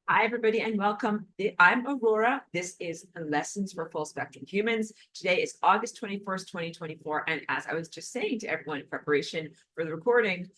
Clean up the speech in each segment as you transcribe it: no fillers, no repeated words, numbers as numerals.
Hi, everybody, and welcome. I'm Aurora. This is Lessons for Full Spectrum Humans. Today is August 21st, 2024. And as I was just saying to everyone in preparation for the recording,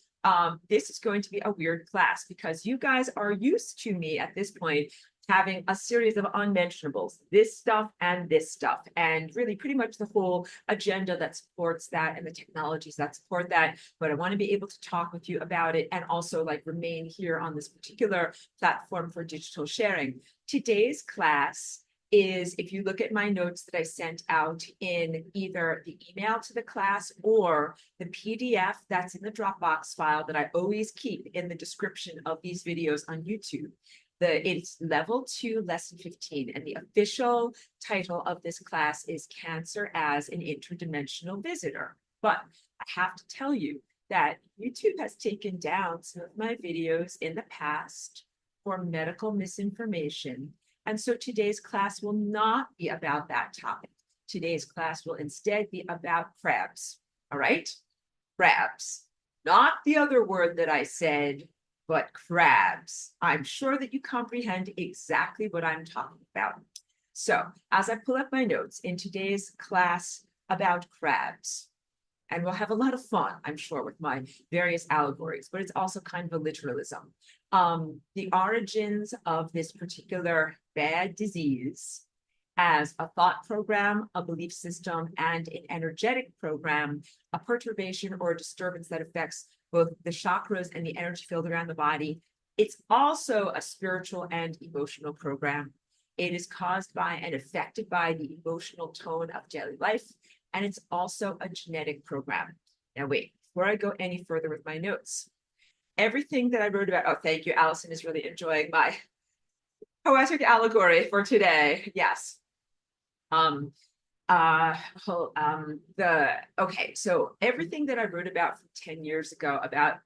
this is going to be a weird class because you guys are used to me at this point having a series of unmentionables, this stuff and this stuff, and really pretty much the whole agenda that supports that and the technologies that support that. But I want to be able to talk with you about it and also like remain here on this particular platform for digital sharing. Today's class is, if you look at my notes that I sent out in either the email to the class or the PDF that's in the Dropbox file that I always keep in the description of these videos on YouTube. It's level 2, lesson 15, and the official title of this class is Cancer as an Interdimensional Visitor. But I have to tell you that YouTube has taken down some of my videos in the past for medical misinformation. And so today's class will not be about that topic. Today's class will instead be about crabs. All right? Crabs. Not the other word that I said, but crabs. I'm sure that you comprehend exactly what I'm talking about. So as I pull up my notes in today's class about crabs, and we'll have a lot of fun, I'm sure, with my various allegories, but it's also kind of a literalism. The origins of this particular bad disease as a thought program, a belief system, and an energetic program, a perturbation or a disturbance that affects both the chakras and the energy field around the body. It's also a spiritual and emotional program. It is caused by and affected by the emotional tone of daily life, and it's also a genetic program. Now, wait, before I go any further with my notes, everything that I wrote about, oh, thank you, Allison is really enjoying my poetic allegory for today. Yes. Um, okay, so everything that I wrote about from 10 years ago about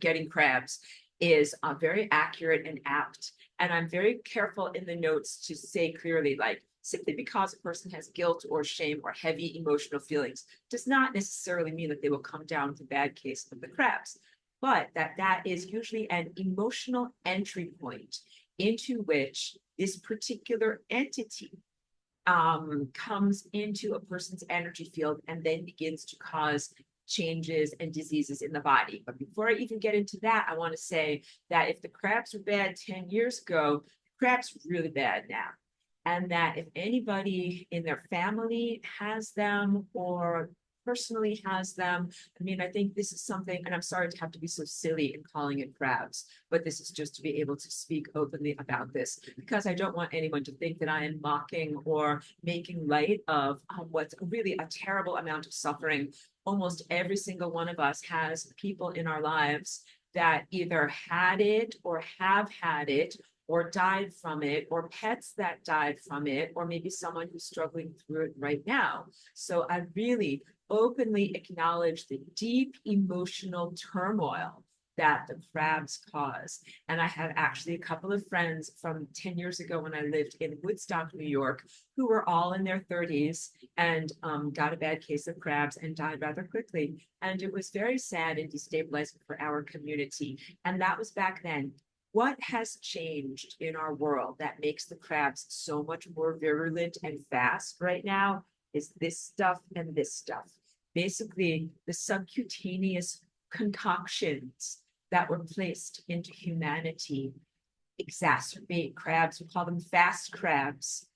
getting crabs is very accurate and apt. And I'm very careful in the notes to say clearly, like, simply because a person has guilt or shame or heavy emotional feelings does not necessarily mean that they will come down with a bad case of the crabs, but that is usually an emotional entry point into which this particular entity comes into a person's energy field and then begins to cause changes and diseases in the body. But before I even get into that, I want to say that if the crabs were bad 10 years ago, the crabs are really bad now. And that if anybody in their family has them or personally has them, I mean, I think this is something, and I'm sorry to have to be so silly in calling it crabs, but this is just to be able to speak openly about this because I don't want anyone to think that I am mocking or making light of what's really a terrible amount of suffering. Almost every single one of us has people in our lives that either had it or have had it or died from it, or pets that died from it, or maybe someone who's struggling through it right now. So I really openly acknowledge the deep emotional turmoil that the crabs cause. And I have actually a couple of friends from 10 years ago when I lived in Woodstock, New York, who were all in their 30s and got a bad case of crabs and died rather quickly. And it was very sad and destabilizing for our community. And that was back then. What has changed in our world that makes the crabs so much more virulent and fast right now is this stuff and this stuff. Basically, the subcutaneous concoctions that were placed into humanity exacerbate crabs. We call them fast crabs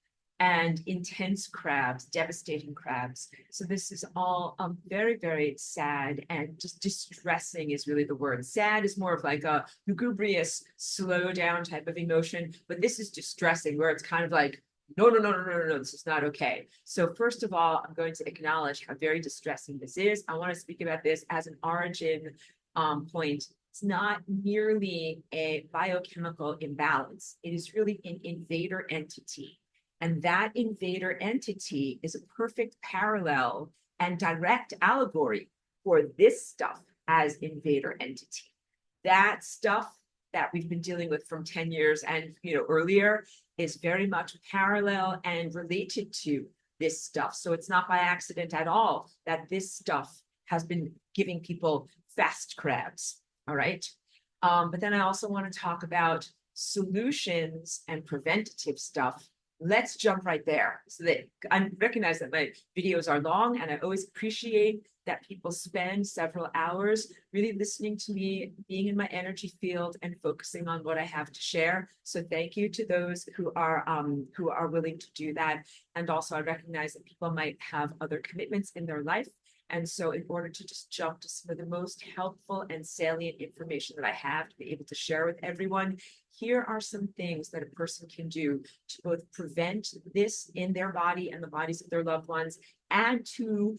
and intense crabs, devastating crabs. So this is all very, very sad and just distressing is really the word. Sad is more of like a lugubrious, slow down type of emotion, but this is distressing where it's kind of like, no, no, no, no, no, no, this is not okay. So first of all, I'm going to acknowledge how very distressing this is. I want to speak about this as an origin point. It's not merely a biochemical imbalance. It is really an invader entity. And that invader entity is a perfect parallel and direct allegory for this stuff as invader entity. That stuff that we've been dealing with from 10 years and earlier is very much parallel and related to this stuff. So it's not by accident at all that this stuff has been giving people fast crabs. All right. But then I also want to talk about solutions and preventative stuff, let's jump right there. So that I recognize that my videos are long, and I always appreciate that people spend several hours really listening to me, being in my energy field, and focusing on what I have to share. So thank you to those who are willing to do that. And also I recognize that people might have other commitments in their life. And so in order to just jump to some of the most helpful and salient information that I have to be able to share with everyone, here are some things that a person can do to both prevent this in their body and the bodies of their loved ones, and to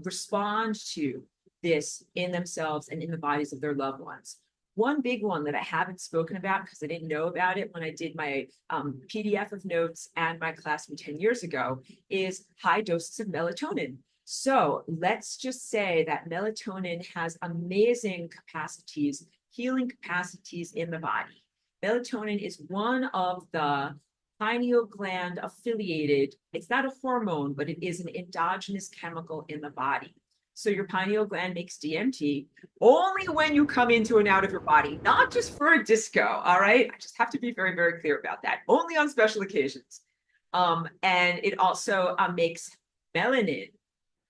respond to this in themselves and in the bodies of their loved ones. One big one that I haven't spoken about because I didn't know about it when I did my PDF of notes and my class from 10 years ago is high doses of melatonin. So let's just say that melatonin has amazing capacities, healing capacities in the body. Melatonin is one of the pineal gland affiliated, it's not a hormone, but it is an endogenous chemical in the body. So your pineal gland makes DMT only when you come into and out of your body, not just for a disco, all right? I just have to be very, very clear about that. Only on special occasions. And it also makes melanin,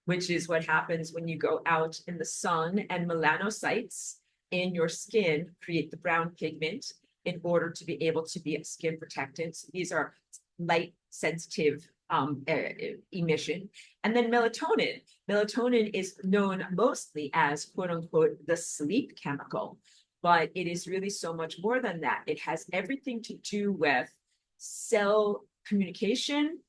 which is what happens when you go out in the sun, and melanocytes in your skin create the brown pigment in order to be able to be a skin protectant. So these are light sensitive emission. And then melatonin. Melatonin is known mostly as quote unquote the sleep chemical, but it is really so much more than that. It has everything to do with cell communication,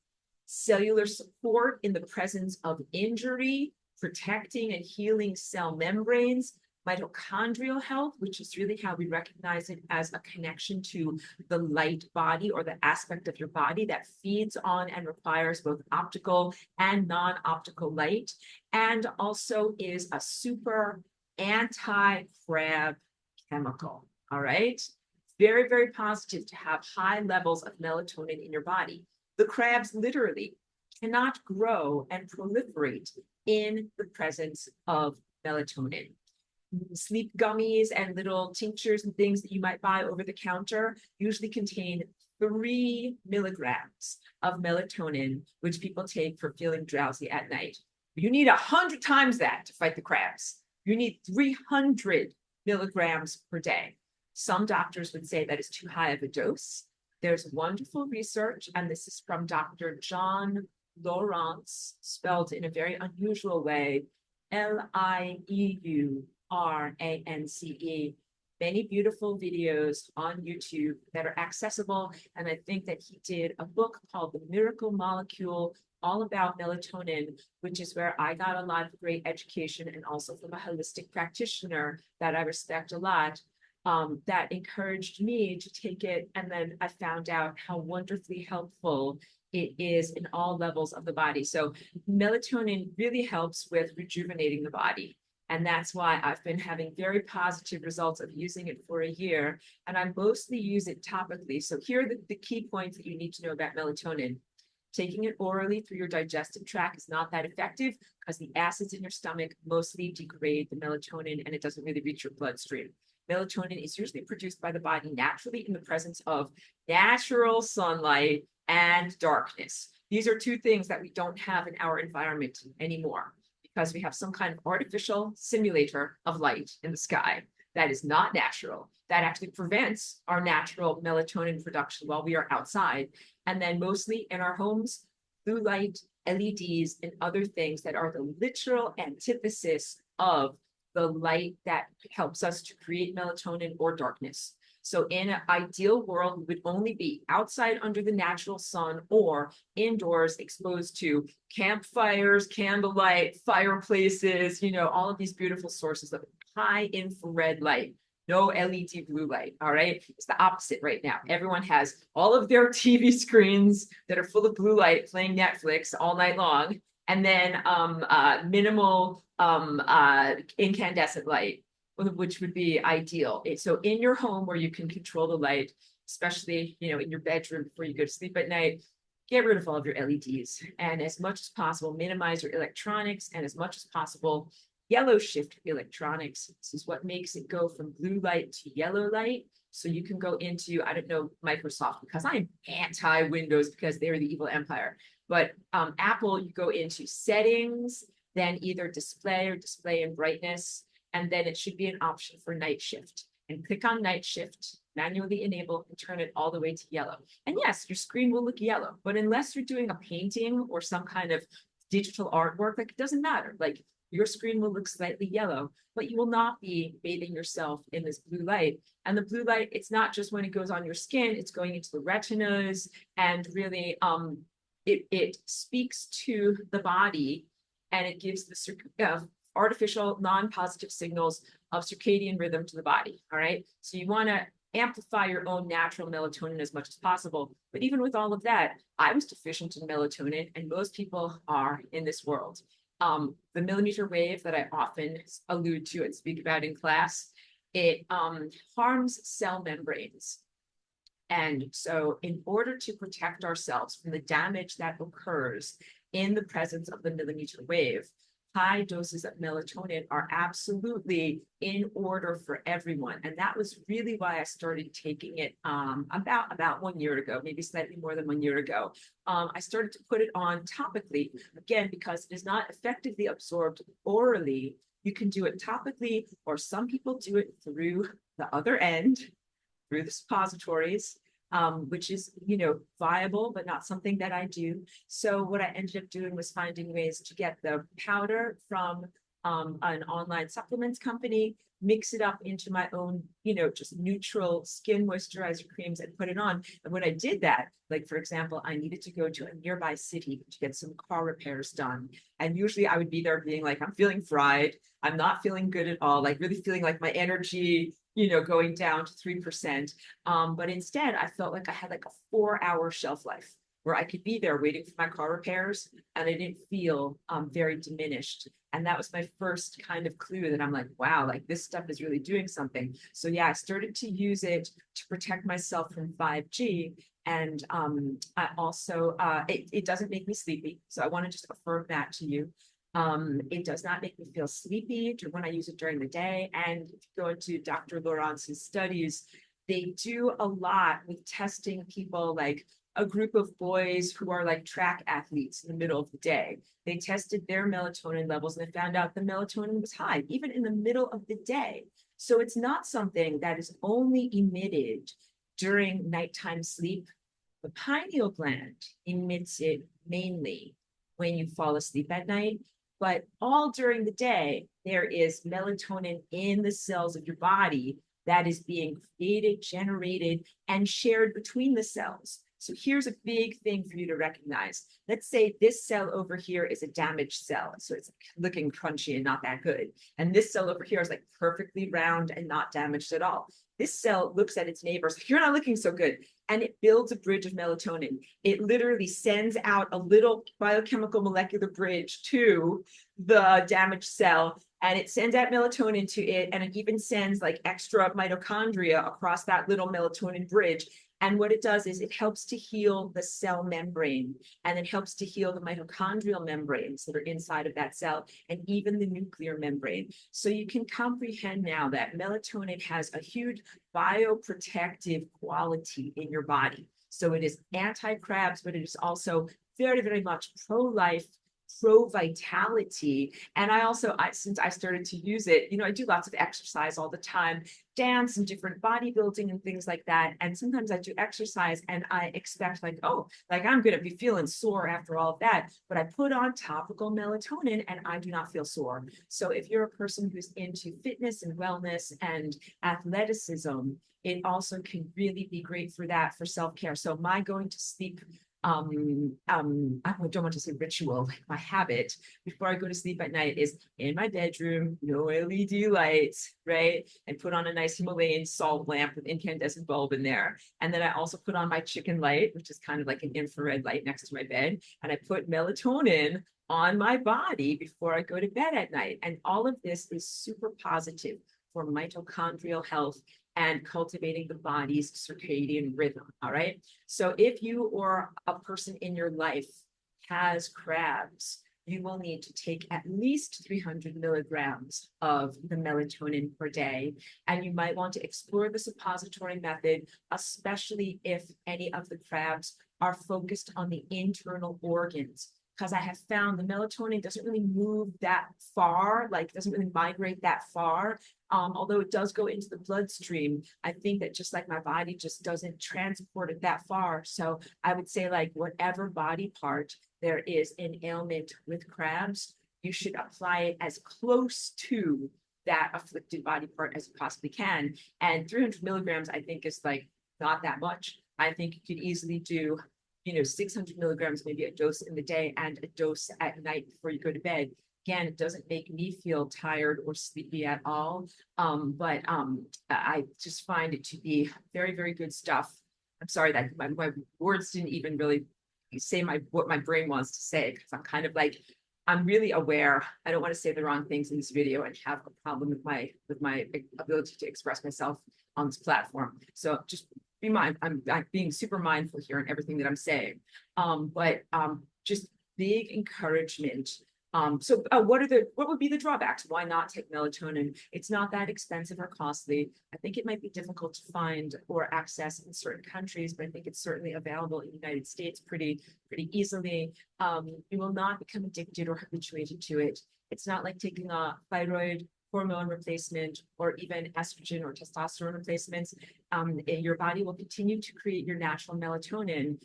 cellular support in the presence of injury, protecting and healing cell membranes, mitochondrial health, which is really how we recognize it as a connection to the light body or the aspect of your body that feeds on and requires both optical and non-optical light, and also is a super anti-crab chemical, all right? Very, very positive to have high levels of melatonin in your body. The crabs literally cannot grow and proliferate in the presence of melatonin. Sleep gummies and little tinctures and things that you might buy over the counter usually contain 3 milligrams of melatonin, which people take for feeling drowsy at night. You need 100 times that to fight the crabs. You need 300 milligrams per day. Some doctors would say that is too high of a dose. There's wonderful research, and this is from Dr. John Lawrence, spelled in a very unusual way, Lieurance. Many beautiful videos on YouTube that are accessible. And I think that he did a book called The Miracle Molecule, all about melatonin, which is where I got a lot of great education, and also from a holistic practitioner that I respect a lot, that encouraged me to take it. And then I found out how wonderfully helpful it is in all levels of the body. So melatonin really helps with rejuvenating the body. And that's why I've been having very positive results of using it for a year. And I mostly use it topically. So here are the key points that you need to know about melatonin. Taking it orally through your digestive tract is not that effective because the acids in your stomach mostly degrade the melatonin, and it doesn't really reach your bloodstream. Melatonin is usually produced by the body naturally in the presence of natural sunlight and darkness. These are two things that we don't have in our environment anymore, because we have some kind of artificial simulator of light in the sky that is not natural, that actually prevents our natural melatonin production while we are outside. And then mostly in our homes, blue light, LEDs, and other things that are the literal antithesis of the light that helps us to create melatonin or darkness. So in an ideal world, we would only be outside under the natural sun or indoors exposed to campfires, candlelight, fireplaces, all of these beautiful sources of high infrared light. No LED blue light, all right? It's the opposite right now. Everyone has all of their TV screens that are full of blue light playing Netflix all night long, and then minimal incandescent light, which would be ideal. So in your home where you can control the light, especially, in your bedroom before you go to sleep at night, get rid of all of your LEDs, and as much as possible, minimize your electronics, and as much as possible, yellow shift electronics. This is what makes it go from blue light to yellow light. So you can go into, I don't know, Microsoft, because I'm anti-Windows because they're the evil empire. But Apple, you go into settings, then either display or display and brightness, and then it should be an option for night shift. And click on night shift, manually enable, and turn it all the way to yellow. And yes, your screen will look yellow, but unless you're doing a painting or some kind of digital artwork, like it doesn't matter. Like your screen will look slightly yellow, but you will not be bathing yourself in this blue light. And the blue light, it's not just when it goes on your skin, it's going into the retinas, and really it speaks to the body, and it gives the artificial non-positive signals of circadian rhythm to the body. All right. So you want to amplify your own natural melatonin as much as possible. But even with all of that, I was deficient in melatonin, and most people are in this world. The millimeter wave that I often allude to and speak about in class, it harms cell membranes. And so in order to protect ourselves from the damage that occurs in the presence of the millimeter wave, high doses of melatonin are absolutely in order for everyone. And that was really why I started taking it about 1 year ago, maybe slightly more than 1 year ago. I started to put it on topically, again, because it is not effectively absorbed orally. You can do it topically, or some people do it through the other end, through the suppositories, which is, viable, but not something that I do. So what I ended up doing was finding ways to get the powder from an online supplements company, mix it up into my own, just neutral skin moisturizer creams, and put it on. And when I did that, like, for example, I needed to go to a nearby city to get some car repairs done. And usually I would be there being like, I'm feeling fried. I'm not feeling good at all, like really feeling like my energy, going down to 3%. But instead, I felt like I had like a 4-hour shelf life where I could be there waiting for my car repairs, and I didn't feel very diminished. And that was my first kind of clue that I'm like, wow, like this stuff is really doing something. So yeah, I started to use it to protect myself from 5G. And I also, it doesn't make me sleepy. So I want to just affirm that to you. It does not make me feel sleepy when I use it during the day. And if you go into Dr. Lawrence's studies, they do a lot with testing people, like a group of boys who are like track athletes in the middle of the day. They tested their melatonin levels, and they found out the melatonin was high, even in the middle of the day. So it's not something that is only emitted during nighttime sleep. The pineal gland emits it mainly when you fall asleep at night. But all during the day, there is melatonin in the cells of your body that is being created, generated, and shared between the cells. So here's a big thing for you to recognize. Let's say this cell over here is a damaged cell. So it's looking crunchy and not that good. And this cell over here is like perfectly round and not damaged at all. This cell looks at its neighbors, you're not looking so good. And it builds a bridge of melatonin. It literally sends out a little biochemical molecular bridge to the damaged cell, and it sends out melatonin to it. And it even sends like extra mitochondria across that little melatonin bridge. And what it does is it helps to heal the cell membrane, and it helps to heal the mitochondrial membranes that are inside of that cell, and even the nuclear membrane. So you can comprehend now that melatonin has a huge bioprotective quality in your body. So it is anti-crabs, but it is also very, very much pro-life, pro-vitality. And since I started to use it, I do lots of exercise all the time, dance and different bodybuilding and things like that. And sometimes I do exercise and I expect like, oh, like I'm going to be feeling sore after all of that. But I put on topical melatonin and I do not feel sore. So if you're a person who's into fitness and wellness and athleticism, it also can really be great for that, for self-care. So my going to sleep I don't want to say ritual, like my habit before I go to sleep at night is in my bedroom, no LED lights, right? And put on a nice Himalayan salt lamp with incandescent bulb in there. And then I also put on my chicken light, which is kind of like an infrared light next to my bed. And I put melatonin on my body before I go to bed at night. And all of this is super positive for mitochondrial health and cultivating the body's circadian rhythm. All right. So if you or a person in your life has crabs, you will need to take at least 300 milligrams of the melatonin per day. And you might want to explore the suppository method, especially if any of the crabs are focused on the internal organs. Because I have found the melatonin doesn't really move that far, like doesn't really migrate that far. Although it does go into the bloodstream, I think that just like my body just doesn't transport it that far. So I would say like whatever body part there is an ailment with crabs, you should apply it as close to that afflicted body part as you possibly can. And 300 milligrams, I think, is like not that much. I think you could easily do 600 milligrams, maybe a dose in the day and a dose at night before you go to bed. Again, it doesn't make me feel tired or sleepy at all. But I just find it to be very, very good stuff. I'm sorry that my words didn't even really say what my brain wants to say, because I'm kind of like, I'm really aware. I don't want to say the wrong things in this video and have a problem with my ability to express myself on this platform. So just be mind. I'm being super mindful here in everything that I'm saying. But just big encouragement. What would be the drawbacks? Why not take melatonin? It's not that expensive or costly. I think it might be difficult to find or access in certain countries, but I think it's certainly available in the United States pretty easily. You will not become addicted or habituated to it. It's not like taking a thyroid hormone replacement or even estrogen or testosterone replacements. Your body will continue to create your natural melatonin,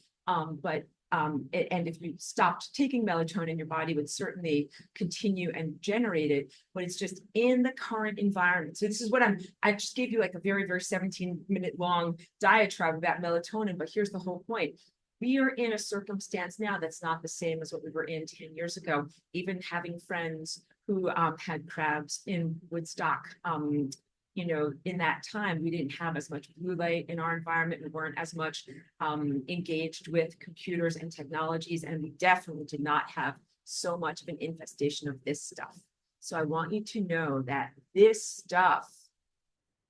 and if you stopped taking melatonin, your body would certainly continue and generate it, but it's just in the current environment. So this is what I just gave you like a very, very 17-minute long diatribe about melatonin, but here's the whole point. We are in a circumstance now that's not the same as what we were in 10 years ago. Even having friends who had crabs in Woodstock, in that time, we didn't have as much blue light in our environment. We weren't as much engaged with computers and technologies, and we definitely did not have so much of an infestation of this stuff. So I want you to know that this stuff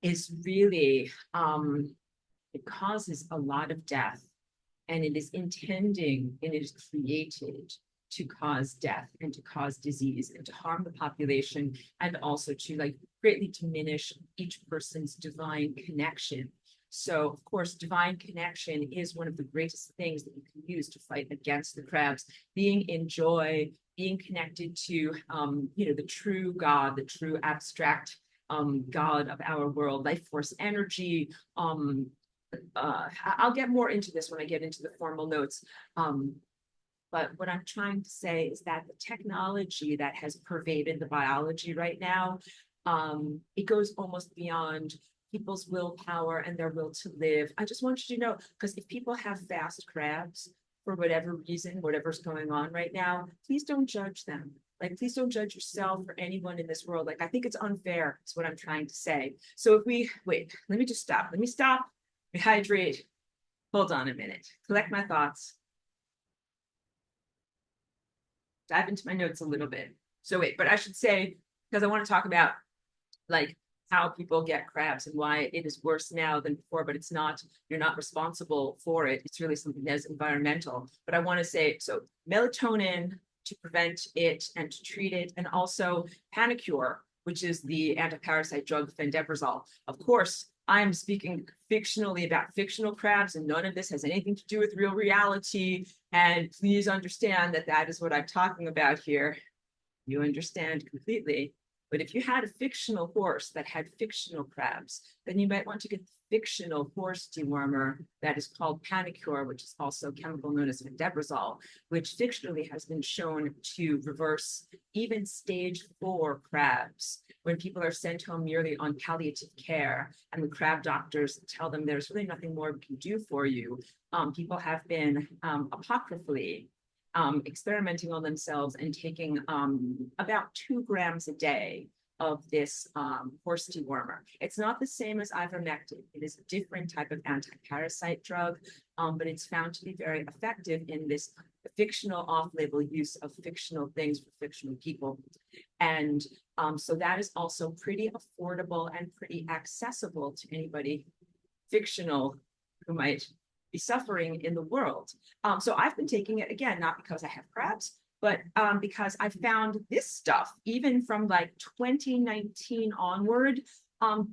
is really, it causes a lot of death, and it is intending and it is created to cause death and to cause disease and to harm the population, and also to like greatly diminish each person's divine connection. So of course, divine connection is one of the greatest things that you can use to fight against the crabs. Being in joy, being connected to the true God, the true abstract God of our world, life force energy. I'll get more into this when I get into the formal notes. But what I'm trying to say is that the technology that has pervaded the biology right now, it goes almost beyond people's willpower and their will to live. I just want you to know, because if people have fast crabs for whatever reason, whatever's going on right now, please don't judge them. Like, please don't judge yourself or anyone in this world. Like, I think it's unfair, is what I'm trying to say. So if we, wait, let me just stop. Let me stop, rehydrate. Hold on a minute, collect my thoughts. Dive into my notes a little bit. So wait, but I should say, because I want to talk about like how people get crabs and why it is worse now than before, but it's not, you're not responsible for it. It's really something that's environmental. But I want to say, so melatonin to prevent it and to treat it, and also Panicure, which is the antiparasite drug fendeprozole. Of course, I'm speaking fictionally about fictional crabs, and none of this has anything to do with real reality. And please understand that that is what I'm talking about here. You understand completely. But if you had a fictional horse that had fictional crabs, then you might want to get the fictional horse dewormer that is called Panicure, which is also chemical known as fendeprozole, which fictionally has been shown to reverse even stage 4 crabs when people are sent home merely on palliative care, and the crab doctors tell them there's really nothing more we can do for you. People have been apocryphally experimenting on themselves and taking about 2 grams a day of this horse dewormer. It's not the same as ivermectin. It is a different type of anti-parasite drug, but it's found to be very effective in this fictional off-label use of fictional things for fictional people. And so that is also pretty affordable and pretty accessible to anybody fictional who might be suffering in the world. So I've been taking it, again, not because I have crabs, but because I found this stuff, even from like 2019 onward,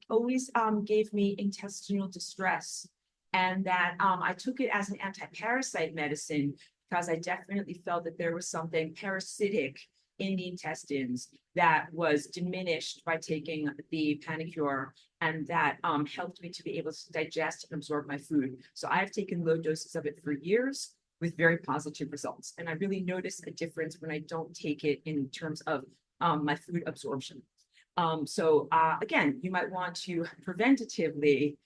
always gave me intestinal distress. And that I took it as an anti-parasite medicine because I definitely felt that there was something parasitic in the intestines that was diminished by taking the Panicure, and that helped me to be able to digest and absorb my food. So I've taken low doses of it for years with very positive results. And I really notice a difference when I don't take it in terms of my food absorption. Again, you might want to preventatively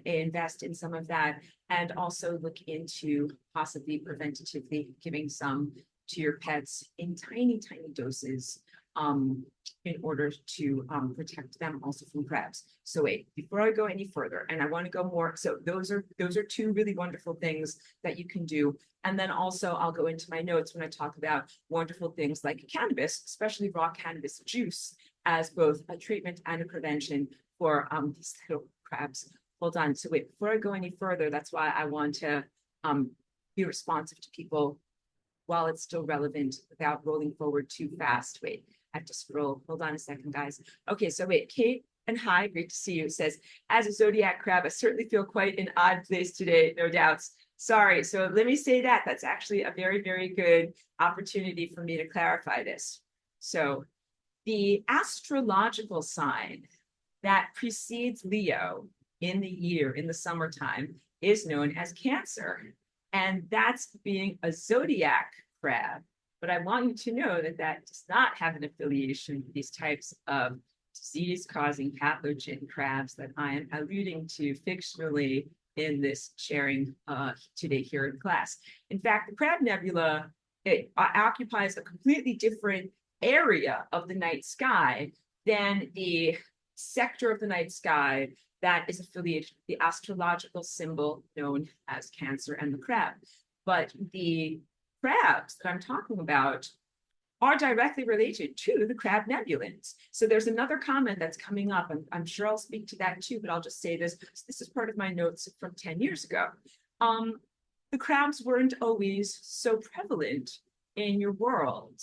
invest in some of that, and also look into possibly preventatively giving some to your pets in tiny, tiny doses in order to protect them also from crabs. So wait, before I go any further, and I want to go more, so those are two really wonderful things that you can do. And then also I'll go into my notes when I talk about wonderful things like cannabis, especially raw cannabis juice, as both a treatment and a prevention for these little crabs. Hold on. So wait, before I go any further, that's why I want to be responsive to people while it's still relevant without rolling forward too fast. Wait, I have to scroll. Hold on a second, guys. Okay, so wait, Kate and hi, great to see you, says, as a zodiac crab, I certainly feel quite an odd place today, no doubts. Sorry, so let me say that. That's actually a very, very good opportunity for me to clarify this. So the astrological sign that precedes Leo in the year, in the summertime, is known as Cancer. And that's being a zodiac crab. But I want you to know that that does not have an affiliation with these types of disease-causing pathogen crabs that I am alluding to fictionally in this sharing today here in class. In fact, the Crab Nebula, it occupies a completely different area of the night sky than the sector of the night sky that is affiliated with the astrological symbol known as Cancer and the crab. But the crabs that I'm talking about are directly related to the crab nebulans. So there's another comment that's coming up, and I'm sure I'll speak to that too, but I'll just say this. This is part of my notes from 10 years ago. The crabs weren't always so prevalent in your world.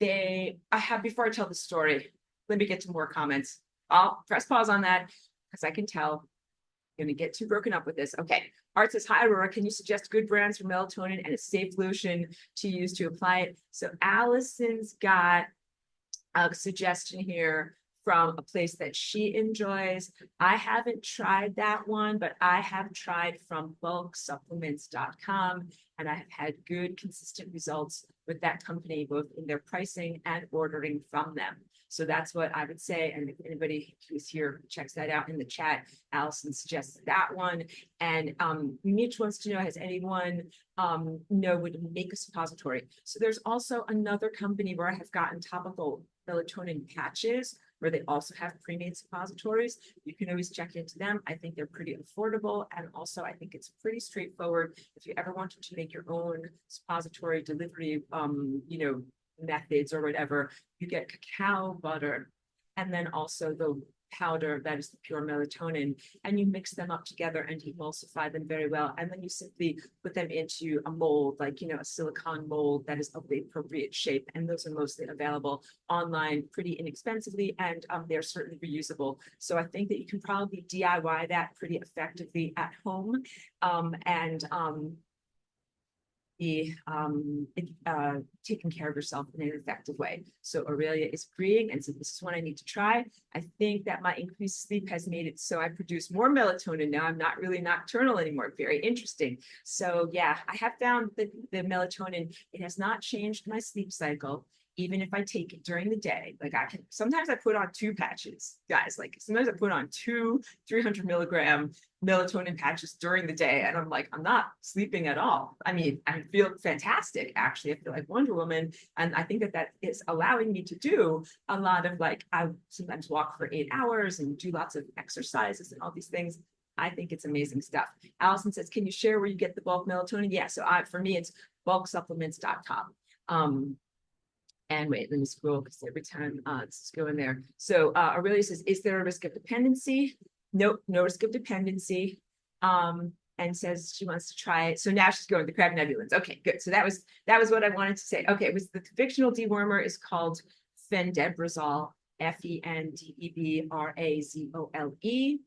Before I tell the story, let me get to more comments. I'll press pause on that because I can tell I'm going to get too broken up with this. Okay. Art says, hi, Aurora. Can you suggest good brands for melatonin and a safe lotion to use to apply it? So Allison's got a suggestion here from a place that she enjoys. I haven't tried that one, but I have tried from bulksupplements.com, and I have had good, consistent results with that company, both in their pricing and ordering from them. So that's what I would say. And if anybody who's here checks that out in the chat, Allison suggests that one. And Mitch wants to know, has anyone would make a suppository? So there's also another company where I have gotten topical melatonin patches, where they also have pre-made suppositories. You can always check into them. I think they're pretty affordable. And also I think it's pretty straightforward. If you ever wanted to make your own suppository delivery, methods or whatever, you get cacao butter and then also the powder that is the pure melatonin, and you mix them up together and emulsify them very well, and then you simply put them into a mold, like a silicone mold that is of the appropriate shape, and those are mostly available online pretty inexpensively, and they're certainly reusable. So I think that you can probably DIY that pretty effectively at home, and be taking care of yourself in an effective way. So Aurelia is agreeing and said, this is one I need to try. I think that my increased sleep has made it so I produce more melatonin. Now I'm not really nocturnal anymore. Very interesting. So yeah, I have found that the melatonin, it has not changed my sleep cycle. Even if I take it during the day, sometimes I put on 2 patches, guys, sometimes I put on 2 300 milligram melatonin patches during the day. And I'm not sleeping at all. I mean, I feel fantastic. Actually, I feel like Wonder Woman. And I think that is allowing me to do a lot of I sometimes walk for 8 hours and do lots of exercises and all these things. I think it's amazing stuff. Allison says, can you share where you get the bulk melatonin? Yeah. So for me, it's bulksupplements.com. And wait, let me scroll because every time it's going there. So Aurelia says, is there a risk of dependency? Nope, no risk of dependency. And and says she wants to try it. So now she's going to crab nebulins. Okay, good. So that was what I wanted to say. Okay, it was the fictional dewormer is called Fendebrazole, Fendebrazole.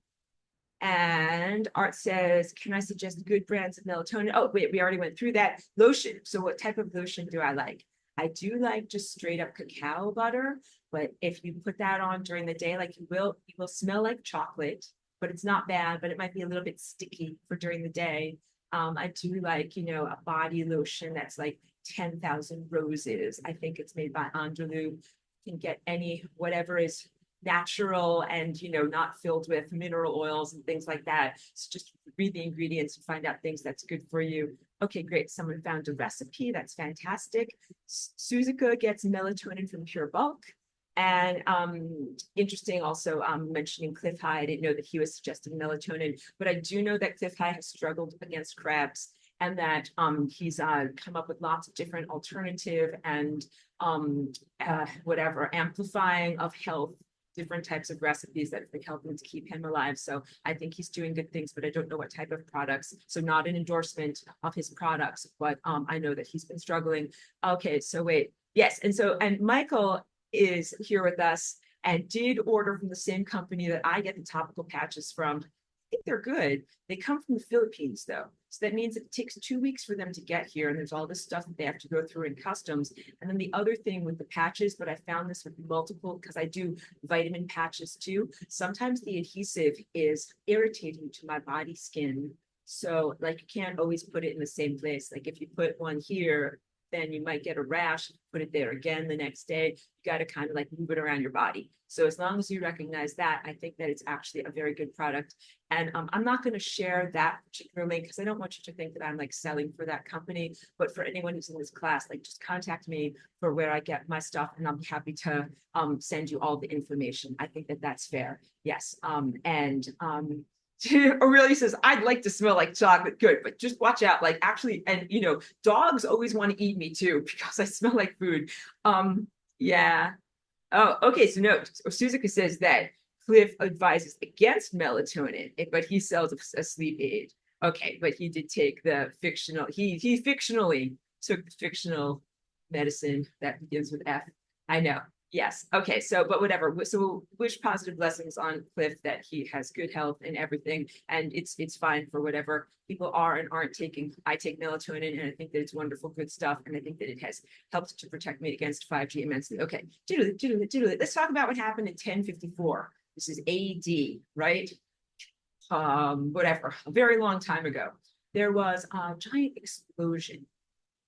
And Art says, can I suggest good brands of melatonin? Oh, wait, we already went through that. Lotion. So what type of lotion do I like? I do like just straight up cacao butter, but if you put that on during the day, like you will smell like chocolate, but it's not bad, but it might be a little bit sticky for during the day. I do like, a body lotion that's like 10,000 roses. I think it's made by Andalou. You can get any, whatever is natural and not filled with mineral oils and things like that. So just read the ingredients and find out things that's good for you. Okay, great. Someone found a recipe. That's fantastic. Suzuka gets melatonin from Pure Bulk. And interesting also mentioning Cliff High. I didn't know that he was suggesting melatonin, but I do know that Cliff High has struggled against crabs and that he's come up with lots of different alternative and whatever amplifying of health, different types of recipes that are helping to keep him alive. So I think he's doing good things, but I don't know what type of products. So not an endorsement of his products, but I know that he's been struggling. Okay, so wait. Yes, and Michael is here with us and did order from the same company that I get the topical patches from. I think they're good. They come from the Philippines though. So that means it takes 2 weeks for them to get here. And there's all this stuff that they have to go through in customs. And then the other thing with the patches, but I found this with multiple, because I do vitamin patches too. Sometimes the adhesive is irritating to my body skin. So like you can't always put it in the same place. Like if you put one here, then you might get a rash, put it there again the next day. You got to kind of like move it around your body. So as long as you recognize that, I think that it's actually a very good product. And I'm not going to share that particular link because I don't want you to think that I'm like selling for that company. But for anyone who's in this class, like just contact me for where I get my stuff and I'll be happy to send you all the information. I think that that's fair. Yes. Aurelia says, I'd like to smell like chocolate. Good, but just watch out. Like actually, and dogs always want to eat me too because I smell like food. Yeah. Oh, okay. So no, Suzuka says that Cliff advises against melatonin, but he sells a sleep aid. Okay, but he did take the fictional, he fictionally took the fictional medicine that begins with F. I know. Yes. Okay. So, but whatever. So, wish positive blessings on Cliff that he has good health and everything, and it's fine for whatever people are and aren't taking. I take melatonin, and I think that it's wonderful, good stuff, and I think that it has helped to protect me against 5G immensely. Okay. Let's talk about what happened in 1054. This is AD, right? Whatever. A very long time ago, there was a giant explosion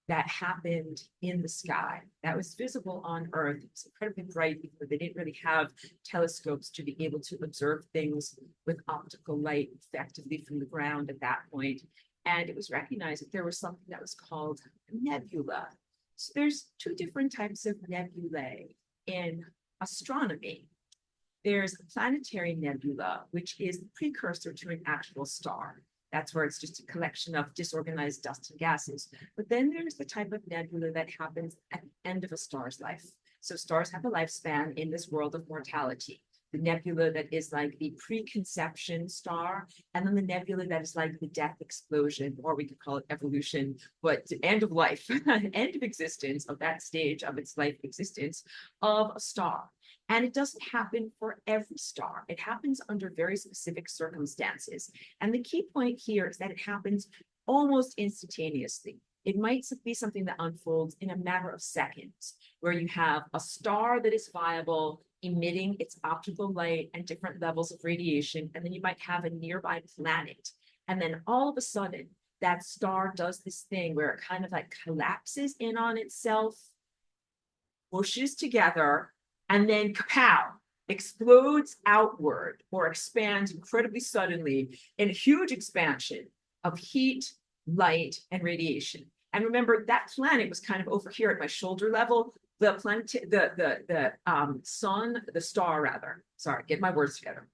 that happened in the sky that was visible on Earth. It was incredibly bright because they didn't really have telescopes to be able to observe things with optical light effectively from the ground at that point. And it was recognized that there was something that was called nebula. So there's two different types of nebulae in astronomy. There's a planetary nebula, which is the precursor to an actual star. That's where it's just a collection of disorganized dust and gases. But then there's the type of nebula that happens at the end of a star's life. So stars have a lifespan in this world of mortality. The nebula that is like the preconception star, and then the nebula that is like the death explosion, or we could call it evolution, but the end of life, end of existence of that stage of its life existence of a star. And it doesn't happen for every star. It happens under very specific circumstances. And the key point here is that it happens almost instantaneously. It might be something that unfolds in a matter of seconds, where you have a star that is viable, emitting its optical light and different levels of radiation, and then you might have a nearby planet. And then all of a sudden, that star does this thing where it kind of like collapses in on itself, pushes together, and then kapow, explodes outward or expands incredibly suddenly in a huge expansion of heat, light, and radiation. And remember, that planet was kind of over here at my shoulder level. The planet, the sun, the star rather. Sorry, get my words together.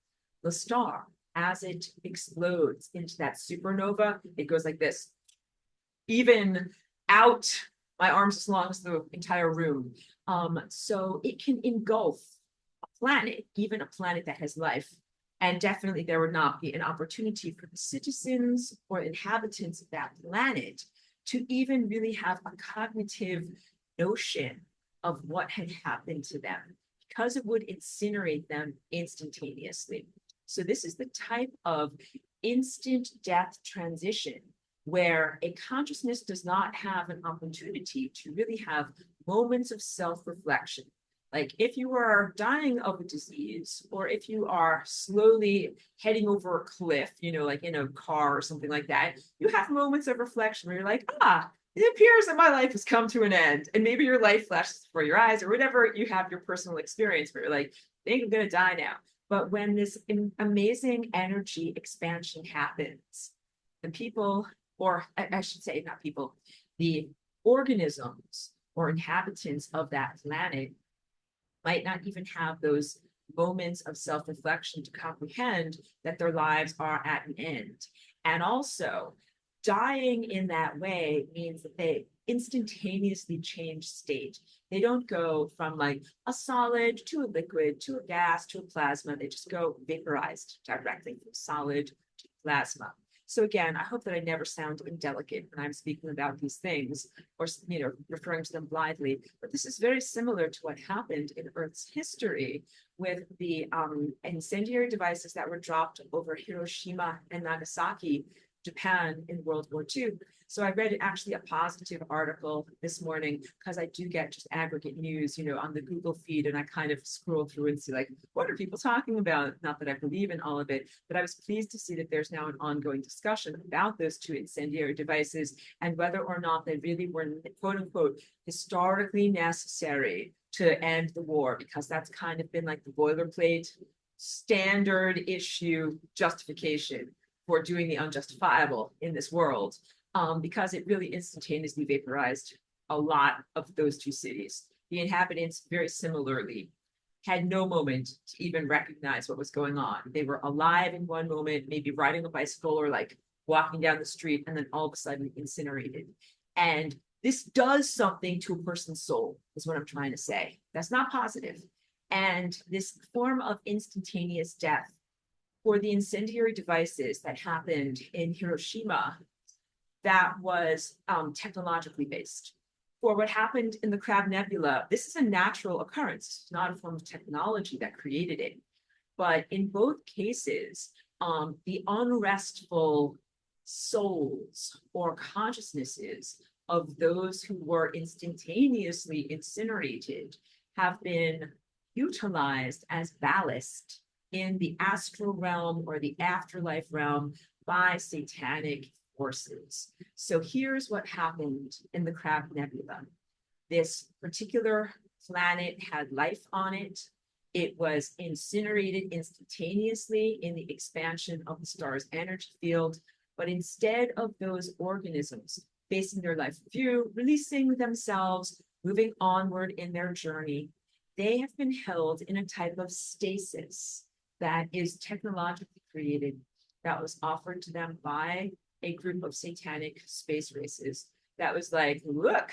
The star, as it explodes into that supernova, it goes like this, even out my arms as long as the entire room. So it can engulf a planet, even a planet that has life, And definitely there would not be an opportunity for the citizens or inhabitants of that planet to even really have a cognitive notion of what had happened to them, because it would incinerate them instantaneously. So this is the type of instant death transition where a consciousness does not have an opportunity to really have moments of self-reflection. Like if you are dying of a disease, or if you are slowly heading over a cliff, like in a car or something like that, you have moments of reflection where you're like, it appears that my life has come to an end. And maybe your life flashes before your eyes, or whatever, you have your personal experience where you're like, I think I'm going to die now. But when this amazing energy expansion happens, the people, or I should say not people, the organisms or inhabitants of that planet might not even have those moments of self-reflection to comprehend that their lives are at an end. And also, dying in that way means that they instantaneously change state. They don't go from like a solid to a liquid to a gas to a plasma. They just go vaporized directly from solid to plasma. So again, I hope that I never sound indelicate when I'm speaking about these things or referring to them blithely. But this is very similar to what happened in Earth's history with the incendiary devices that were dropped over Hiroshima and Nagasaki, Japan, in World War II. So I read actually a positive article this morning, because I do get just aggregate news, on the Google feed, and I kind of scroll through and see like, what are people talking about? Not that I believe in all of it, but I was pleased to see that there's now an ongoing discussion about those two incendiary devices and whether or not they really were, quote unquote, historically necessary to end the war, because that's kind of been like the boilerplate standard issue justification for doing the unjustifiable in this world, because it really instantaneously vaporized a lot of those two cities. The inhabitants very similarly had no moment to even recognize what was going on. They were alive in one moment, maybe riding a bicycle or like walking down the street, and then all of a sudden incinerated. And this does something to a person's soul, is what I'm trying to say. That's not positive. And this form of instantaneous death for the incendiary devices that happened in Hiroshima, that was technologically based. For what happened in the Crab Nebula, this is a natural occurrence. It's not a form of technology that created it. But in both cases, the unrestful souls or consciousnesses of those who were instantaneously incinerated have been utilized as ballast in the astral realm or the afterlife realm by satanic forces. So here's what happened in the Crab Nebula. This particular planet had life on it. It was incinerated instantaneously in the expansion of the star's energy field. But instead of those organisms facing their life review, releasing themselves, moving onward in their journey, they have been held in a type of stasis that is technologically created, that was offered to them by a group of satanic space races. That was like, look,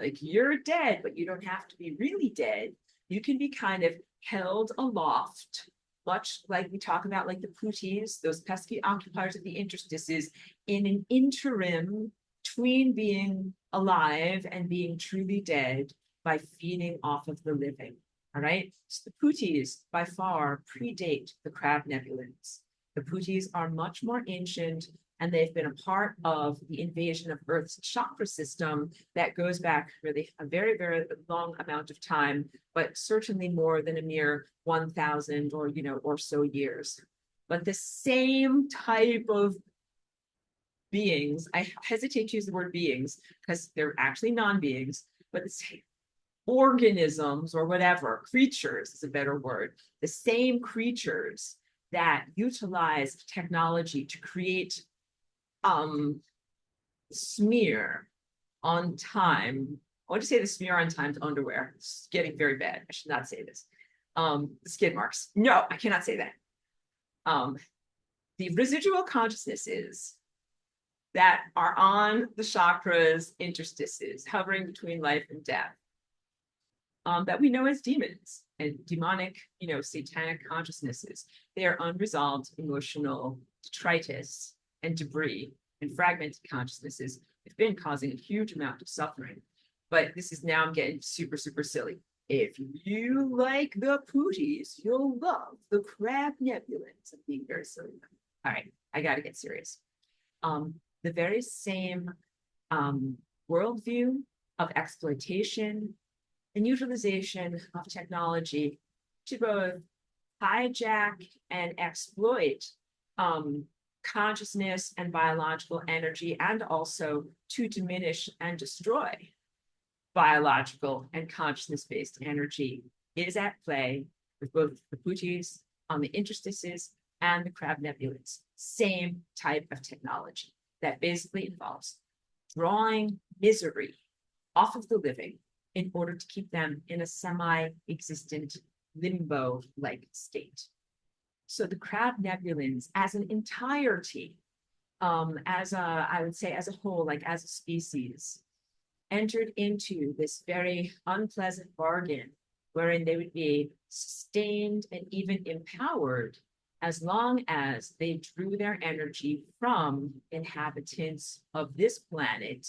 like you're dead, but you don't have to be really dead. You can be kind of held aloft, much like we talk about like the Pooties, those pesky occupiers of the interstices, in an interim between being alive and being truly dead by feeding off of the living. All right. So the Pooties by far predate the Crab Nebulans. The Pooties are much more ancient, and they've been a part of the invasion of Earth's chakra system that goes back really a very, very long amount of time, but certainly more than a mere 1,000 or so years. But the same type of beings, I hesitate to use the word beings because they're actually non-beings, but the same organisms or whatever, creatures is a better word, the same creatures that utilize technology to create smear on time. I want to say the smear on time's underwear. It's getting very bad. I should not say this. Skid marks. No, I cannot say that. The residual consciousnesses that are on the chakras, interstices, hovering between life and death, that we know as demons. and demonic, satanic consciousnesses. They are unresolved emotional detritus and debris and fragmented consciousnesses. Have been causing a huge amount of suffering. But this is now, I'm getting super, super silly. If you like the pooties, you'll love the crab nebulans. I'm being very silly. All right, I got to get serious. The very same worldview of exploitation and utilization of technology to both hijack and exploit consciousness and biological energy, and also to diminish and destroy biological and consciousness-based energy is at play with both the pooties on the interstices and the crab nebulans. Same type of technology that basically involves drawing misery off of the living in order to keep them in a semi-existent limbo-like state. So the crab nebulans as an entirety, I would say as a whole, like as a species, entered into this very unpleasant bargain wherein they would be sustained and even empowered as long as they drew their energy from inhabitants of this planet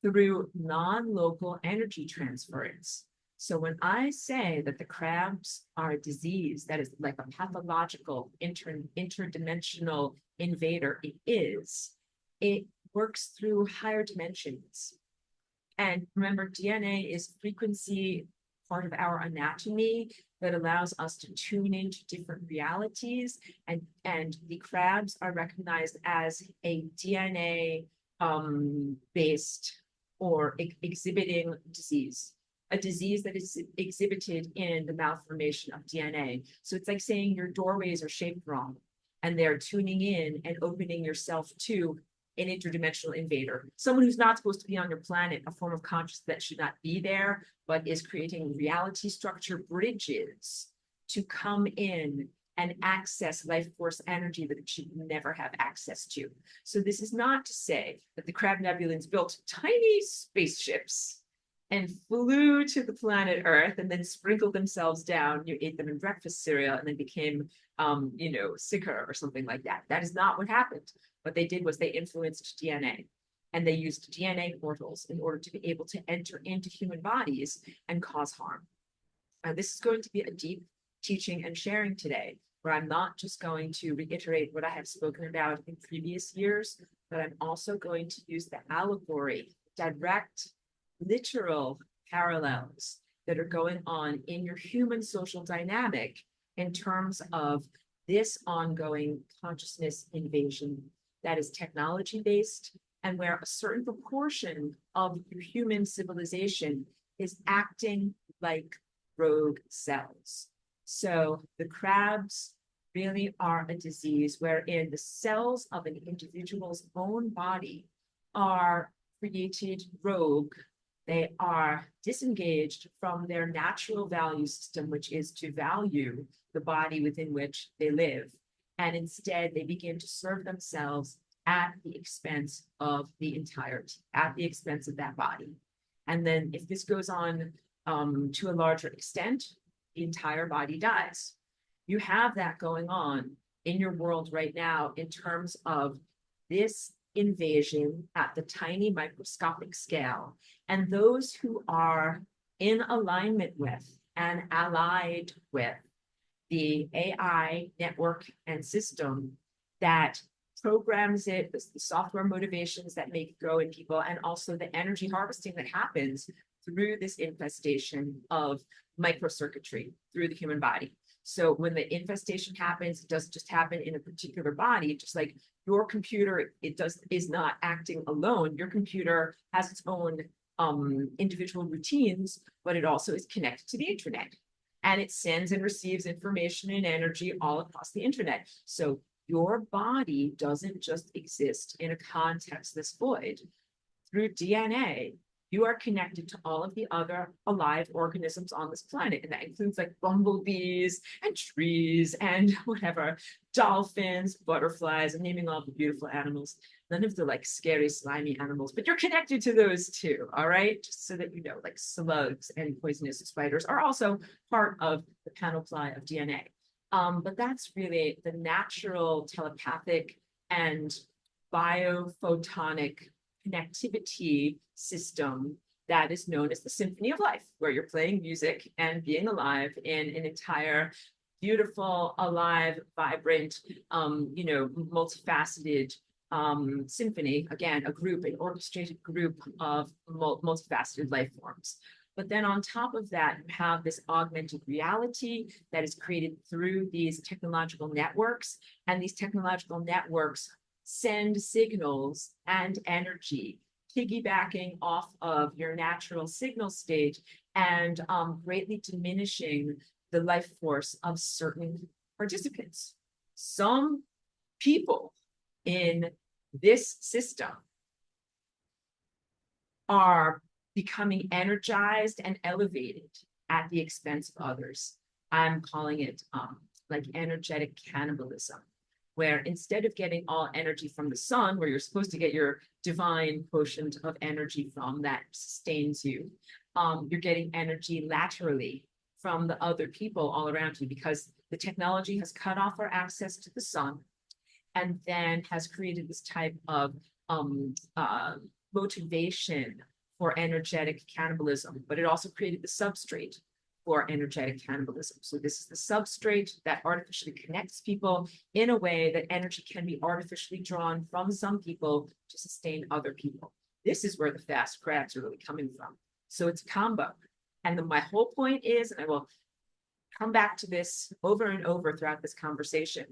through non-local energy transference. So when I say that the crabs are a disease that is like a pathological interdimensional invader, it works through higher dimensions. And remember, DNA is frequency, part of our anatomy that allows us to tune into different realities. And the crabs are recognized as a DNA based or exhibiting disease, a disease that is exhibited in the malformation of DNA. So it's like saying your doorways are shaped wrong, and they're tuning in and opening yourself to an interdimensional invader, someone who's not supposed to be on your planet, a form of consciousness that should not be there, but is creating reality structure bridges to come in and access life force energy that it should never have access to. So this is not to say that the crab nebulans built tiny spaceships and flew to the planet Earth and then sprinkled themselves down. You ate them in breakfast cereal and then became, sicker or something like that. That is not what happened. What they did was they influenced DNA, and they used DNA portals in order to be able to enter into human bodies and cause harm. This is going to be a deep teaching and sharing today, where I'm not just going to reiterate what I have spoken about in previous years, but I'm also going to use the allegory, direct, literal parallels that are going on in your human social dynamic in terms of this ongoing consciousness invasion that is technology-based, and where a certain proportion of your human civilization is acting like rogue cells. So the crabs really are a disease wherein the cells of an individual's own body are created rogue. They are disengaged from their natural value system, which is to value the body within which they live. And instead, they begin to serve themselves at the expense of the entirety, at the expense of that body. And then if this goes on to a larger extent, the entire body dies. You have that going on in your world right now in terms of this invasion at the tiny microscopic scale. And those who are in alignment with and allied with the AI network and system that programs it, the software motivations that make it go in people, and also the energy harvesting that happens through this infestation of microcircuitry through the human body. So when the infestation happens, it doesn't just happen in a particular body, just like your computer, is not acting alone. Your computer has its own individual routines, but it also is connected to the internet. And it sends and receives information and energy all across the internet. So your body doesn't just exist in a contextless void. Through DNA, you are connected to all of the other alive organisms on this planet. And that includes like bumblebees and trees and whatever, dolphins, butterflies, I'm naming all the beautiful animals. none of the like scary, slimy animals, but you're connected to those too, all right? Just so that you know, like slugs and poisonous spiders are also part of the panoply of DNA. But that's really the natural telepathic and biophotonic connectivity system that is known as the symphony of life, where you're playing music and being alive in an entire beautiful, alive, vibrant, multifaceted symphony. Again, a group, an orchestrated group of multifaceted life forms. But then on top of that, you have this augmented reality that is created through these technological networks. And these technological networks send signals and energy, piggybacking off of your natural signal state and greatly diminishing the life force of certain participants. Some people in this system are becoming energized and elevated at the expense of others. I'm calling it like energetic cannibalism, where instead of getting all energy from the sun, where you're supposed to get your divine quotient of energy from that sustains you, you're getting energy laterally from the other people all around you, because the technology has cut off our access to the sun and then has created this type of motivation for energetic cannibalism, but it also created the substrate for energetic cannibalism. So this is the substrate that artificially connects people in a way that energy can be artificially drawn from some people to sustain other people. This is where the fast crabs are really coming from. So it's a combo. And then my whole point is, and I will come back to this over and over throughout this conversation,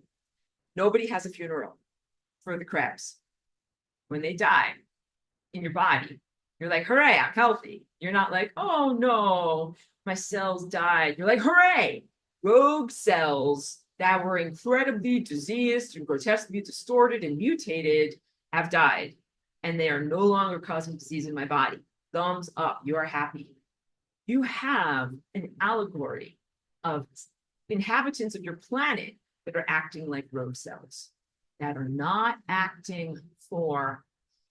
nobody has a funeral for the crabs. When they die in your body, you're like, hooray, I'm healthy. You're not like, oh no, my cells died. You're like, hooray, rogue cells that were incredibly diseased and grotesquely distorted and mutated have died, and they are no longer causing disease in my body. Thumbs up, you are happy. You have an allegory of inhabitants of your planet that are acting like rogue cells, that are not acting for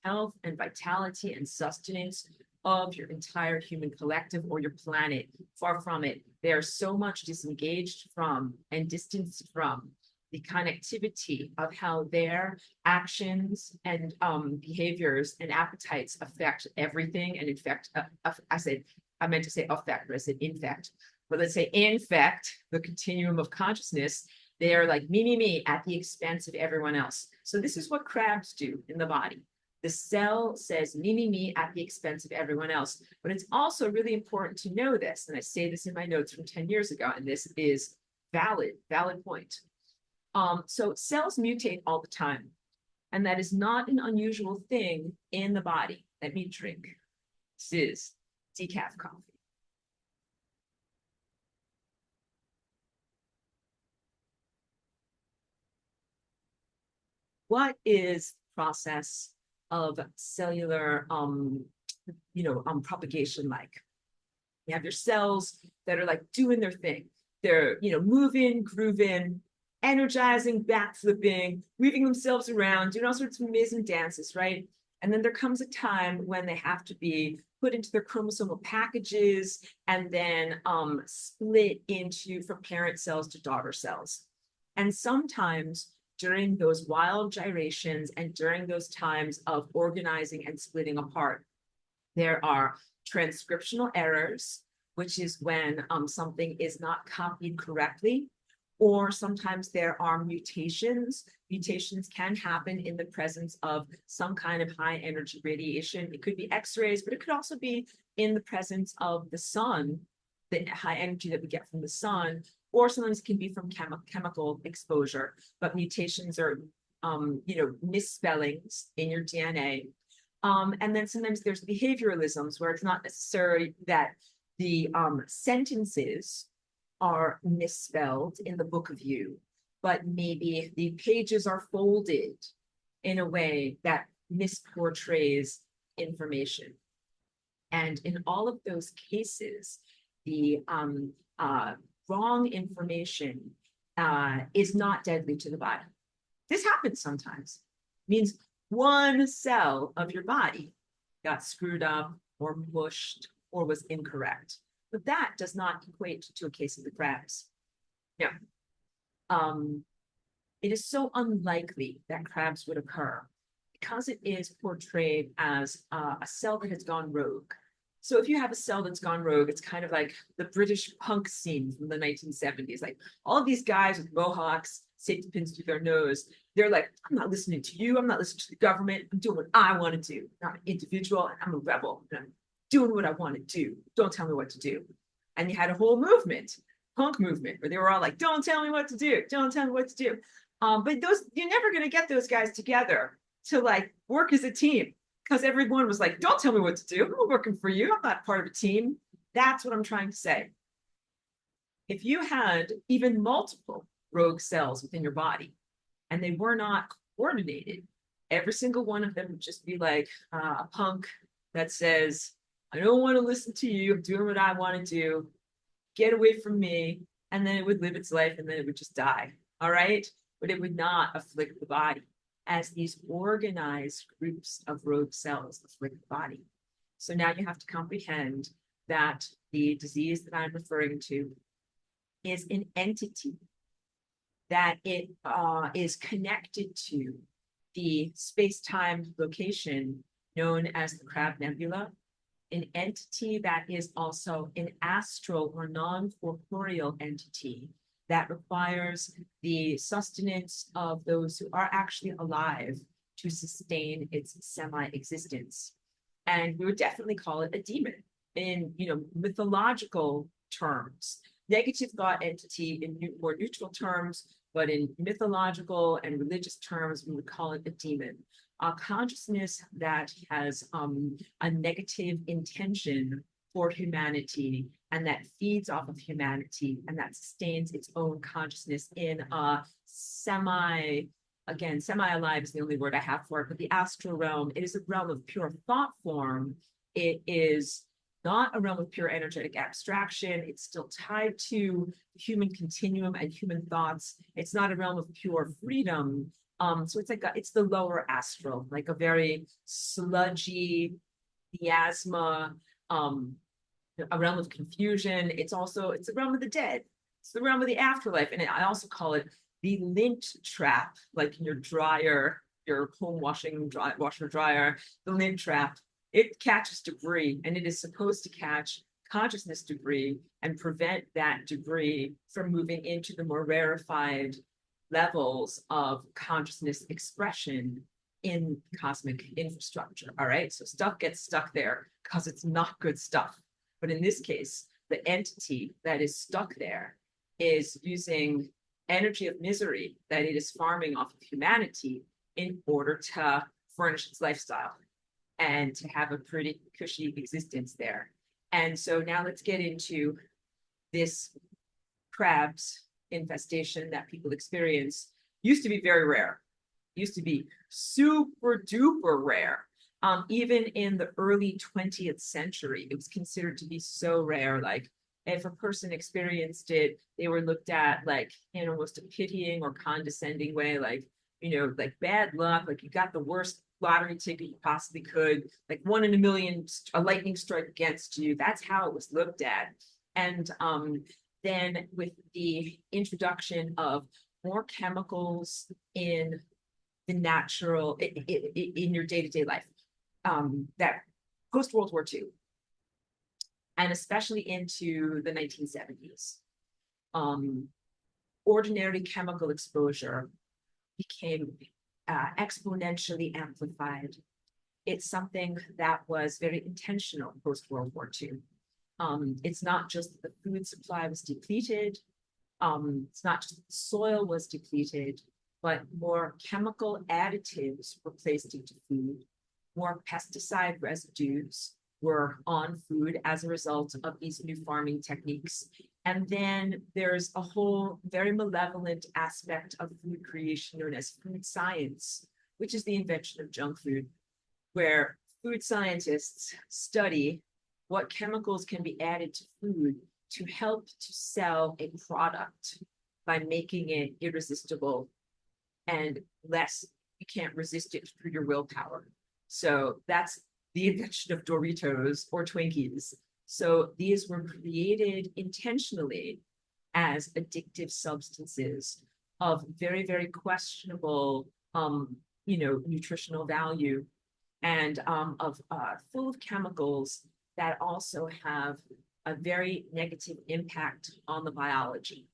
health and vitality and sustenance of your entire human collective or your planet. Far from it. They are so much disengaged from and distanced from the connectivity of how their actions and behaviors and appetites affect everything and infect. I meant to say affect, but I said infect. But let's say infect the continuum of consciousness. They are like me at the expense of everyone else. So this is what crabs do in the body. The cell says me at the expense of everyone else. But it's also really important to know this, and I say this in my notes from 10 years ago, and this is valid point. So cells mutate all the time, and that is not an unusual thing in the body. Let me drink. This is decaf coffee. What is the process of cellular propagation like? You have your cells that are like doing their thing. They're moving, grooving, energizing, backflipping, weaving themselves around, doing all sorts of amazing dances, right? And then there comes a time when they have to be put into their chromosomal packages and then split into from parent cells to daughter cells. And sometimes during those wild gyrations and during those times of organizing and splitting apart, there are transcriptional errors, which is when something is not copied correctly, or sometimes there are mutations. Mutations can happen in the presence of some kind of high energy radiation. It could be X-rays, but it could also be in the presence of the sun, the high energy that we get from the sun, or sometimes it can be from chemical exposure. But mutations are, misspellings in your DNA. And then sometimes there's behavioralisms where it's not necessarily that the sentences are misspelled in the book of you, but maybe the pages are folded in a way that misportrays information. And in all of those cases, the wrong information is not deadly to the body. This happens sometimes. It means one cell of your body got screwed up or mushed or was incorrect. But that does not equate to a case of the crabs. No. It is so unlikely that crabs would occur because it is portrayed as a cell that has gone rogue. So if you have a cell that's gone rogue, it's kind of like the British punk scene from the 1970s. Like all of these guys with mohawks, safety pins through their nose, they're like, I'm not listening to you. I'm not listening to the government. I'm doing what I want to do. I'm not an individual, and I'm a rebel. And I'm doing what I want to do. Don't tell me what to do. And you had a whole movement, punk movement, where they were all like, don't tell me what to do. Don't tell me what to do. But those, you're never going to get those guys together to like work as a team, because everyone was like, don't tell me what to do. I'm not working for you. I'm not part of a team. That's what I'm trying to say. If you had even multiple rogue cells within your body and they were not coordinated, every single one of them would just be like a punk that says, I don't want to listen to you. I'm doing what I want to do. Get away from me. And then it would live its life and then it would just die. All right. But it would not afflict the body as these organized groups of rogue cells afflict the body. So now you have to comprehend that the disease that I'm referring to is an entity, that it is connected to the space-time location known as the Crab Nebula, an entity that is also an astral or non-corporeal entity that requires the sustenance of those who are actually alive to sustain its semi-existence. And we would definitely call it a demon in, mythological terms. Negative thought entity in more neutral terms, but in mythological and religious terms, we would call it a demon. A consciousness that has a negative intention for humanity and that feeds off of humanity and that sustains its own consciousness in a semi-alive is the only word I have for it, but the astral realm, it is a realm of pure thought form. It is not a realm of pure energetic abstraction. It's still tied to the human continuum and human thoughts. It's not a realm of pure freedom. So it's like it's the lower astral, like a very sludgy miasma, a realm of confusion. It's a realm of the dead. It's the realm of the afterlife. And I also call it the lint trap, like in your dryer, your home washer dryer, the lint trap. It catches debris and it is supposed to catch consciousness debris and prevent that debris from moving into the more rarefied levels of consciousness expression in cosmic infrastructure. All right. So stuff gets stuck there because it's not good stuff. But in this case, the entity that is stuck there is using energy of misery that it is farming off of humanity in order to furnish its lifestyle and to have a pretty cushy existence there. And so now let's get into this crabs infestation that people experience. Used to be very rare, used to be super duper rare. Even in the early 20th century, it was considered to be so rare. Like if a person experienced it, they were looked at like in almost a pitying or condescending way, like, like bad luck, like you got the worst lottery ticket you possibly could, like 1 in a million, a lightning strike against you. That's how it was looked at. And then with the introduction of more chemicals in the natural, in your day-to-day life, that post-World War II, and especially into the 1970s, ordinary chemical exposure became exponentially amplified. It's something that was very intentional post-World War II. It's not just that the food supply was depleted. It's not just that the soil was depleted, but more chemical additives were placed into food. More pesticide residues were on food as a result of these new farming techniques. And then there's a whole very malevolent aspect of food creation known as food science, which is the invention of junk food, where food scientists study what chemicals can be added to food to help to sell a product by making it irresistible and less you can't resist it through your willpower. So that's the invention of Doritos or Twinkies. So these were created intentionally as addictive substances of very, very questionable, nutritional value, and of full of chemicals that also have a very negative impact on the biology.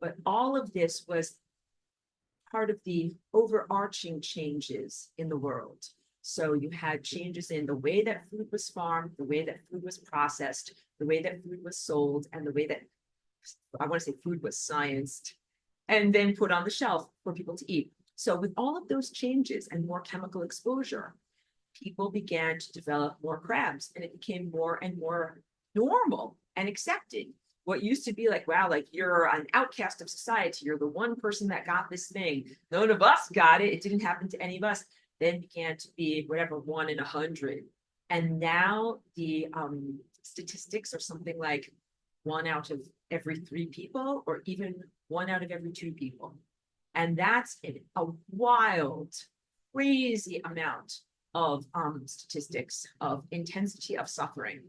But all of this was part of the overarching changes in the world. So you had changes in the way that food was farmed, the way that food was processed, the way that food was sold, and the way that, I want to say, food was scienced and then put on the shelf for people to eat. So with all of those changes and more chemical exposure, people began to develop more crabs, and it became more and more normal and accepted. What used to be like, wow, like you're an outcast of society, you're the one person that got this thing, none of us got it, it didn't happen to any of us, then began to be whatever, 1 in 100. And now the statistics are something like 1 out of every 3 people, or even 1 out of every 2 people. And that's a wild, crazy amount of statistics of intensity of suffering.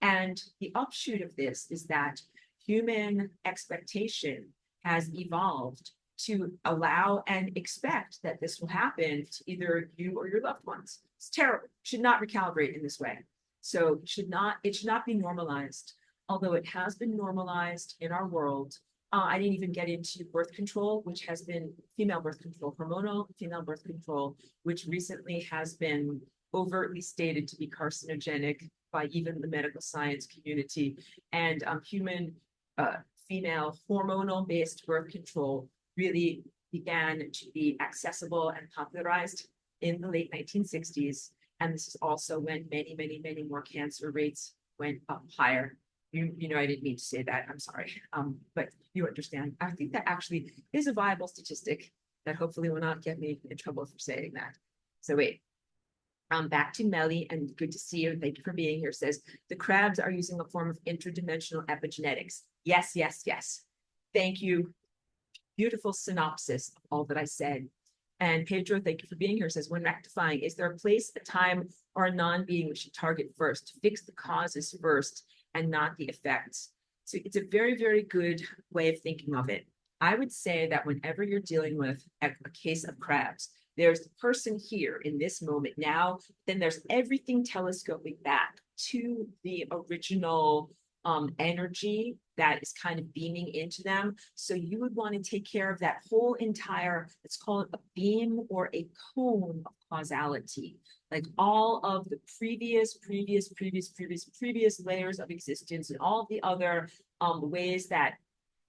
And the offshoot of this is that human expectation has evolved to allow and expect that this will happen to either you or your loved ones. It's terrible. Should not recalibrate in this way. So it should not be normalized, although it has been normalized in our world. I didn't even get into birth control, which has been female birth control, hormonal female birth control, which recently has been overtly stated to be carcinogenic by even the medical science community. And human female hormonal-based birth control really began to be accessible and popularized in the late 1960s. And this is also when many, many, many more cancer rates went up higher. I didn't mean to say that. I'm sorry. But you understand. I think that actually is a viable statistic that hopefully will not get me in trouble for saying that. So wait. Back to Melly, and good to see you. Thank you for being here. Says the crabs are using a form of interdimensional epigenetics. Yes, yes, yes. Thank you. Beautiful synopsis of all that I said. And Pedro, thank you for being here. Says, when rectifying, is there a place, a time, or a non-being we should target first to fix the causes first and not the effects? So it's a very, very good way of thinking of it. I would say that whenever you're dealing with a case of crabs, there's the person here in this moment now, then there's everything telescoping back to the original energy that is kind of beaming into them. So you would want to take care of that whole entire, let's call it a beam or a cone of causality, like all of the previous layers of existence and all the other ways that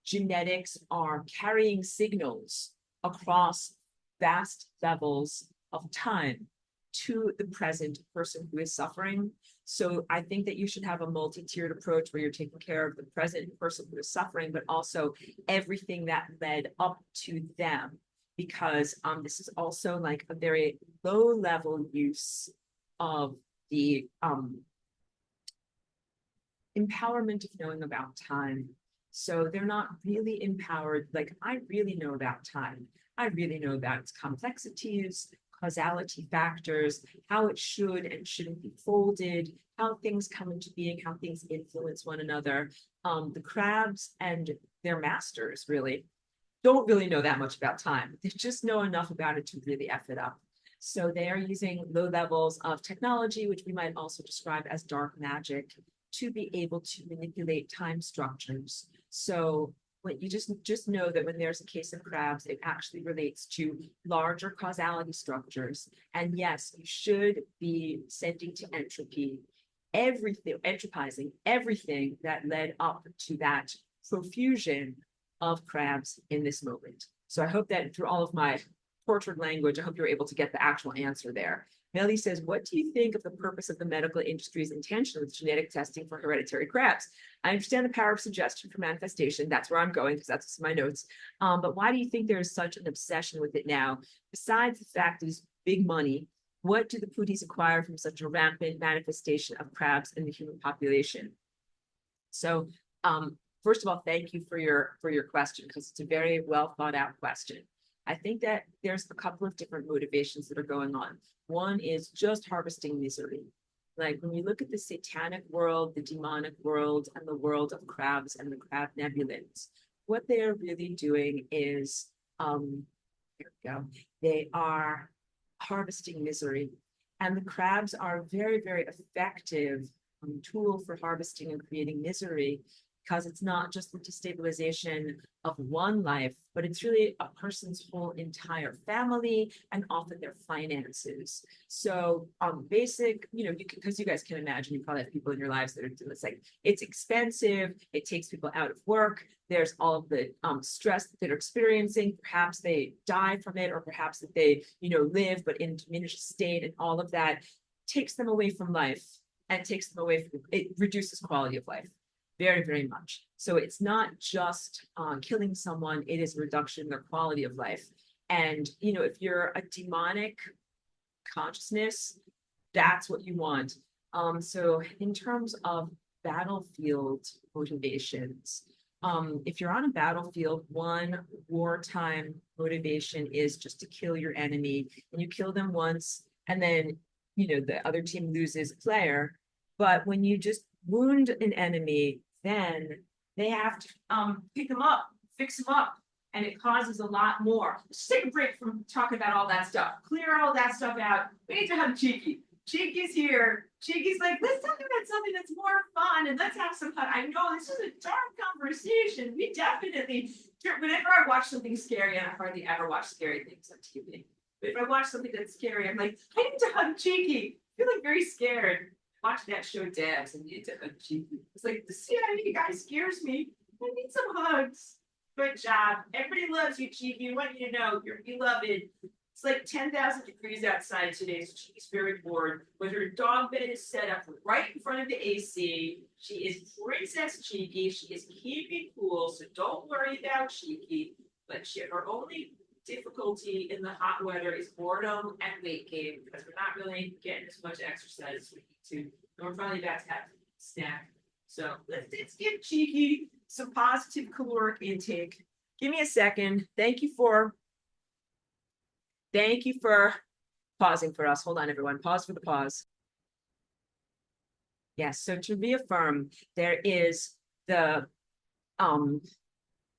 genetics are carrying signals across vast levels of time to the present person who is suffering. So I think that you should have a multi-tiered approach where you're taking care of the present person who is suffering, but also everything that led up to them, because this is also like a very low level use of the empowerment of knowing about time. So they're not really empowered. Like, I really know about time. I really know about its complexities, causality factors, how it should and shouldn't be folded, how things come into being, how things influence one another. The crabs and their masters really don't really know that much about time. They just know enough about it to really F it up. So they are using low levels of technology, which we might also describe as dark magic, to be able to manipulate time structures. So what you just know that when there's a case of crabs, it actually relates to larger causality structures. And yes, you should be sending to entropy everything, entropizing everything that led up to that profusion of crabs in this moment. So I hope that through all of my tortured language, I hope you're able to get the actual answer there. Melly says, what do you think of the purpose of the medical industry's intention with genetic testing for hereditary crabs? I understand the power of suggestion for manifestation. That's where I'm going because that's my notes. But why do you think there is such an obsession with it now? Besides the fact that it's big money, what do the Pooties acquire from such a rampant manifestation of crabs in the human population? So first of all, thank you for your question, because it's a very well thought out question. I think that there's a couple of different motivations that are going on. One is just harvesting misery. Like when you look at the satanic world, the demonic world, and the world of crabs and the crab nebulins, what they are really doing is, here we go, they are harvesting misery. And the crabs are a very, very effective tool for harvesting and creating misery, because it's not just the destabilization of one life, but it's really a person's whole entire family and often their finances. So basic, because you guys can imagine, you probably have people in your lives that are, it's like, it's expensive, it takes people out of work, there's all of the stress that they're experiencing, perhaps they die from it, or perhaps that they, live, but in diminished state, and all of that takes them away from life and takes them away from, it reduces quality of life. Very, very much. So it's not just killing someone, it is a reduction in their quality of life. And, if you're a demonic consciousness, that's what you want. So in terms of battlefield motivations, if you're on a battlefield, one wartime motivation is just to kill your enemy, and you kill them once, and then, the other team loses a player. But when you just wound an enemy, then they have to pick them up, fix them up, and it causes a lot more. Let's take a break from talking about all that stuff. Clear all that stuff out. We need to have Cheeky. Cheeky's here. Cheeky's like, let's talk about something that's more fun, and let's have some fun. I know this is a dark conversation. We definitely, whenever I watch something scary, and I hardly ever watch scary things on TV, but if I watch something that's scary, I'm like, I need to hug Cheeky. I feel like very scared. Watching that show Dabs and need to hug Cheeky. It's like, the CIA guy scares me. I need some hugs. Good job. Everybody loves you, Cheeky. I want you to know you're beloved. It's like 10,000 degrees outside today, so Cheeky's very bored. But her dog bed is set up right in front of the AC. She is Princess Cheeky. She is keeping cool, so don't worry about Cheeky. But her only difficulty in the hot weather is boredom and weight gain, because we're not really getting as much exercise as we need to. And we're probably about to have a snack. So let's give Cheeky some positive caloric intake. Give me a second. Thank you for pausing for us. Hold on, everyone. Pause for the pause. Yes, so to reaffirm, there is the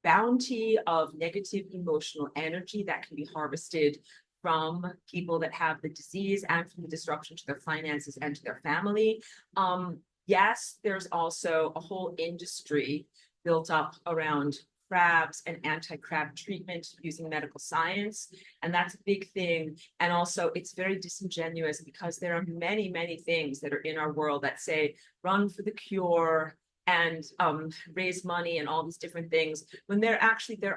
bounty of negative emotional energy that can be harvested from people that have the disease and from the disruption to their finances and to their family. Yes, there's also a whole industry built up around crabs and anti-crab treatment using medical science, and that's a big thing. And also it's very disingenuous, because there are many, many things that are in our world that say run for the cure and raise money and all these different things, when there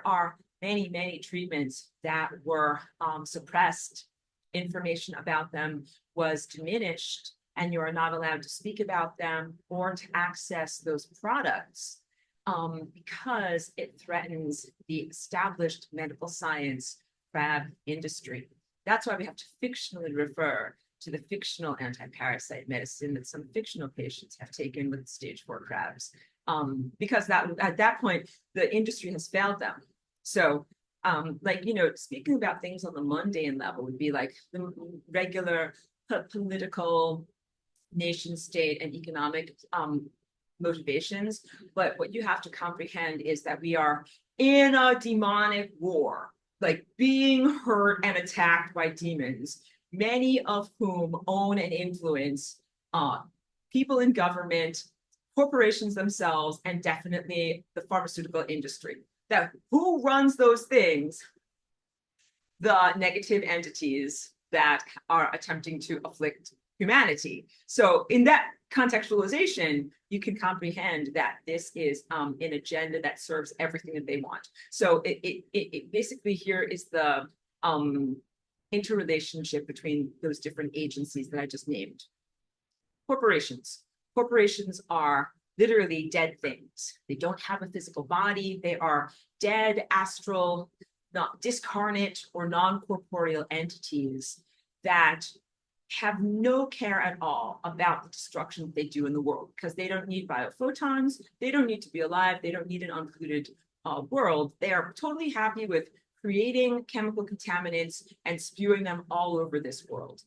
are many, many treatments that were suppressed. Information about them was diminished, and you are not allowed to speak about them or to access those products because it threatens the established medical science crab industry. That's why we have to fictionally refer to the fictional anti-parasite medicine that some fictional patients have taken with stage 4 crabs, because that at that point the industry has failed them. So speaking about things on the mundane level would be like the regular political, nation state, and economic motivations. But what you have to comprehend is that we are in a demonic war, like being hurt and attacked by demons, many of whom own and influence people in government, corporations themselves, and definitely the pharmaceutical industry. That who runs those things? The negative entities that are attempting to afflict humanity. So in that contextualization, you can comprehend that this is an agenda that serves everything that they want. So it basically here is the interrelationship between those different agencies that I just named. Corporations. Corporations are literally dead things. They don't have a physical body. They are dead, astral, not discarnate or non-corporeal entities that have no care at all about the destruction they do in the world, because they don't need biophotons. They don't need to be alive. They don't need an unpolluted world. They are totally happy with creating chemical contaminants and spewing them all over this world.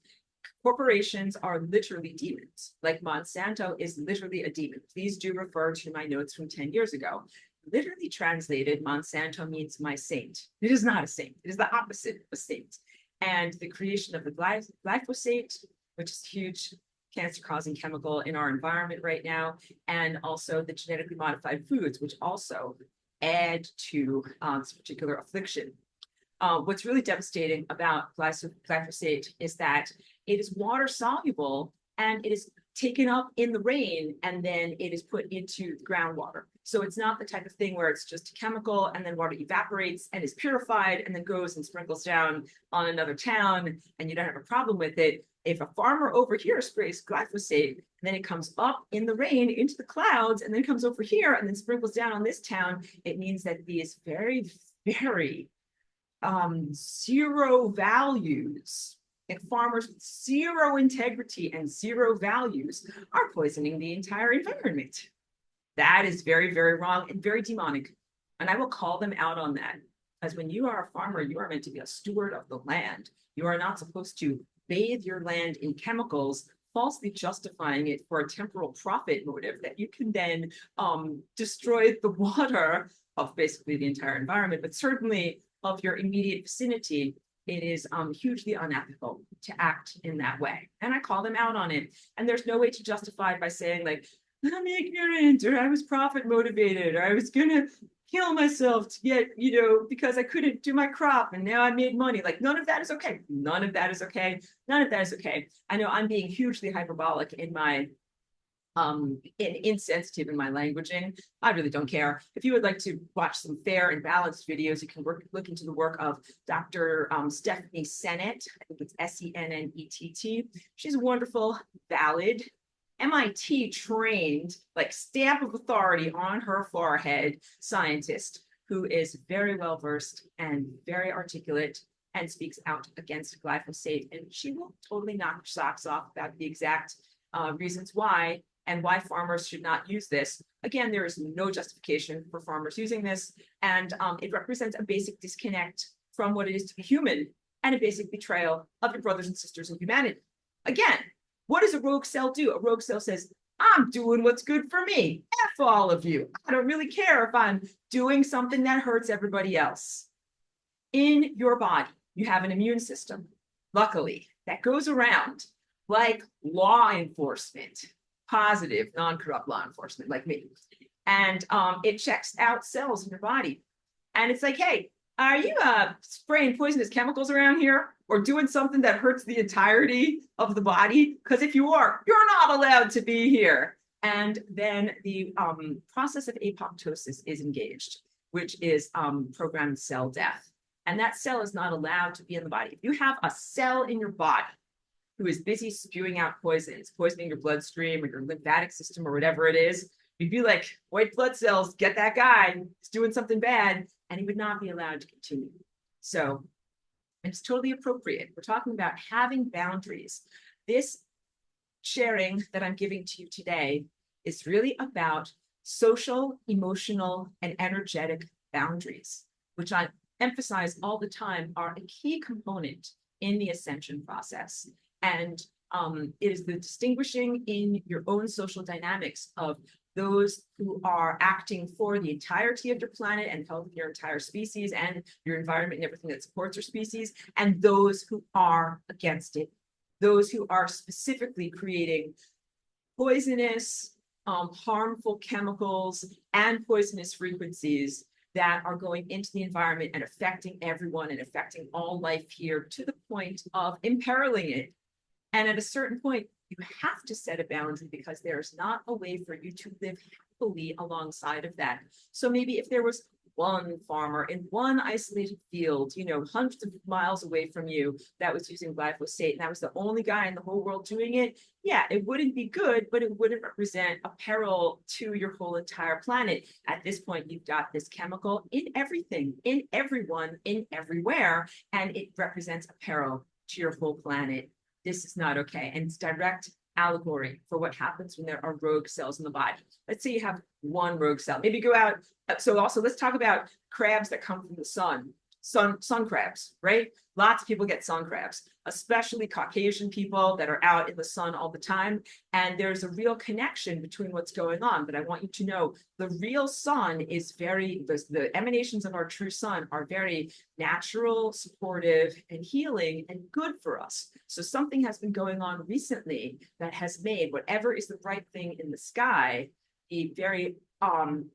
Corporations are literally demons. Like Monsanto is literally a demon. Please do refer to my notes from 10 years ago. Literally translated, Monsanto means my saint. It is not a saint. It is the opposite of a saint. And the creation of the glyphosate, which is huge cancer-causing chemical in our environment right now, and also the genetically modified foods, which also add to this particular affliction. What's really devastating about glyphosate is that it is water soluble and it is taken up in the rain and then it is put into the groundwater. So it's not the type of thing where it's just a chemical and then water evaporates and is purified and then goes and sprinkles down on another town and you don't have a problem with it. If a farmer over here sprays glyphosate, and then it comes up in the rain into the clouds and then comes over here and then sprinkles down on this town, it means that these very, very zero values and farmers with zero integrity and zero values are poisoning the entire environment. That is very, very wrong and very demonic. And I will call them out on that. As when you are a farmer, you are meant to be a steward of the land. You are not supposed to bathe your land in chemicals, falsely justifying it for a temporal profit motive that you can then destroy the water of basically the entire environment, but certainly of your immediate vicinity. It is hugely unethical to act in that way. And I call them out on it. And there's no way to justify it by saying like, I'm ignorant, or I was profit motivated, or I was gonna kill myself to get, because I couldn't do my crop and now I made money. Like none of that is okay. None of that is okay. None of that is okay. I know I'm being hugely hyperbolic in my insensitive in my languaging. I really don't care. If you would like to watch some fair and balanced videos, you can look into the work of Dr. Stephanie Sennett. I think it's Sennett. She's a wonderful, valid, MIT trained, like stamp of authority on her forehead scientist who is very well versed and very articulate and speaks out against glyphosate. And she will totally knock your socks off about the exact reasons why and why farmers should not use this. Again, there is no justification for farmers using this, and it represents a basic disconnect from what it is to be human and a basic betrayal of your brothers and sisters in humanity. Again, what does a rogue cell do? A rogue cell says, I'm doing what's good for me. F all of you. I don't really care if I'm doing something that hurts everybody else. In your body, you have an immune system, luckily, that goes around like law enforcement, positive, non-corrupt law enforcement like me. And it checks out cells in your body. And it's like, hey, are you spraying poisonous chemicals around here or doing something that hurts the entirety of the body? Because if you are, you're not allowed to be here. And then the process of apoptosis is engaged, which is programmed cell death. And that cell is not allowed to be in the body. If you have a cell in your body who is busy spewing out poisons, poisoning your bloodstream or your lymphatic system or whatever it is, you'd be like, white blood cells, get that guy, he's doing something bad, and he would not be allowed to continue. So it's totally appropriate. We're talking about having boundaries. This sharing that I'm giving to you today is really about social, emotional, and energetic boundaries, which I emphasize all the time are a key component in the ascension process. And it is the distinguishing in your own social dynamics of those who are acting for the entirety of your planet and health of your entire species and your environment and everything that supports your species, and those who are against it, those who are specifically creating poisonous, harmful chemicals and poisonous frequencies that are going into the environment and affecting everyone and affecting all life here to the point of imperiling it. And at a certain point, you have to set a boundary because there's not a way for you to live happily alongside of that. So maybe if there was one farmer in one isolated field, hundreds of miles away from you that was using glyphosate, and that was the only guy in the whole world doing it, yeah, it wouldn't be good, but it wouldn't represent a peril to your whole entire planet. At this point, you've got this chemical in everything, in everyone, in everywhere, and it represents a peril to your whole planet. This is not okay. And it's direct allegory for what happens when there are rogue cells in the body. Let's say you have one rogue cell. Maybe go out. So also let's talk about crabs that come from the sun. sun crabs, right? Lots of people get sun crabs, especially Caucasian people that are out in the sun all the time. And there's a real connection between what's going on. But I want you to know the real sun is the emanations of our true sun are very natural, supportive, and healing and good for us. So something has been going on recently that has made whatever is the bright thing in the sky be very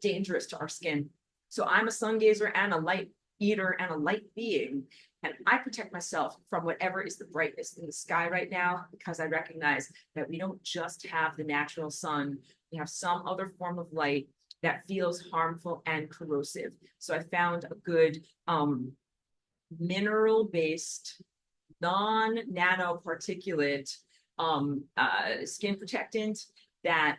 dangerous to our skin. So I'm a sun gazer and a light eater and a light being. And I protect myself from whatever is the brightness in the sky right now, because I recognize that we don't just have the natural sun, we have some other form of light that feels harmful and corrosive. So I found a good mineral-based, non-nanoparticulate skin protectant that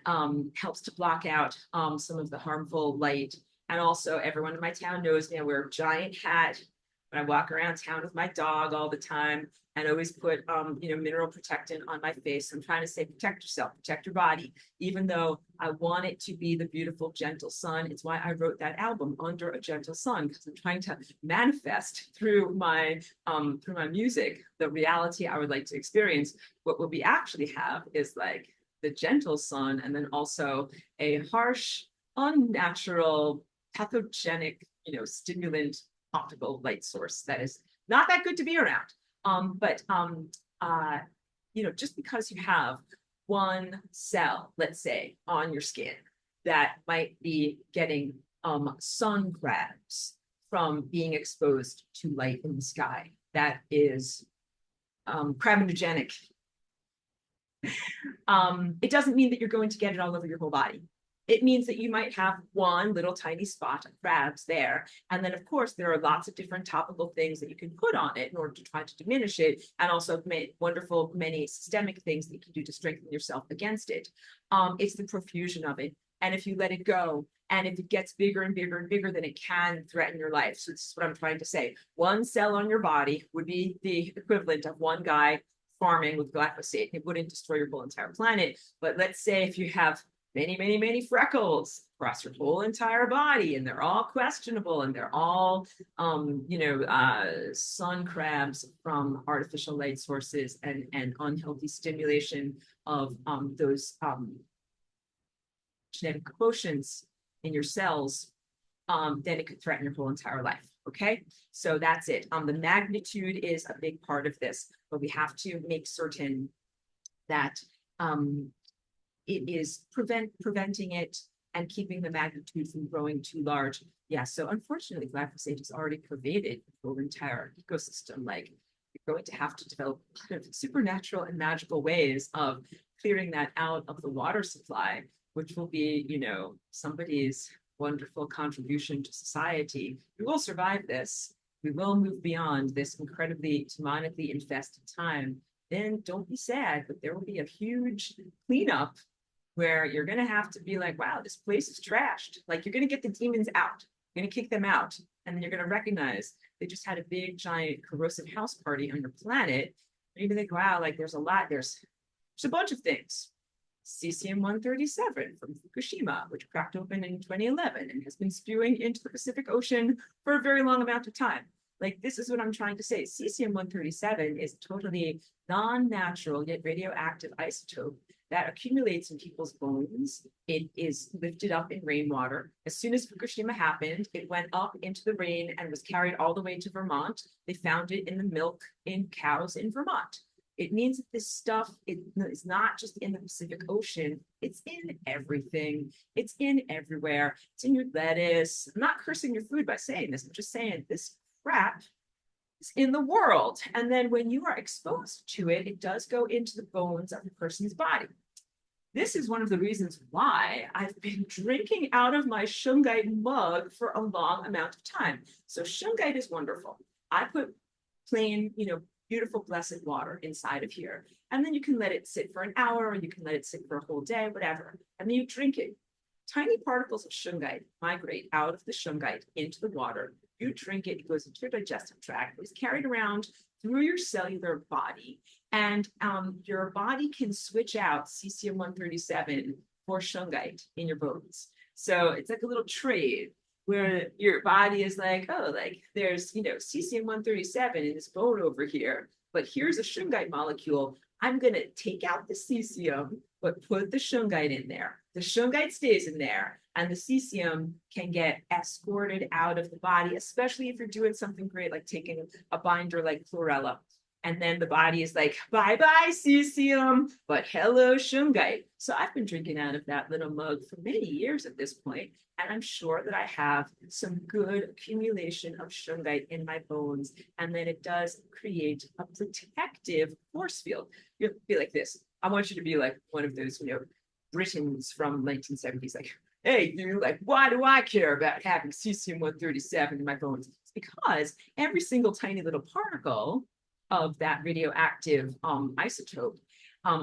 helps to block out some of the harmful light. And also, everyone in my town knows me. I wear a giant hat when I walk around town with my dog all the time, and always put mineral protectant on my face. I'm trying to say, protect yourself, protect your body, even though I want it to be the beautiful, gentle sun. It's why I wrote that album, Under a Gentle Sun, because I'm trying to manifest through my music the reality I would like to experience. What we actually have is like the gentle sun, and then also a harsh, unnatural, pathogenic, stimulant optical light source that is not that good to be around. Just because you have one cell, let's say, on your skin that might be getting sun crabs from being exposed to light in the sky, that is crabinogenic. It doesn't mean that you're going to get it all over your whole body. It means that you might have one little tiny spot of crabs there. And then, of course, there are lots of different topical things that you can put on it in order to try to diminish it, and also many systemic things that you can do to strengthen yourself against it. It's the profusion of it. And if you let it go, and if it gets bigger and bigger and bigger, then it can threaten your life. So this is what I'm trying to say. One cell on your body would be the equivalent of one guy farming with glyphosate. It wouldn't destroy your whole entire planet. But let's say if you have many freckles across your whole entire body, and they're all questionable, and they're all sun crabs from artificial light sources and unhealthy stimulation of those genetic quotients in your cells, then it could threaten your whole entire life. Okay, so that's it. The magnitude is a big part of this, but we have to make certain that it is preventing it and keeping the magnitude from growing too large. Yeah, so unfortunately, glyphosate has already pervaded the whole entire ecosystem. Like, you're going to have to develop kind of supernatural and magical ways of clearing that out of the water supply, which will be, somebody's wonderful contribution to society. We will survive this. We will move beyond this incredibly demonically infested time. Then don't be sad, but there will be a huge cleanup where you're going to have to be like, wow, this place is trashed. Like, you're going to get the demons out. You're going to kick them out. And then you're going to recognize they just had a big, giant, corrosive house party on your planet. Maybe they go, wow, like there's a bunch of things. Cesium-137 from Fukushima, which cracked open in 2011 and has been spewing into the Pacific Ocean for a very long amount of time. Like, this is what I'm trying to say. Cesium-137 is totally non-natural yet radioactive isotope that accumulates in people's bones. It is lifted up in rainwater. As soon as Fukushima happened, it went up into the rain and was carried all the way to Vermont. They found it in the milk in cows in Vermont. It means that this stuff is not just in the Pacific Ocean. It's in everything. It's in everywhere. It's in your lettuce. I'm not cursing your food by saying this. I'm just saying this crap is in the world. And then when you are exposed to it, it does go into the bones of the person's body. This is one of the reasons why I've been drinking out of my shungite mug for a long amount of time. So shungite is wonderful. I put plain, beautiful, blessed water inside of here. And then you can let it sit for an hour, or you can let it sit for a whole day, whatever. And then you drink it. Tiny particles of shungite migrate out of the shungite into the water. You drink it, it goes into your digestive tract, it's carried around through your cellular body, and your body can switch out cesium-137 for shungite in your bones. So it's like a little trade. where your body is like, oh, like there's, cesium-137 in this bone over here, but here's a shungite molecule. I'm going to take out the cesium, but put the shungite in there. The shungite stays in there, and the cesium can get escorted out of the body, especially if you're doing something great, like taking a binder like chlorella. And then the body is like, bye bye, cesium, but hello, shungite. So I've been drinking out of that little mug for many years at this point, and I'm sure that I have some good accumulation of shungite in my bones, and then it does create a protective force field. You'll be like this. I want you to be like one of those, Britons from 1970s, like, hey, you like, why do I care about having cesium-137 in my bones? It's because every single tiny little particle of that radioactive isotope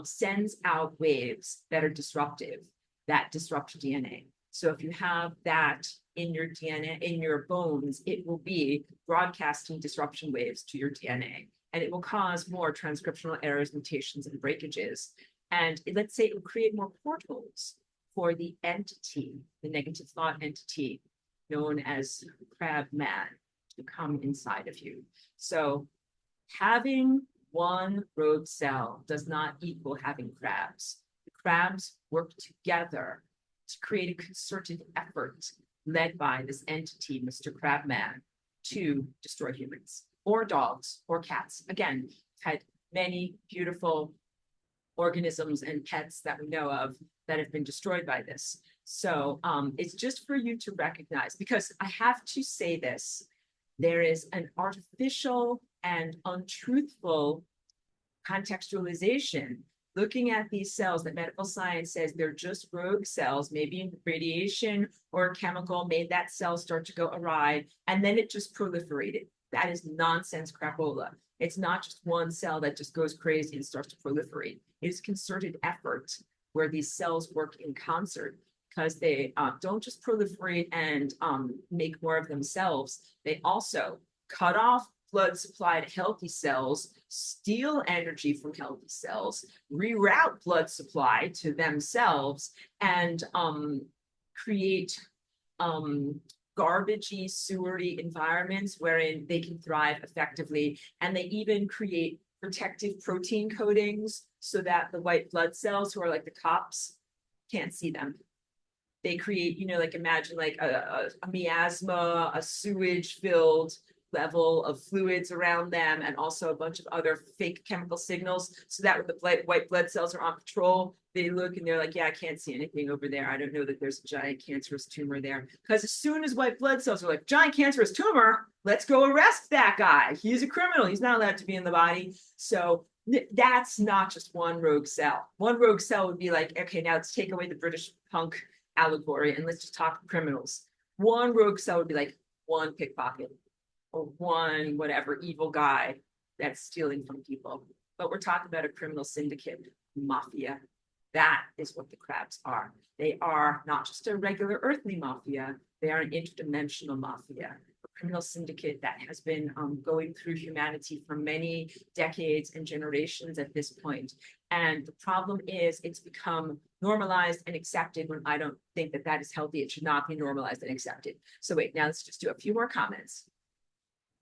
sends out waves that are disruptive, that disrupt DNA. So if you have that in your DNA, in your bones, it will be broadcasting disruption waves to your DNA, and it will cause more transcriptional errors, mutations, and breakages. And let's say it will create more portals for the entity, the negative thought entity known as crab man, to come inside of you. So having one rogue cell does not equal having crabs. The crabs work together to create a concerted effort led by this entity, Mr. Crabman, to destroy humans or dogs or cats. Again, we've had many beautiful organisms and pets that we know of that have been destroyed by this. So it's just for you to recognize, because I have to say this, there is an artificial and untruthful contextualization looking at these cells that medical science says they're just rogue cells. Maybe radiation or chemical made that cell start to go awry, and then it just proliferated. That is nonsense crapola. It's not just one cell that just goes crazy and starts to proliferate. It is concerted effort where these cells work in concert, because they don't just proliferate and make more of themselves. They also cut off blood supply to healthy cells, steal energy from healthy cells, reroute blood supply to themselves, and create garbagey, sewery environments wherein they can thrive effectively. And they even create protective protein coatings so that the white blood cells, who are like the cops, can't see them. They create, like imagine like a miasma, a sewage filled level of fluids around them, and also a bunch of other fake chemical signals, so that when the white blood cells are on patrol, they look and they're like, yeah, I can't see anything over there. I don't know that there's a giant cancerous tumor there. Because as soon as white blood cells are like, giant cancerous tumor, let's go arrest that guy. He's a criminal. He's not allowed to be in the body. So that's not just one rogue cell. One rogue cell would be like, okay, now let's take away the British punk allegory and let's just talk criminals. One rogue cell would be like one pickpocket or one whatever evil guy that's stealing from people. But we're talking about a criminal syndicate, mafia. That is what the crabs are. They are not just a regular earthly mafia, they are an interdimensional mafia, a criminal syndicate that has been going through humanity for many decades and generations at this point. And the problem is it's become normalized and accepted, when I don't think that that is healthy. It should not be normalized and accepted. So wait, now let's just do a few more comments.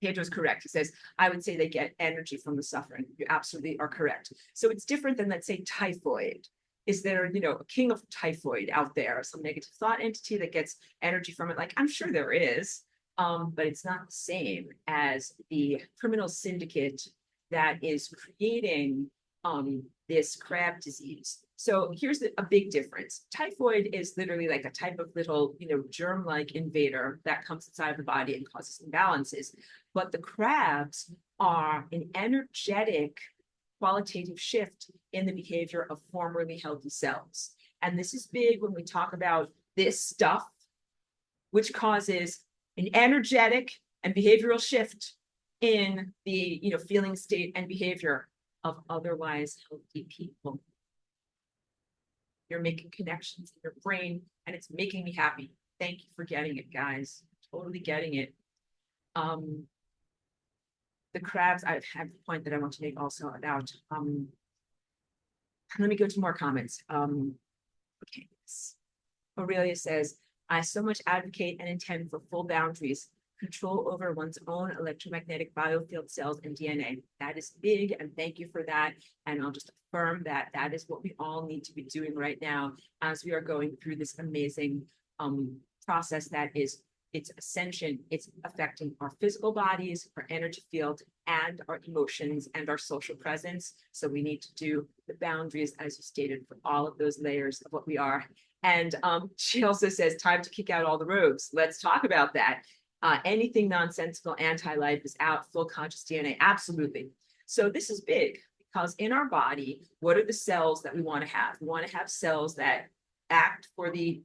Pedro's correct. He says, I would say they get energy from the suffering. You absolutely are correct. So it's different than, let's say, typhoid. Is there, a king of typhoid out there, some negative thought entity that gets energy from it? Like, I'm sure there is, but it's not the same as the criminal syndicate that is creating this crab disease. So here's a big difference. Typhoid is literally like a type of little, germ-like invader that comes inside the body and causes imbalances. But the crabs are an energetic qualitative shift in the behavior of formerly healthy cells. And this is big when we talk about this stuff, which causes an energetic and behavioral shift in the feeling state and behavior of otherwise healthy people. You're making connections in your brain, and it's making me happy. Thank you for getting it, guys. Totally getting it. The crabs, I have a point that I want to make also about, let me go to more comments. Okay, Aurelia says, I so much advocate and intend for full boundaries, control over one's own electromagnetic biofield cells and DNA. That is big, and thank you for that. And I'll just affirm that that is what we all need to be doing right now as we are going through this amazing process that is its ascension. It's affecting our physical bodies, our energy field, and our emotions and our social presence. So we need to do the boundaries, as you stated, for all of those layers of what we are. And she also says, time to kick out all the rogues. Let's talk about that. Anything nonsensical, anti-life is out, full conscious DNA. Absolutely. So this is big because in our body, what are the cells that we want to have? We want to have cells that act for the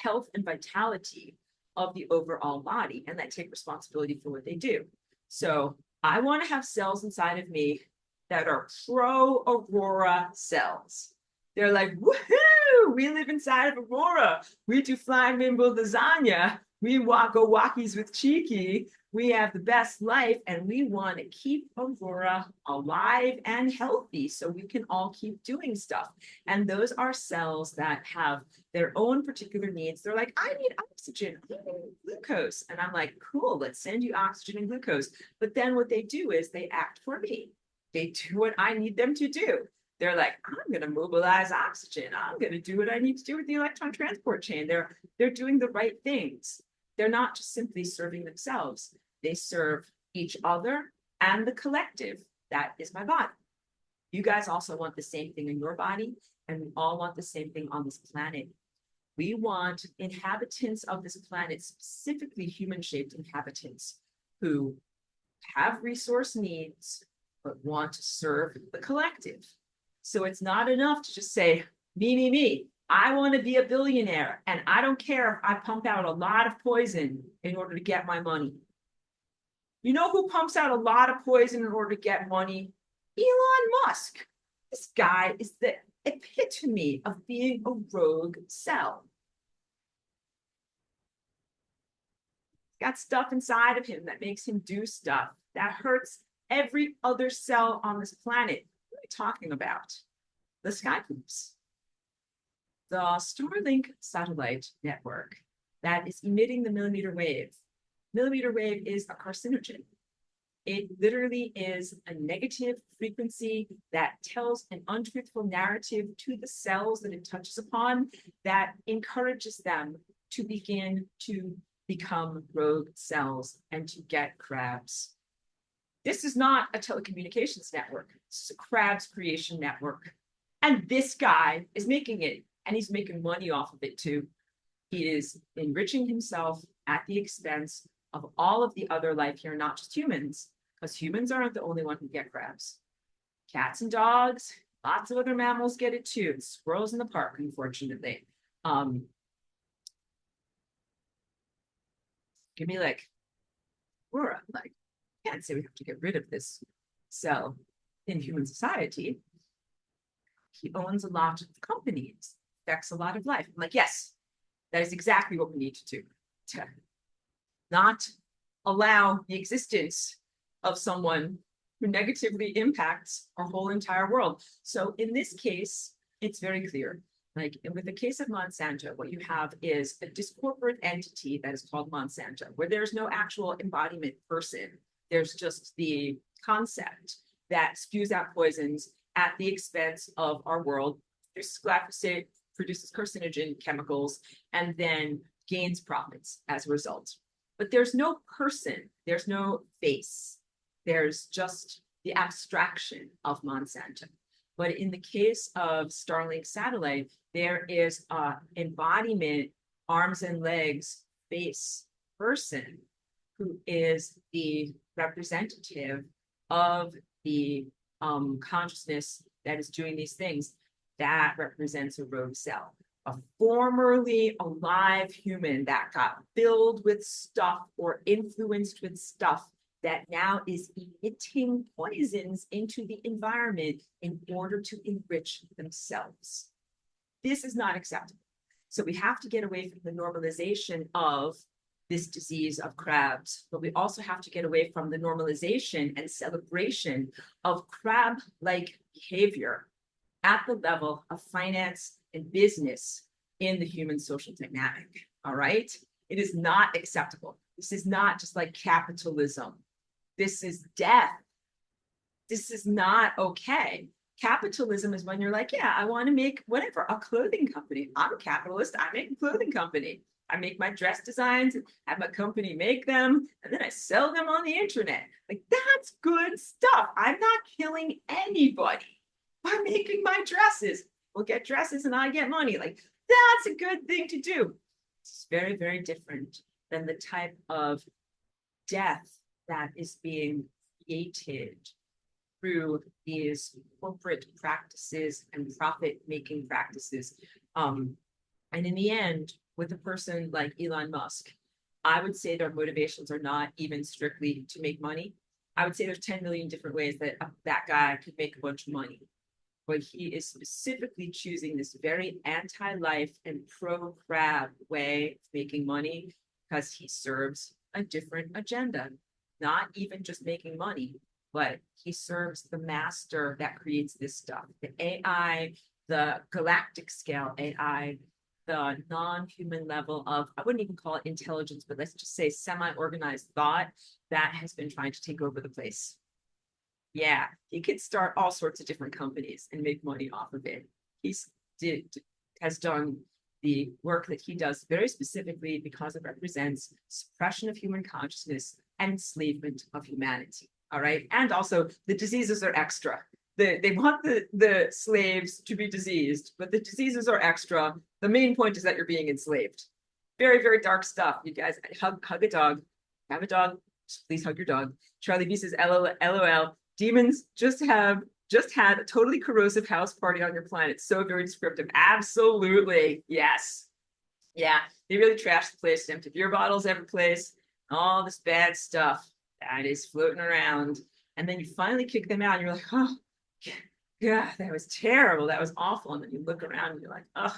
health and vitality of the overall body and that take responsibility for what they do. So I want to have cells inside of me that are pro-Aurora cells. They're like, woohoo, we live inside of Aurora. We do flying rainbow lasagna. We go walkies with Cheeky. We have the best life, and we want to keep Aurora alive and healthy so we can all keep doing stuff. And those are cells that have their own particular needs. They're like, I need oxygen, I need glucose. And I'm like, cool, let's send you oxygen and glucose. But then what they do is they act for me. They do what I need them to do. They're like, I'm going to mobilize oxygen. I'm going to do what I need to do with the electron transport chain. They're doing the right things. They're not just simply serving themselves. They serve each other and the collective. That is my body. You guys also want the same thing in your body, and we all want the same thing on this planet. We want inhabitants of this planet, specifically human-shaped inhabitants, who have resource needs, but want to serve the collective. So it's not enough to just say, me. I want to be a billionaire, and I don't care if I pump out a lot of poison in order to get my money. You know who pumps out a lot of poison in order to get money? Elon Musk. This guy is the epitome of being a rogue cell. Got stuff inside of him that makes him do stuff that hurts every other cell on this planet. What are we talking about? The sky poops. The Starlink satellite network that is emitting the millimeter wave. Millimeter wave is a carcinogen. It literally is a negative frequency that tells an untruthful narrative to the cells that it touches upon that encourages them to begin to become rogue cells and to get crabs. This is not a telecommunications network. This is a crabs creation network. And this guy is making it, and he's making money off of it too. He is enriching himself at the expense of all of the other life here, not just humans, because humans aren't the only one who get crabs. Cats and dogs, lots of other mammals get it too. Squirrels in the park, unfortunately. Give me like, Laura, like, can't say we have to get rid of this cell in human society. He owns a lot of companies, affects a lot of life. I'm like, yes, that is exactly what we need to do. To not allow the existence of someone who negatively impacts our whole entire world. So in this case, it's very clear. Like with the case of Monsanto, what you have is a discorporate entity that is called Monsanto, where there's no actual embodiment person. There's just the concept that spews out poisons at the expense of our world. There's glyphosate, produces carcinogen chemicals, and then gains profits as a result. But there's no person, there's no face. There's just the abstraction of Monsanto. But in the case of Starlink satellite, there is an embodiment, arms and legs, face person who is the representative of the consciousness that is doing these things. That represents a rogue cell, a formerly alive human that got filled with stuff or influenced with stuff that now is emitting poisons into the environment in order to enrich themselves. This is not acceptable. So we have to get away from the normalization of this disease of crabs, but we also have to get away from the normalization and celebration of crab-like behavior at the level of finance and business in the human social dynamic. All right. It is not acceptable. This is not just like capitalism. This is death. This is not okay. Capitalism is when you're like, yeah, I want to make whatever, a clothing company. I'm a capitalist. I make a clothing company. I make my dress designs, have my company make them, and then I sell them on the internet. Like, that's good stuff. I'm not killing anybody by making my dresses. We'll get dresses and I get money. Like, that's a good thing to do. It's very, very different than the type of death that is being created through these corporate practices and profit-making practices. And in the end, with a person like Elon Musk, I would say their motivations are not even strictly to make money. I would say there's 10 million different ways that that guy could make a bunch of money. But he is specifically choosing this very anti-life and pro-crab way of making money because he serves a different agenda. Not even just making money, but he serves the master that creates this stuff. The AI, the galactic scale AI, the non-human level of, I wouldn't even call it intelligence, but let's just say semi-organized thought that has been trying to take over the place. Yeah, he could start all sorts of different companies and make money off of it. Has done the work that he does very specifically because it represents suppression of human consciousness and enslavement of humanity. All right. And also the diseases are extra. They want the slaves to be diseased, but the diseases are extra. The main point is that you're being enslaved. Very, very dark stuff. You guys hug a dog. Have a dog. Please hug your dog. Charlie B says, LOL. Demons just had a totally corrosive house party on your planet. So very descriptive. Absolutely. Yes. Yeah. They really trashed the place, empty beer bottles every place, all this bad stuff that is floating around. And then you finally kick them out and you're like, oh, yeah, that was terrible. That was awful. And then you look around and you're like, oh,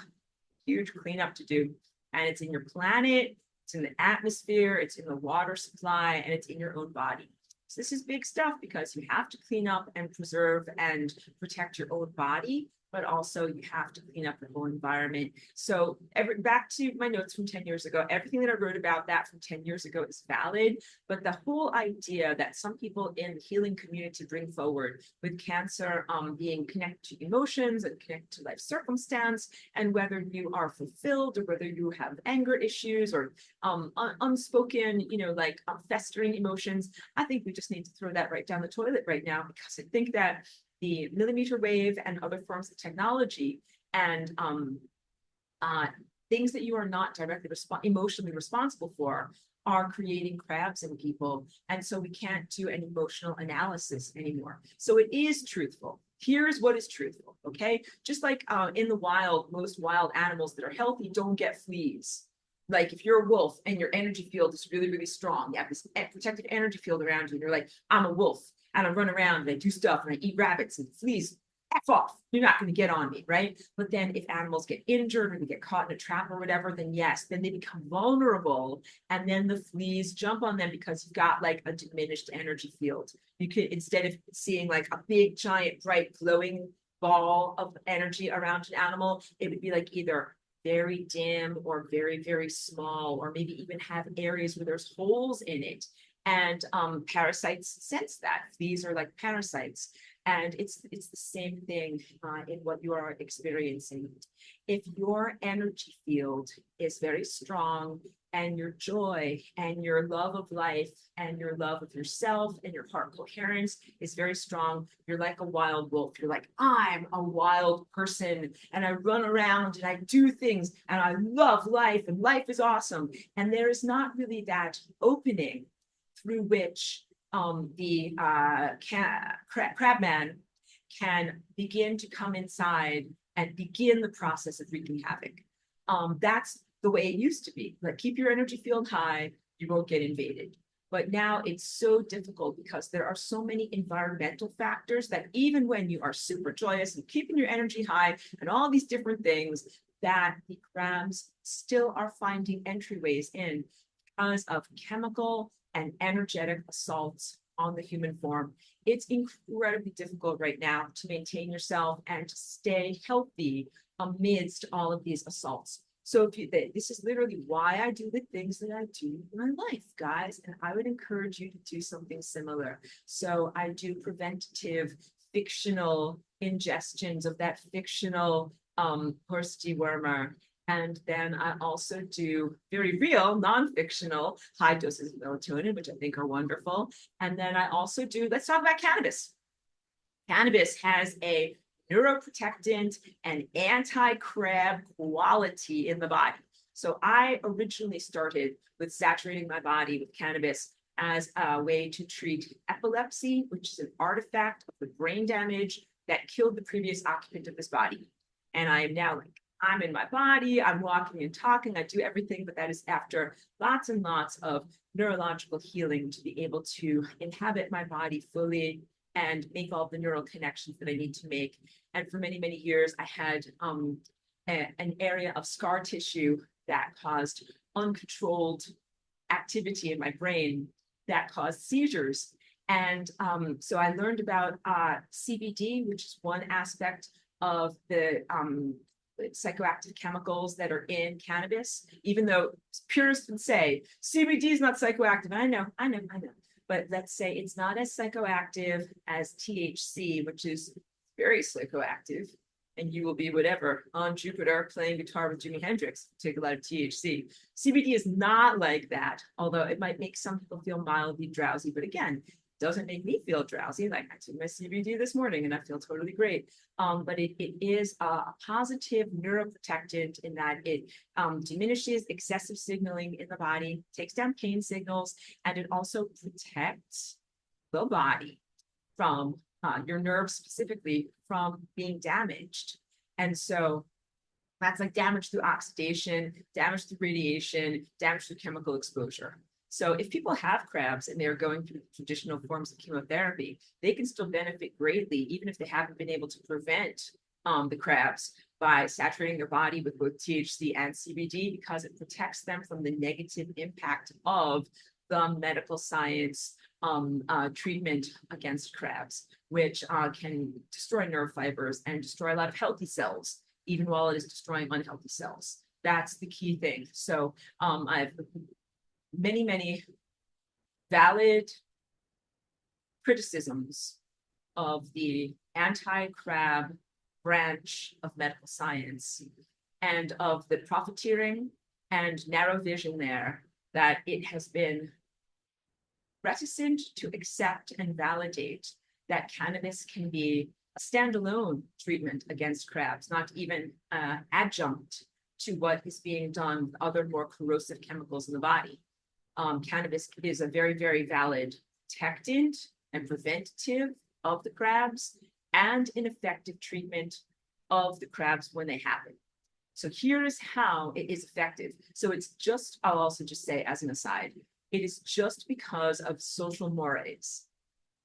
huge cleanup to do. And it's in your planet, it's in the atmosphere, it's in the water supply, and it's in your own body. So this is big stuff because you have to clean up and preserve and protect your own body, but also you have to clean up the whole environment. So back to my notes from 10 years ago, everything that I wrote about that from 10 years ago is valid, but the whole idea that some people in the healing community bring forward with cancer being connected to emotions and connected to life circumstance, and whether you are fulfilled or whether you have anger issues or unspoken, festering emotions, I think we just need to throw that right down the toilet right now, because I think that the millimeter wave and other forms of technology and things that you are not directly emotionally responsible for are creating crabs in people. And so we can't do an emotional analysis anymore. So it is truthful. Here's what is truthful, okay? Just like in the wild, most wild animals that are healthy don't get fleas. Like if you're a wolf and your energy field is really, really strong, you have this protected energy field around you, and you're like, I'm a wolf. And I run around and I do stuff and I eat rabbits and fleas. F off. You're not going to get on me, right? But then if animals get injured or they get caught in a trap or whatever, then yes, then they become vulnerable. And then the fleas jump on them because you've got like a diminished energy field. You could, instead of seeing like a big, giant, bright, glowing ball of energy around an animal, it would be like either very dim or very, very small, or maybe even have areas where there's holes in it. And parasites sense that. Fleas are like parasites. And it's the same thing in what you are experiencing. If your energy field is very strong and your joy and your love of life and your love of yourself and your heart coherence is very strong, you're like a wild wolf. You're like, I'm a wild person and I run around and I do things and I love life and life is awesome. And there is not really that opening through which the crabman can begin to come inside and begin the process of wreaking havoc. That's the way it used to be. Like, keep your energy field high, you won't get invaded. But now it's so difficult because there are so many environmental factors that even when you are super joyous and keeping your energy high and all these different things, that the crabs still are finding entryways in because of chemical and energetic assaults on the human form. it's incredibly difficult right now to maintain yourself and to stay healthy amidst all of these assaults. So if you, this is literally why I do the things that I do in my life, guys, and I would encourage you to do something similar. So I do preventative fictional ingestions of that fictional horse dewormer. And then I also do very real, non-fictional high doses of melatonin, which I think are wonderful. And then I also do, let's talk about cannabis. Cannabis has a neuroprotectant and anti-crab quality in the body. So I originally started with saturating my body with cannabis as a way to treat epilepsy, which is an artifact of the brain damage that killed the previous occupant of this body. And I am now like, I'm in my body, I'm walking and talking, I do everything, but that is after lots and lots of neurological healing to be able to inhabit my body fully and make all the neural connections that I need to make. And for many, many years, I had an area of scar tissue that caused uncontrolled activity in my brain that caused seizures. And so I learned about CBD, which is one aspect of the psychoactive chemicals that are in cannabis, even though purists would say CBD is not psychoactive. I know. But let's say it's not as psychoactive as THC, which is very psychoactive. And you will be whatever on Jupiter playing guitar with Jimi Hendrix, take a lot of THC. CBD is not like that, although it might make some people feel mildly drowsy. But again, doesn't make me feel drowsy. Like I took my CBD this morning and I feel totally great. But it is a positive neuroprotectant in that it diminishes excessive signaling in the body, takes down pain signals, and it also protects the body from your nerves specifically from being damaged. And so that's like damage through oxidation, damage through radiation, damage through chemical exposure. So if people have crabs and they're going through traditional forms of chemotherapy, they can still benefit greatly, even if they haven't been able to prevent the crabs by saturating their body with both THC and CBD, because it protects them from the negative impact of the medical science treatment against crabs, which can destroy nerve fibers and destroy a lot of healthy cells, even while it is destroying unhealthy cells. That's the key thing. So I have many valid criticisms of the anti-crab branch of medical science and of the profiteering and narrow vision there, that it has been reticent to accept and validate that cannabis can be a standalone treatment against crabs, not even adjunct to what is being done with other more corrosive chemicals in the body. Cannabis is a very valid protectant and preventative of the crabs and an effective treatment of the crabs when they happen. So here's how it is effective. So it's just, I'll also just say as an aside, it is just because of social mores,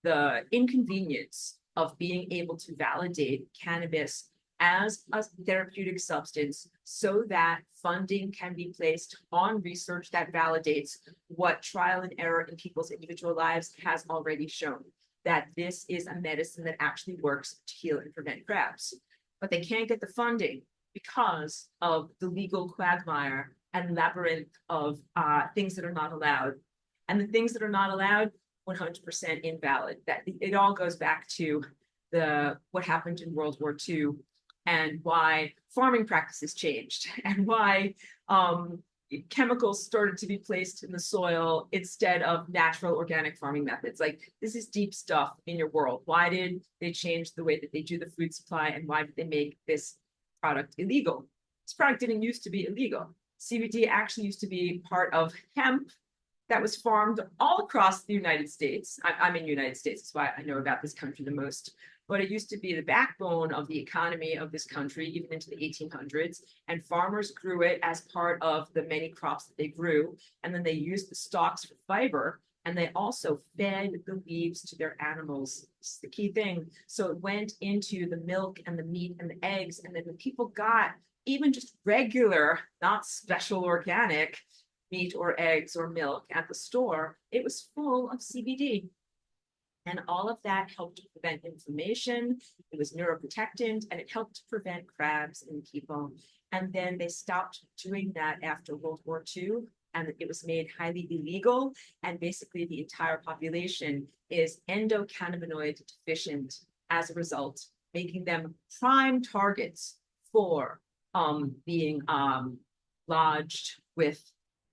the inconvenience of being able to validate cannabis as a therapeutic substance so that funding can be placed on research that validates what trial and error in people's individual lives has already shown, that this is a medicine that actually works to heal and prevent crabs. But they can't get the funding because of the legal quagmire and labyrinth of things that are not allowed. And the things that are not allowed, 100% invalid. That it all goes back to what happened in World War II and why farming practices changed and why chemicals started to be placed in the soil instead of natural organic farming methods. Like, this is deep stuff in your world. Why did they change the way that they do the food supply, and why did they make this product illegal? This product didn't used to be illegal. CBD actually used to be part of hemp that was farmed all across the United States. I'm in the United States, that's why I know about this country the most. But it used to be the backbone of the economy of this country, even into the 1800s. And farmers grew it as part of the many crops that they grew. And then they used the stalks for fiber. And they also fed the leaves to their animals. It's the key thing. So it went into the milk and the meat and the eggs. And then when people got even just regular, not special organic meat or eggs or milk at the store, it was full of CBD. And all of that helped to prevent inflammation. It was neuroprotectant, and it helped to prevent crabs in people. And then they stopped doing that after World War II, and it was made highly illegal. And basically, the entire population is endocannabinoid deficient as a result, making them prime targets for being lodged with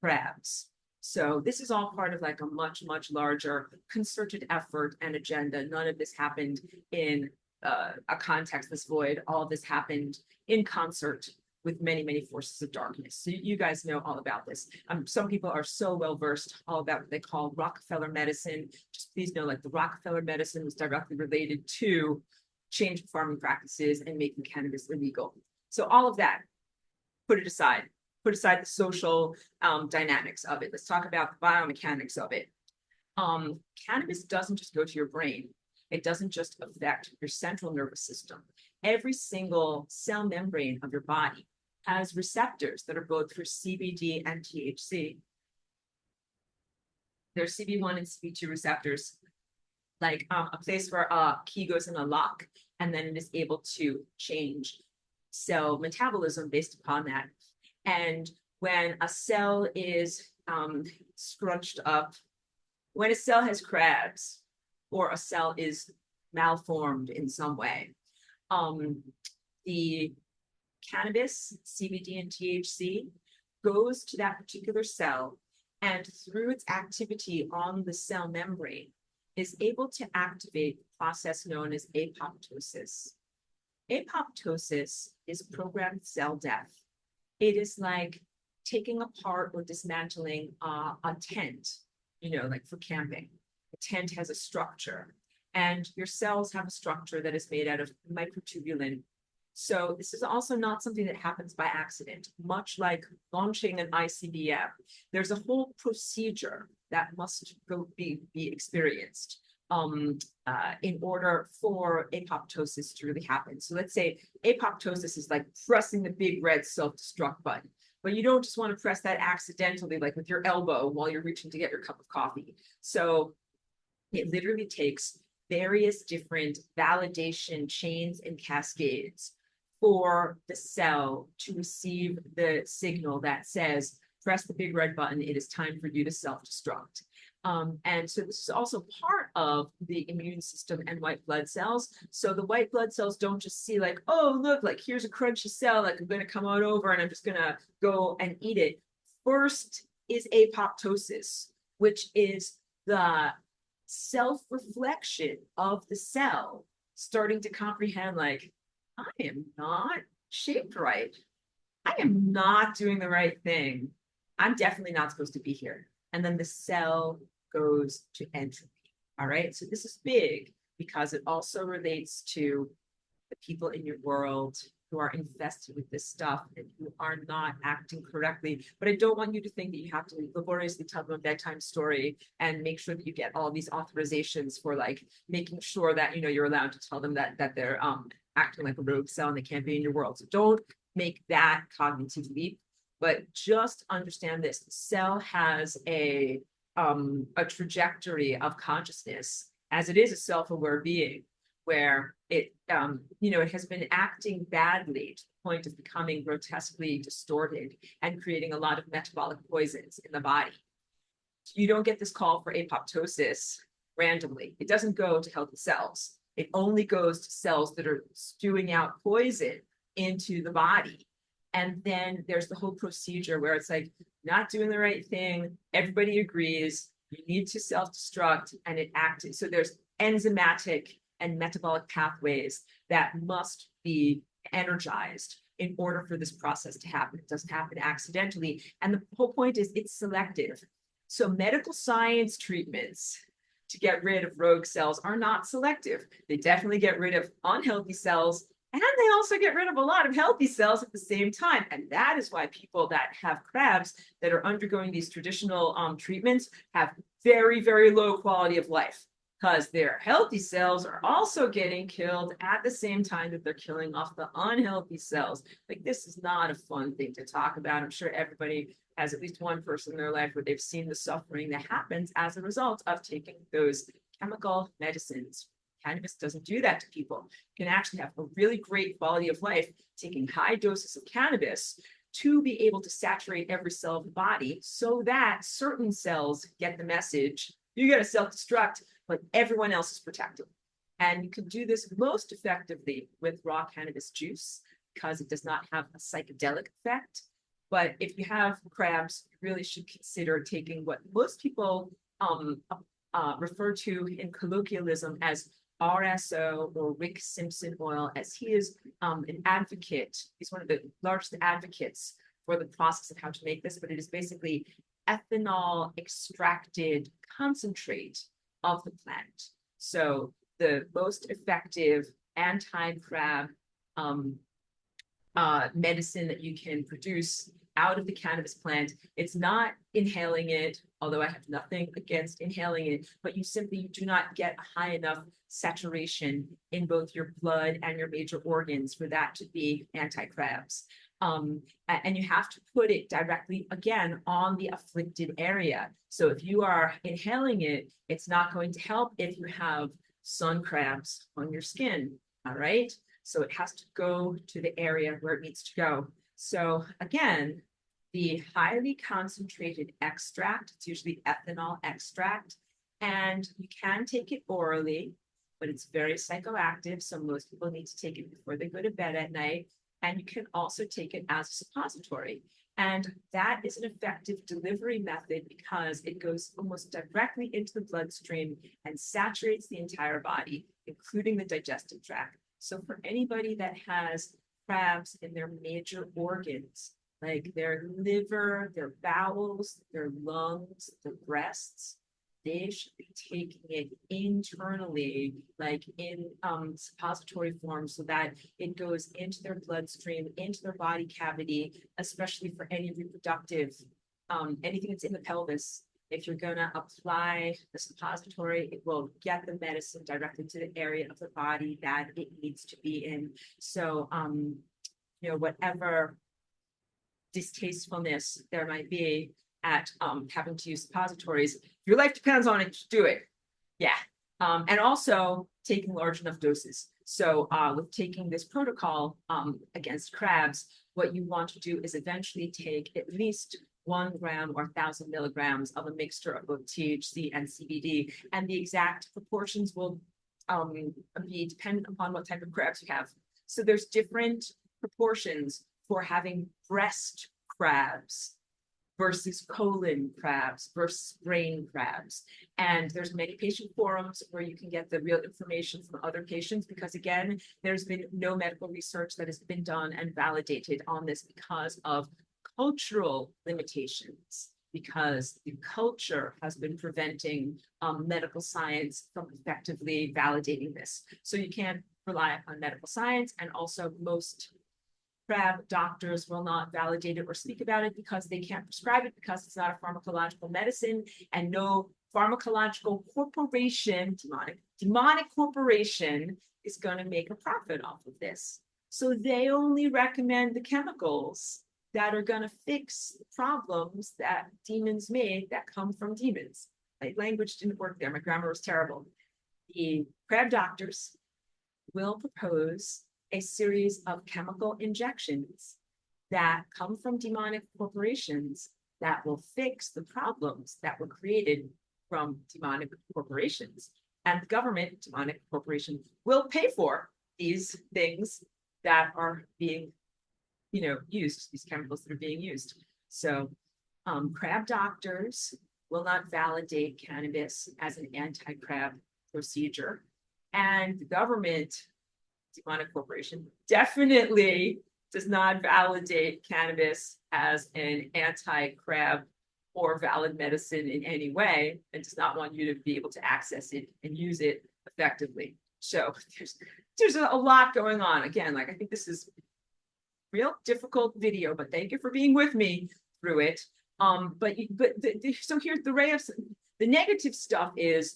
crabs. So this is all part of like a much, much larger concerted effort and agenda. None of this happened in a contextless void. All of this happened in concert with many, many forces of darkness. So you guys know all about this. Some people are so well versed all about what they call Rockefeller medicine. Just please know, like the Rockefeller medicine was directly related to changing farming practices and making cannabis illegal. So all of that, put it aside. Put aside the social dynamics of it. Let's talk about the biomechanics of it. Cannabis doesn't just go to your brain. It doesn't just affect your central nervous system. Every single cell membrane of your body has receptors that are both for CBD and THC. There's CB1 and CB2 receptors, like a place where a key goes in a lock, and then it is able to change cell metabolism based upon that. And when a cell is scrunched up, when a cell has crabs or a cell is malformed in some way, the cannabis, CBD and THC, goes to that particular cell, and through its activity on the cell membrane is able to activate the process known as apoptosis. Apoptosis is programmed cell death. It is like taking apart or dismantling a tent, like for camping. A tent has a structure, and your cells have a structure that is made out of microtubulin. So this is also not something that happens by accident. Much like launching an ICBM, there's a whole procedure that must be experienced in order for apoptosis to really happen. So let's say apoptosis is like pressing the big red self-destruct button, but you don't just want to press that accidentally, like with your elbow while you're reaching to get your cup of coffee. So it literally takes various different validation chains and cascades for the cell to receive the signal that says, press the big red button, it is time for you to self-destruct. And so this is also part of the immune system and white blood cells. So the white blood cells don't just see like, oh, look, like here's a crunchy cell, like I'm going to come on over and I'm just going to go and eat it. First is apoptosis, which is the self-reflection of the cell starting to comprehend like, I am not shaped right. I am not doing the right thing. I'm definitely not supposed to be here. And then the cell goes to entropy. All right. So this is big because it also relates to the people in your world who are infested with this stuff and who are not acting correctly. But I don't want you to think that you have to laboriously tell them a bedtime story and make sure that you get all these authorizations for like making sure that you're allowed to tell them that they're acting like a rogue cell and they can't be in your world. So don't make that cognitive leap. But just understand this: the cell has a trajectory of consciousness, as it is a self-aware being, where it it has been acting badly to the point of becoming grotesquely distorted and creating a lot of metabolic poisons in the body. You don't get this call for apoptosis randomly. It doesn't go to healthy cells. It only goes to cells that are spewing out poison into the body. And then there's the whole procedure where it's like not doing the right thing. Everybody agrees you need to self-destruct, and it acts. So there's enzymatic and metabolic pathways that must be energized in order for this process to happen. It doesn't happen accidentally. And the whole point is it's selective. So medical science treatments to get rid of rogue cells are not selective. They definitely get rid of unhealthy cells, and they also get rid of a lot of healthy cells at the same time. And that is why people that have crabs that are undergoing these traditional treatments have very, very low quality of life, because their healthy cells are also getting killed at the same time that they're killing off the unhealthy cells. Like, this is not a fun thing to talk about. I'm sure everybody has at least one person in their life where they've seen the suffering that happens as a result of taking those chemical medicines. Cannabis doesn't do that to people. You can actually have a really great quality of life taking high doses of cannabis to be able to saturate every cell of the body so that certain cells get the message, you got to self-destruct, but everyone else is protected. And you can do this most effectively with raw cannabis juice because it does not have a psychedelic effect. But if you have crabs, you really should consider taking what most people refer to in colloquialism as RSO or Rick Simpson oil, as he is an advocate. He's one of the largest advocates for the process of how to make this, but it is basically ethanol extracted concentrate of the plant. So the most effective anti-crab medicine that you can produce out of the cannabis plant. It's not inhaling it, although I have nothing against inhaling it, but you simply do not get a high enough saturation in both your blood and your major organs for that to be anti-crabs. And you have to put it directly, again, on the afflicted area. So if you are inhaling it, it's not going to help if you have sun crabs on your skin, all right? So it has to go to the area where it needs to go. So again, the highly concentrated extract, it's usually ethanol extract, and you can take it orally, but it's very psychoactive. So most people need to take it before they go to bed at night. And you can also take it as a suppository. And that is an effective delivery method because it goes almost directly into the bloodstream and saturates the entire body, including the digestive tract. So for anybody that has crabs in their major organs, like their liver, their bowels, their lungs, their breasts, they should be taking it internally, like in suppository form, so that it goes into their bloodstream, into their body cavity, especially for any reproductive, anything that's in the pelvis. If you're going to apply the suppository, it will get the medicine directly to the area of the body that it needs to be in. So, whatever distastefulness there might be at having to use suppositories, if your life depends on it, just do it. Yeah. And also taking large enough doses. So with taking this protocol against crabs, what you want to do is eventually take at least 1 gram or 1,000 milligrams of a mixture of both THC and CBD, and the exact proportions will be dependent upon what type of crabs you have. So there's different proportions for having breast crabs versus colon crabs versus brain crabs. And there's many patient forums where you can get the real information from other patients, because again, there's been no medical research that has been done and validated on this because of cultural limitations, because the culture has been preventing medical science from effectively validating this. So you can't rely on medical science, and also most crab doctors will not validate it or speak about it because they can't prescribe it, because it's not a pharmacological medicine, and no pharmacological corporation, demonic corporation, is going to make a profit off of this. So they only recommend the chemicals that are going to fix the problems that demons made that come from demons. My language didn't work there. My grammar was terrible. The crab doctors will propose a series of chemical injections that come from demonic corporations that will fix the problems that were created from demonic corporations. And the government, demonic corporation, will pay for these things that are being, used, these chemicals that are being used. So crab doctors will not validate cannabis as an anti-crab procedure. And the government, demonic corporation, definitely does not validate cannabis as an anti-crab or valid medicine in any way, and does not want you to be able to access it and use it effectively. So there's a lot going on. Again, I think this is a real difficult video, but thank you for being with me through it. So here's the negative stuff is,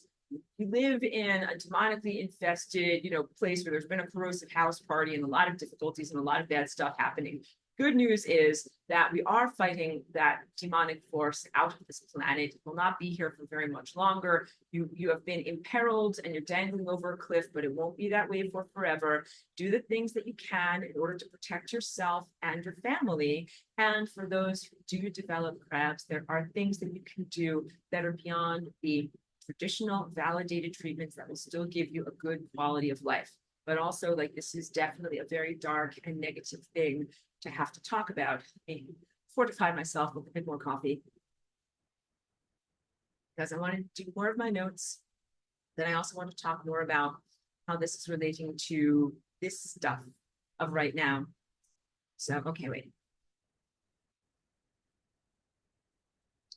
you live in a demonically infested, place where there's been a corrosive house party and a lot of difficulties and a lot of bad stuff happening. Good news is that we are fighting that demonic force out of this planet. It will not be here for very much longer. You have been imperiled and you're dangling over a cliff, but it won't be that way for forever. Do the things that you can in order to protect yourself and your family. And for those who do develop crabs, there are things that you can do that are beyond the traditional validated treatments that will still give you a good quality of life. But also, like, this is definitely a very dark and negative thing to have to talk about. I fortify myself with a bit more coffee because I want to do more of my notes. Then I also want to talk more about how this is relating to this stuff of right now. So, okay, wait.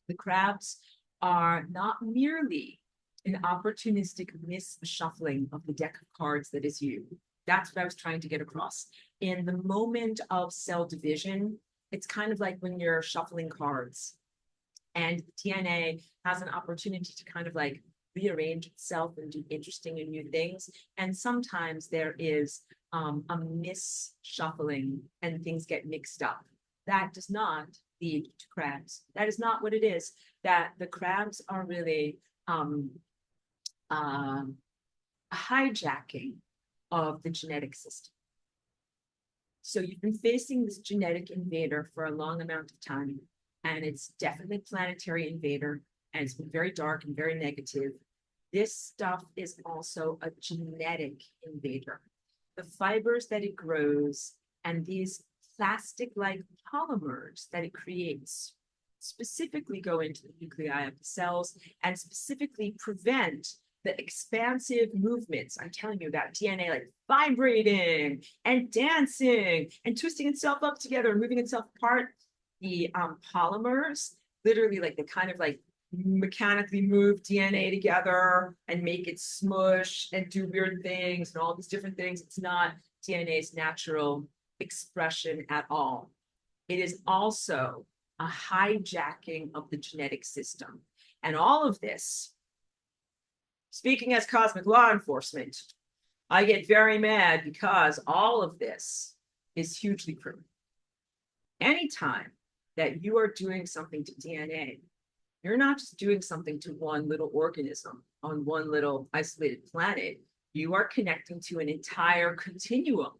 The crabs are not merely an opportunistic misshuffling of the deck of cards that is you. That's what I was trying to get across. In the moment of cell division, it's kind of like when you're shuffling cards and DNA has an opportunity to kind of like rearrange itself and do interesting and new things. And sometimes there is a misshuffling and things get mixed up. That does not lead to crabs. That is not what it is. That the crabs are really a hijacking of the genetic system. So you've been facing this genetic invader for a long amount of time, and it's definitely planetary invader, and it's been very dark and very negative. This stuff is also a genetic invader. The fibers that it grows and these plastic-like polymers that it creates specifically go into the nuclei of the cells and specifically prevent the expansive movements. I'm telling you about DNA, like vibrating and dancing and twisting itself up together and moving itself apart. The polymers, literally, like, they kind of like mechanically move DNA together and make it smush and do weird things and all these different things. It's not DNA's natural expression at all. It is also a hijacking of the genetic system. And all of this, speaking as cosmic law enforcement, I get very mad because all of this is hugely criminal. Anytime that you are doing something to DNA, you're not just doing something to one little organism on one little isolated planet. You are connecting to an entire continuum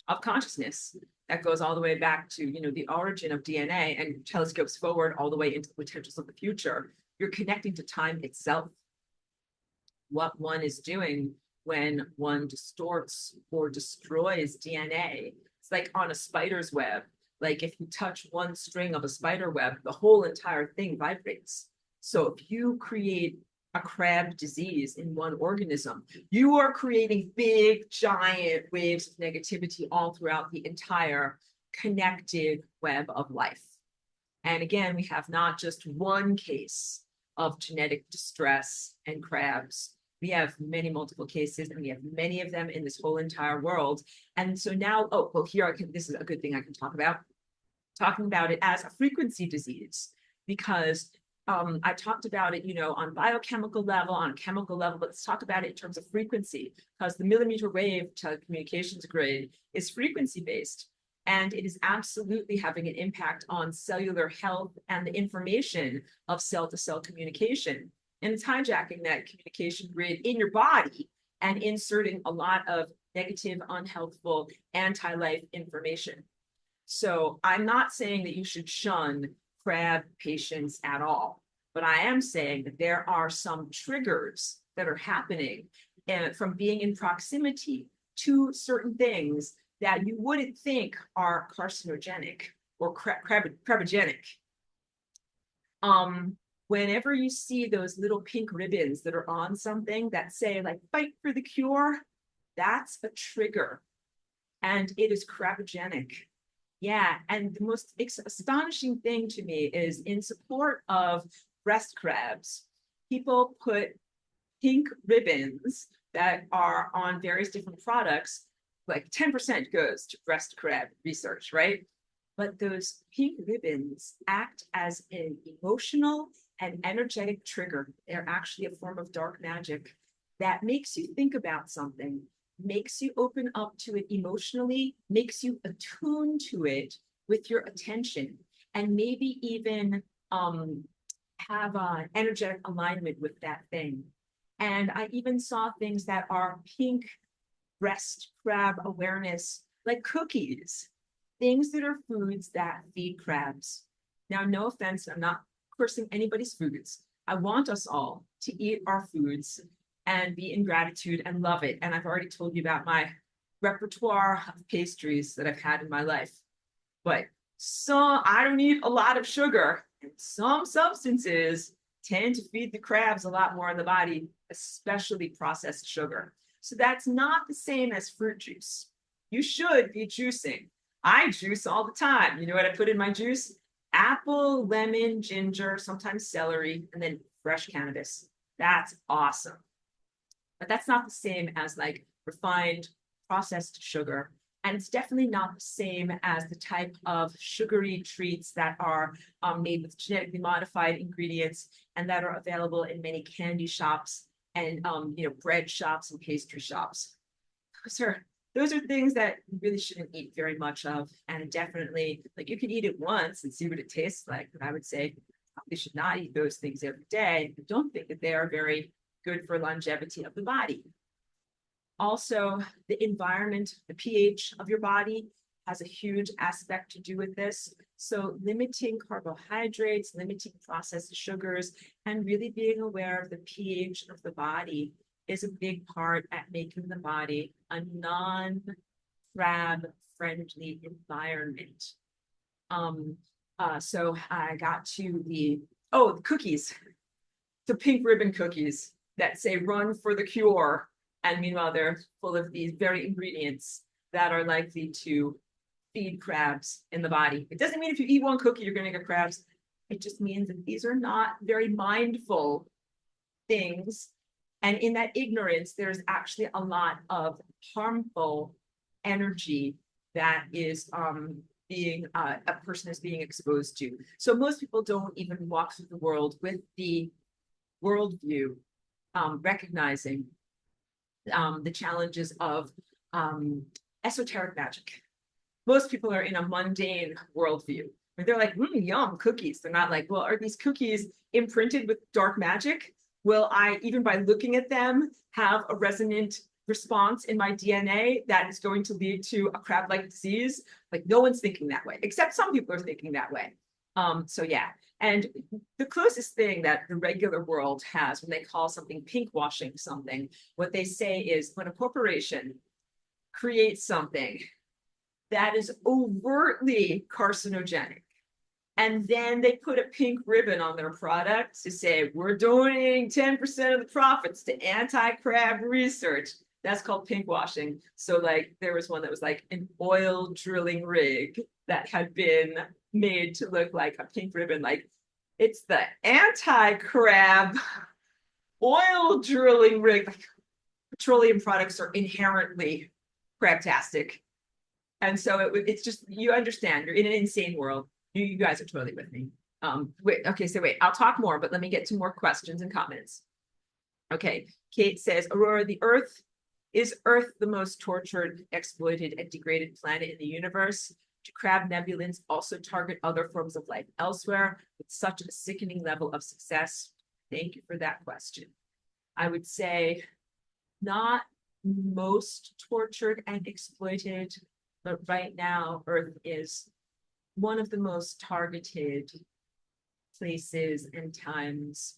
of consciousness that goes all the way back to, the origin of DNA and telescopes forward all the way into the potentials of the future. You're connecting to time itself. What one is doing when one distorts or destroys DNA, it's like on a spider's web. Like, if you touch one string of a spider web, the whole entire thing vibrates. So if you create a crab disease in one organism, you are creating big, giant waves of negativity all throughout the entire connected web of life. And again, we have not just one case of genetic distress and crabs. We have many multiple cases, and we have many of them in this whole entire world. And so now, this is a good thing I can talk about. Talking about it as a frequency disease, because I talked about it, on biochemical level, on a chemical level, but let's talk about it in terms of frequency, because the millimeter wave telecommunications grid is frequency based, and it is absolutely having an impact on cellular health and the information of cell-to-cell communication. And it's hijacking that communication grid in your body and inserting a lot of negative, unhealthful, anti-life information. So I'm not saying that you should shun crab patients at all, but I am saying that there are some triggers that are happening from being in proximity to certain things that you wouldn't think are carcinogenic or crabogenic. Whenever you see those little pink ribbons that are on something that say, like, fight for the cure, that's a trigger, and it is crabogenic. Yeah, and the most astonishing thing to me is, in support of breast crabs, people put pink ribbons that are on various different products, like 10% goes to breast crab research, right? But those pink ribbons act as an emotional and energetic trigger. They're actually a form of dark magic that makes you think about something, makes you open up to it emotionally, makes you attune to it with your attention, and maybe even have an energetic alignment with that thing. And I even saw things that are pink breast crab awareness, like cookies, things that are foods that feed crabs. Now, no offense, I'm not cursing anybody's foods. I want us all to eat our foods and be in gratitude and love it. And I've already told you about my repertoire of pastries that I've had in my life. But I don't eat a lot of sugar, and some substances tend to feed the crabs a lot more in the body, especially processed sugar. So that's not the same as fruit juice. You should be juicing. I juice all the time. You know what I put in my juice? Apple, lemon, ginger, sometimes celery, and then fresh cannabis. That's awesome. But that's not the same as like refined processed sugar. And it's definitely not the same as the type of sugary treats that are made with genetically modified ingredients and that are available in many candy shops and bread shops and pastry shops. Those are things that you really shouldn't eat very much of. And definitely, like, you can eat it once and see what it tastes like. But I would say you should not eat those things every day. I don't think that they are very good for longevity of the body. Also, the environment, the pH of your body has a huge aspect to do with this. So limiting carbohydrates, limiting processed sugars, and really being aware of the pH of the body is a big part at making the body a non-crab friendly environment. So I got to the cookies, the pink ribbon cookies that say run for the cure. And meanwhile, they're full of these very ingredients that are likely to feed crabs in the body. It doesn't mean if you eat one cookie, you're going to get crabs. It just means that these are not very mindful things. And in that ignorance, there's actually a lot of harmful energy that is a person is being exposed to. So most people don't even walk through the world with the worldview, recognizing the challenges of esoteric magic. Most people are in a mundane worldview. They're like, yum, cookies. They're not like, well, are these cookies imprinted with dark magic? Will I, even by looking at them, have a resonant response in my DNA that is going to lead to a crab-like disease? Like, no one's thinking that way, except some people are thinking that way. So yeah. And the closest thing that the regular world has when they call something pink washing something, what they say is when a corporation creates something that is overtly carcinogenic, and then they put a pink ribbon on their product to say, we're donating 10% of the profits to anti-crab research. That's called pink washing. So like there was one that was like an oil drilling rig that had been made to look like a pink ribbon. Like, it's the anti-crab oil drilling rig. Like, petroleum products are inherently crabtastic. And so it's just, you understand, you're in an insane world. You guys are totally with me. Wait, I'll talk more, but let me get to more questions and comments. Okay, Kate says, Aurora, is Earth the most tortured, exploited, and degraded planet in the universe? Do crab nebulins also target other forms of life elsewhere with such a sickening level of success? Thank you for that question. I would say not most tortured and exploited, but right now Earth is one of the most targeted places and times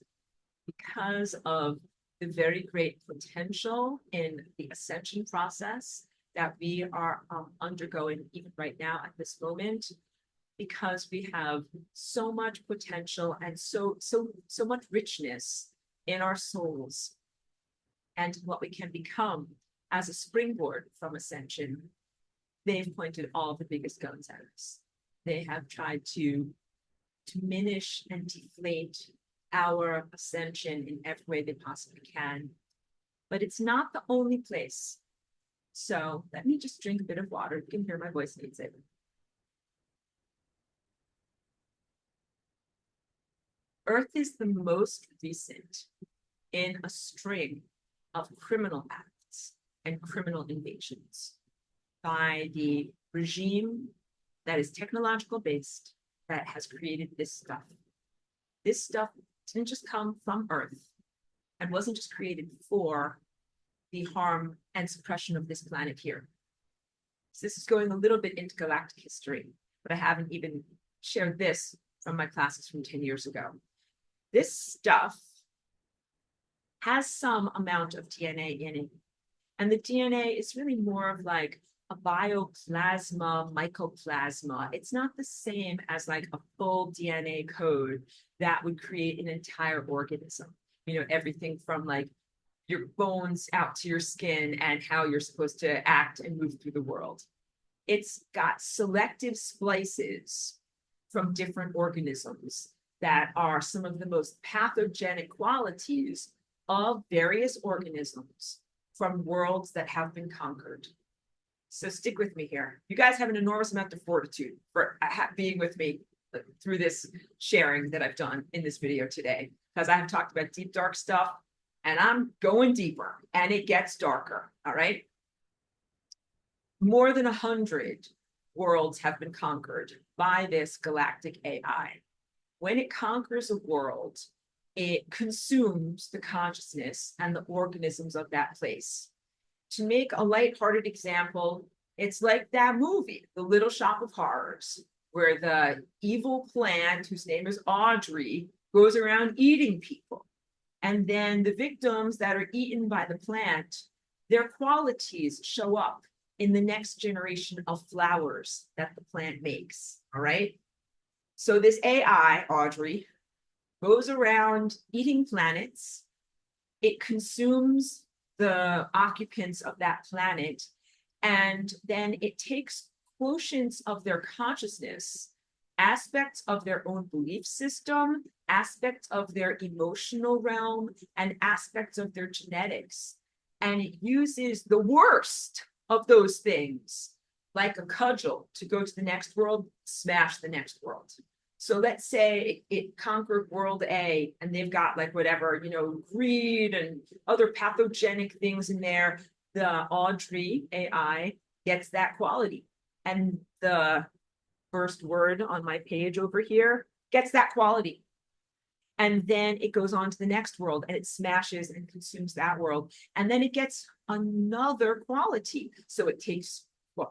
because of the very great potential in the ascension process that we are undergoing even right now at this moment, because we have so much potential and so much richness in our souls and what we can become as a springboard from ascension. They've pointed all the biggest guns at us. They have tried to diminish and deflate our ascension in every way they possibly can. But it's not the only place. So let me just drink a bit of water. You can hear my voice needs it. Earth is the most recent in a string of criminal acts and criminal invasions by the regime that is technological based that has created this stuff. This stuff didn't just come from Earth and wasn't just created for the harm and suppression of this planet here. So this is going a little bit into galactic history, but I haven't even shared this from my classes from 10 years ago. This stuff has some amount of DNA in it. And the DNA is really more of like a bioplasma, mycoplasma. It's not the same as like a full DNA code that would create an entire organism. You know, everything from like your bones out to your skin and how you're supposed to act and move through the world. It's got selective splices from different organisms that are some of the most pathogenic qualities of various organisms from worlds that have been conquered. So stick with me here. You guys have an enormous amount of fortitude for being with me through this sharing that I've done in this video today, because I have talked about deep, dark stuff, and I'm going deeper, and it gets darker, all right? More than 100 worlds have been conquered by this galactic AI. When it conquers a world, it consumes the consciousness and the organisms of that place. To make a lighthearted example, it's like that movie, The Little Shop of Horrors, where the evil plant, whose name is Audrey, goes around eating people. And then the victims that are eaten by the plant, their qualities show up in the next generation of flowers that the plant makes, all right? So this AI, Audrey, goes around eating planets. It consumes the occupants of that planet, and then it takes quotients of their consciousness, aspects of their own belief system, aspects of their emotional realm, and aspects of their genetics. And it uses the worst of those things, like a cudgel, to go to the next world, smash the next world. So let's say it conquered world A, and they've got like whatever, you know, greed and other pathogenic things in there. The Audrey AI gets that quality. And the first word on my page over here gets that quality. And then it goes on to the next world, and it smashes and consumes that world. And then it gets another quality. So it takes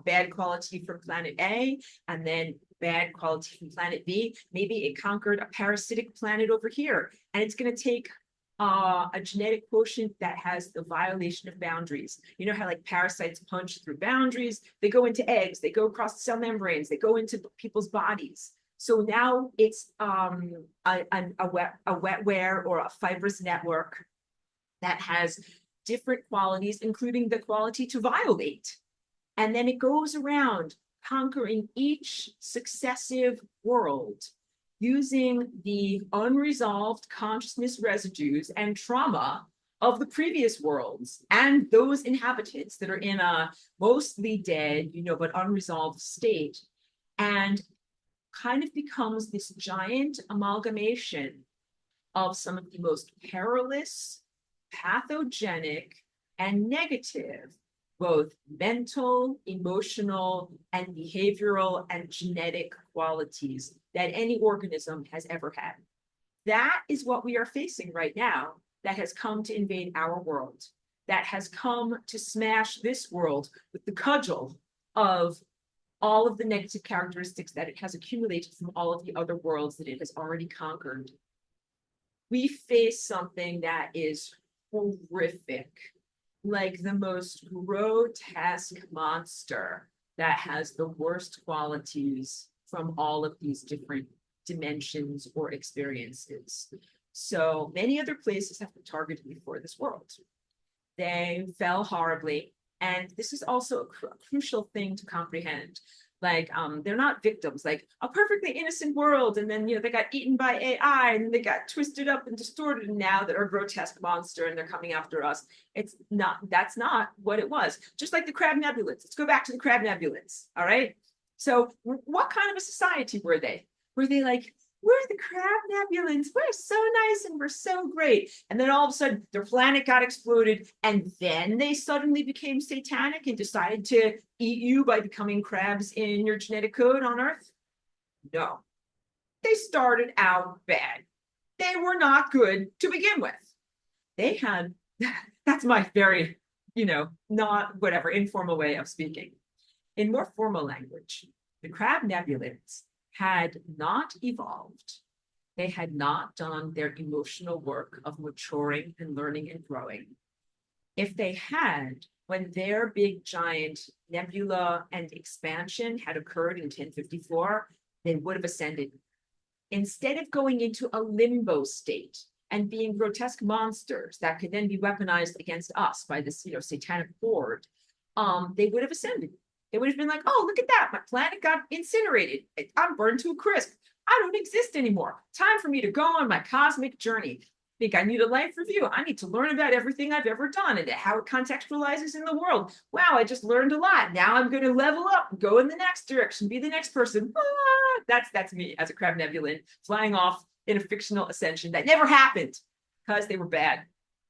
bad quality from planet A, and then bad quality from planet B. Maybe it conquered a parasitic planet over here, and it's going to take a genetic quotient that has the violation of boundaries. You know how like parasites punch through boundaries? They go into eggs, they go across cell membranes, they go into people's bodies. So now it's a wetware or a fibrous network that has different qualities, including the quality to violate. And then it goes around conquering each successive world using the unresolved consciousness residues and trauma of the previous worlds and those inhabitants that are in a mostly dead, you know, but unresolved state, and kind of becomes this giant amalgamation of some of the most perilous, pathogenic, and negative, both mental, emotional, and behavioral and genetic qualities that any organism has ever had. That is what we are facing right now, that has come to invade our world, that has come to smash this world with the cudgel of all of the negative characteristics that it has accumulated from all of the other worlds that it has already conquered. We face something that is horrific, like the most grotesque monster that has the worst qualities from all of these different dimensions or experiences. So many other places have been targeted before this world. They fell horribly. And this is also a crucial thing to comprehend. Like, they're not victims, like a perfectly innocent world, and then, you know, they got eaten by AI, and they got twisted up and distorted, and now they're a grotesque monster, and they're coming after us. It's not, that's not what it was. Just like the crab nebulans. Let's go back to the crab nebulans, all right? So what kind of a society were they? Were they like we're the crab nebulans. We're so nice and we're so great. And then all of a sudden, their planet got exploded. And then they suddenly became satanic and decided to eat you by becoming crabs in your genetic code on Earth. No, they started out bad. They were not good to begin with. They had, that's my very, not whatever, informal way of speaking. In more formal language, the crab nebulans had not evolved. They had not done their emotional work of maturing and learning and growing. If they had, when their big giant nebula and expansion had occurred in 1054, they would have ascended. Instead of going into a limbo state and being grotesque monsters that could then be weaponized against us by this, satanic horde, they would have ascended. They would have been like, oh, look at that. My planet got incinerated. I'm burned to a crisp. I don't exist anymore. Time for me to go on my cosmic journey. Think I need a life review. I need to learn about everything I've ever done and how it contextualizes in the world. Wow, I just learned a lot. Now I'm going to level up, go in the next direction, be the next person. That's me as a crab nebulan flying off in a fictional ascension that never happened because they were bad.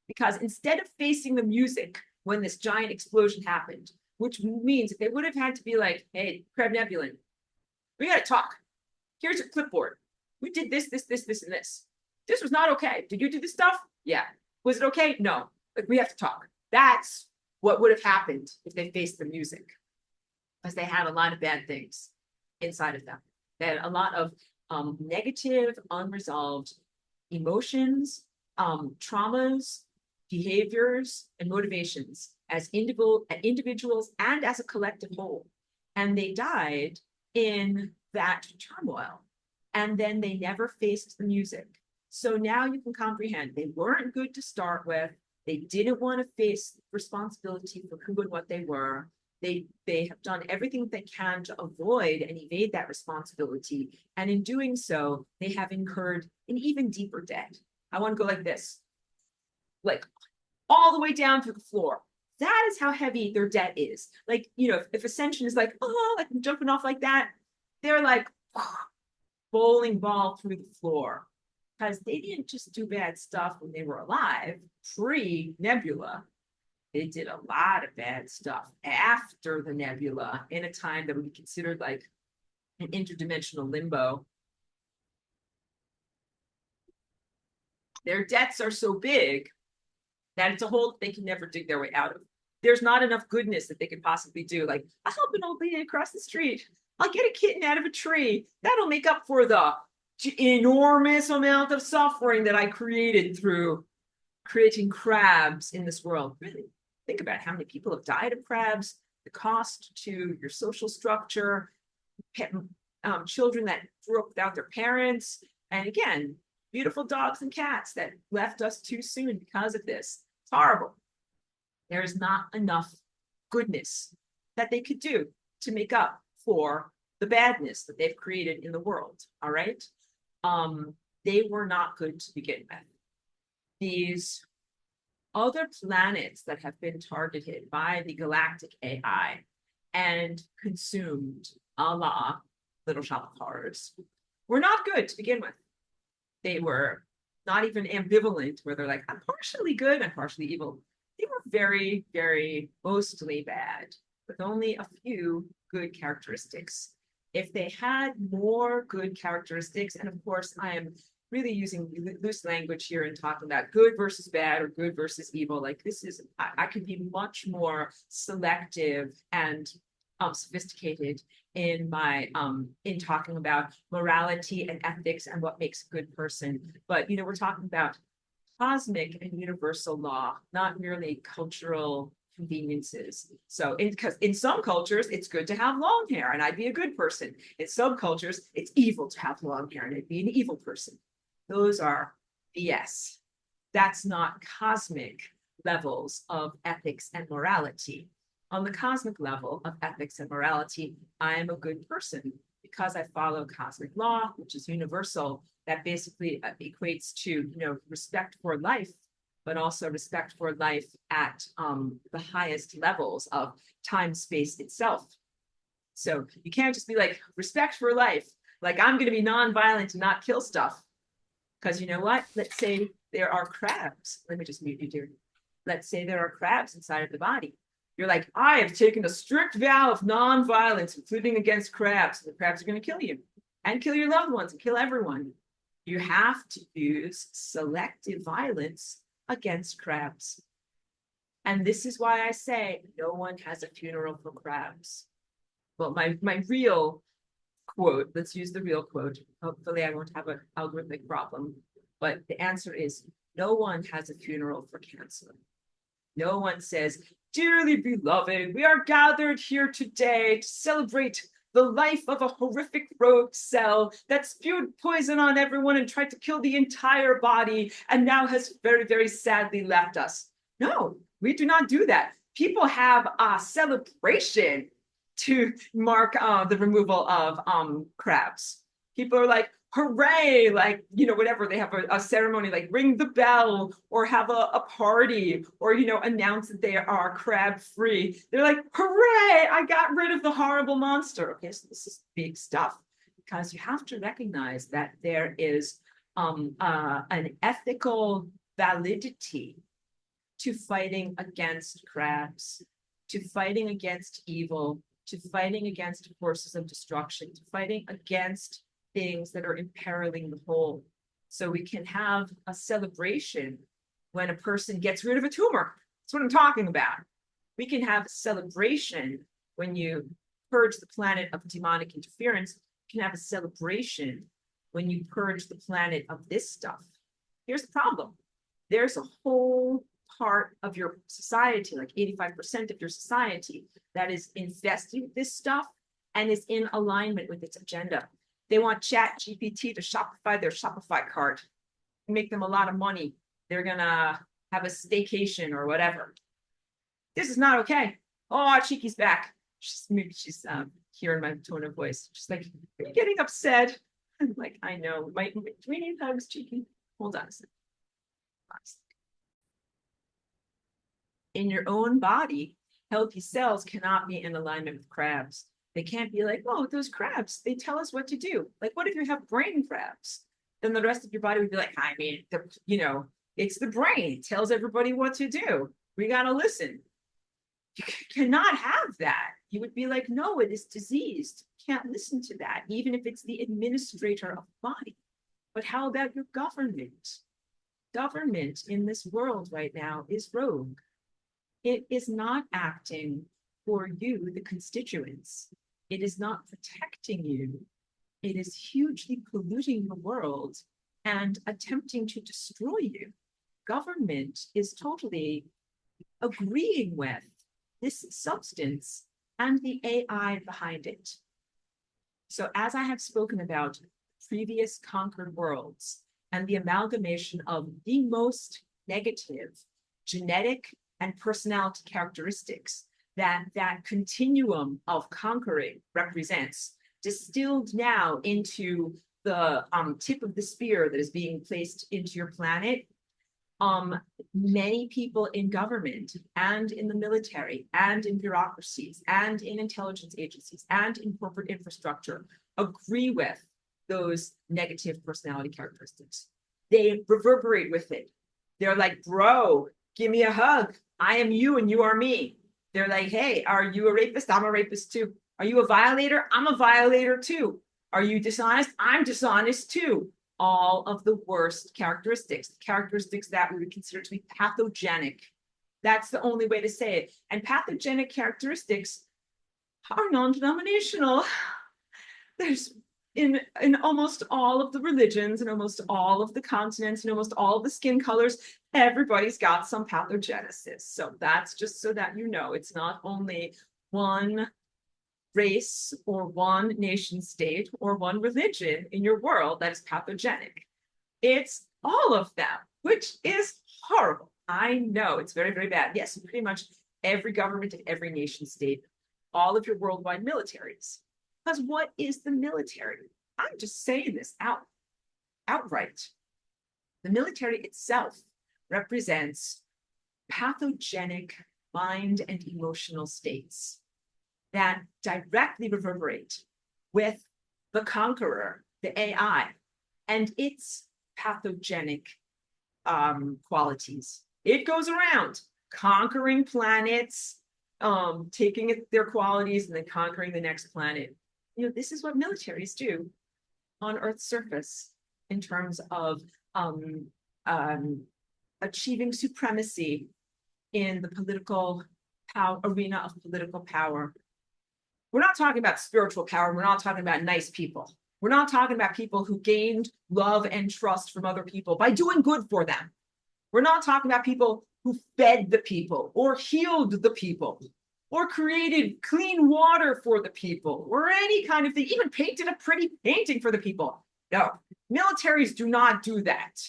Because instead of facing the music when this giant explosion happened, which means if they would have had to be like, hey, crab nebulan, we got to talk. Here's your clipboard. We did this, and this. This was not okay. Did you do this stuff? Yeah. Was it okay? No. Like, we have to talk. That's what would have happened if they faced the music, because they had a lot of bad things inside of them. They had a lot of negative, unresolved emotions, traumas, behaviors, and motivations as individuals and as a collective whole. And they died in that turmoil. And then they never faced the music. So now you can comprehend they weren't good to start with. They didn't want to face responsibility for who and what they were. They have done everything they can to avoid and evade that responsibility. And in doing so, they have incurred an even deeper debt. I want to go like this, like all the way down to the floor. That is how heavy their debt is. Like, if ascension is like, oh, like I'm jumping off like that, they're like bowling ball through the floor. Because they didn't just do bad stuff when they were alive, pre-nebula. They did a lot of bad stuff after the nebula in a time that would be considered like an interdimensional limbo. Their debts are so big that it's a hole they can never dig their way out of. There's not enough goodness that they could possibly do. Like, I'll help an old lady across the street. I'll get a kitten out of a tree. That'll make up for the enormous amount of suffering that I created through creating crabs in this world. Really, think about how many people have died of crabs, the cost to your social structure, children that grew up without their parents, and again, beautiful dogs and cats that left us too soon because of this. It's horrible. There is not enough goodness that they could do to make up for the badness that they've created in the world. All right. They were not good to begin with. These other planets that have been targeted by the Galactic AI and consumed a la Little Shop of Horrors were not good to begin with. They were not even ambivalent, where they're like, I'm partially good, I'm partially evil. They were very, very mostly bad, with only a few good characteristics. If they had more good characteristics, and of course, I am really using loose language here and talking about good versus bad or good versus evil. Like this is, I could be much more selective and sophisticated in my in talking about morality and ethics and what makes a good person. But we're talking about cosmic and universal law, not merely cultural conveniences. So because in some cultures, it's good to have long hair and I'd be a good person. In some cultures, it's evil to have long hair and I'd be an evil person. Those are BS. That's not cosmic levels of ethics and morality. On the cosmic level of ethics and morality, I am a good person because I follow cosmic law, which is universal, that basically equates to respect for life, but also respect for life at the highest levels of time, space itself. So you can't just be like, respect for life, Like, I'm going to be nonviolent and not kill stuff. Because you know what? Let's say there are crabs. Let me just mute you, dear. Let's say there are crabs inside of the body. You're like, I have taken a strict vow of nonviolence, including against crabs. And the crabs are going to kill you and kill your loved ones and kill everyone. You have to use selective violence against crabs. And this is why I say no one has a funeral for crabs. Well, my real quote, let's use the real quote. Hopefully I won't have an algorithmic problem. But the answer is no one has a funeral for cancer. No one says, dearly beloved, we are gathered here today to celebrate the life of a horrific rogue cell that spewed poison on everyone and tried to kill the entire body and now has very, very sadly left us. No, we do not do that. People have a celebration to mark the removal of crabs. People are like, hooray, like, you know, whatever, they have a ceremony, like ring the bell or have a party or, you know, announce that they are crab free. They're like, hooray, I got rid of the horrible monster. Okay, so this is big stuff because you have to recognize that there is an ethical validity to fighting against crabs, to fighting against evil, to fighting against forces of destruction, to fighting against things that are imperiling the whole. So we can have a celebration when a person gets rid of a tumor. That's what I'm talking about. We can have a celebration when you purge the planet of demonic interference. You can have a celebration when you purge the planet of this stuff. Here's the problem. There's a whole part of your society, like 85% of your society, that is infested with this stuff and is in alignment with its agenda. They want ChatGPT to Shopify their Shopify cart, make them a lot of money. They're gonna have a staycation or whatever. This is not okay. Oh, Chiki's back. Maybe she's hearing my tone of voice. She's like, are you getting upset? I'm like, I know. Do we need hugs, Chiki? Hold on a second. In your own body, healthy cells cannot be in alignment with crabs. They can't be like, oh, those crabs, they tell us what to do. Like, what if you have brain crabs? Then the rest of your body would be like, I mean, you know, it's the brain. It tells everybody what to do. We got to listen. You cannot have that. You would be like, no, it is diseased. You can't listen to that, even if it's the administrator of the body. But how about your government? Government in this world right now is rogue. It is not acting for you, the constituents. It is not protecting you. It is hugely polluting the world and attempting to destroy you. Government is totally agreeing with this substance and the AI behind it. So as I have spoken about previous conquered worlds and the amalgamation of the most negative genetic and personality characteristics that continuum of conquering represents, distilled now into the tip of the spear that is being placed into your planet, many people in government and in the military and in bureaucracies and in intelligence agencies and in corporate infrastructure agree with those negative personality characteristics. They reverberate with it. They're like, bro, give me a hug. I am you and you are me. They're like, hey, are you a rapist? I'm a rapist too. Are you a violator? I'm a violator too. Are you dishonest? I'm dishonest too. All of the worst characteristics that we would consider to be pathogenic. That's the only way to say it. And pathogenic characteristics are non-denominational. There's in almost all of the religions, in almost all of the continents, in almost all of the skin colors, everybody's got some pathogenesis. So that's just so that you know, it's not only one race or one nation state or one religion in your world that is pathogenic. It's all of them, which is horrible. I know it's very, very bad. Yes, pretty much every government and every nation state, all of your worldwide militaries. Because what is the military? I'm just saying this outright. The military itself represents pathogenic mind and emotional states that directly reverberate with the conqueror, the AI, and its pathogenic qualities. It goes around conquering planets, taking their qualities and then conquering the next planet. You know, this is what militaries do on Earth's surface in terms of achieving supremacy in the political arena of political power. We're not talking about spiritual power. We're not talking about nice people. We're not talking about people who gained love and trust from other people by doing good for them. We're not talking about people who fed the people or healed the people or created clean water for the people or any kind of thing, even painted a pretty painting for the people. No, militaries do not do that.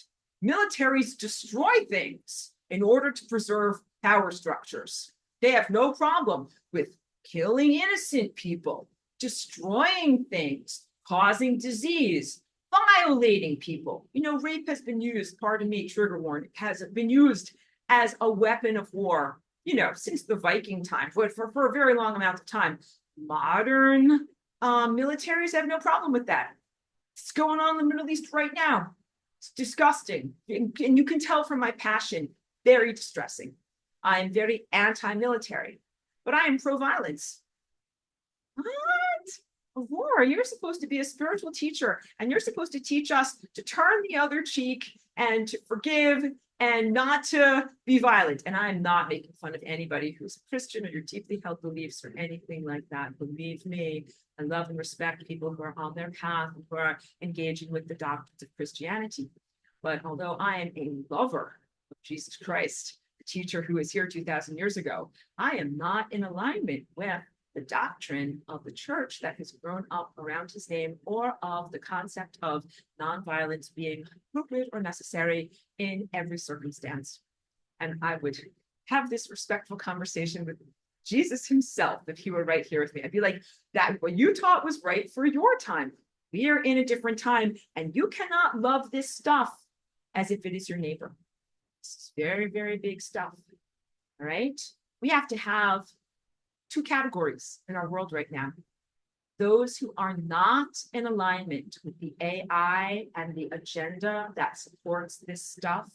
Militaries destroy things in order to preserve power structures. They have no problem with killing innocent people, destroying things, causing disease, violating people. You know, rape has been used, pardon me, trigger warning, has been used as a weapon of war, you know, since the Viking time, but for a very long amount of time. Modern militaries have no problem with that. It's going on in the Middle East right now. It's disgusting. And you can tell from my passion, very distressing. I'm very anti-military, but I am pro-violence. What? A war? You're supposed to be a spiritual teacher, and you're supposed to teach us to turn the other cheek and to forgive and not to be violent. And I'm not making fun of anybody who's a Christian or your deeply held beliefs or anything like that. Believe me, I love and respect people who are on their path and who are engaging with the doctrines of Christianity. But although I am a lover of Jesus Christ, the teacher who was here 2,000 years ago, I am not in alignment with the doctrine of the church that has grown up around his name, or of the concept of nonviolence being appropriate or necessary in every circumstance. And I would have this respectful conversation with Jesus himself if he were right here with me. I'd be like, that what you taught was right for your time. We are in a different time, and you cannot love this stuff as if it is your neighbor. This is very, very big stuff. All right. We have to have two categories in our world right now. Those who are not in alignment with the AI and the agenda that supports this stuff,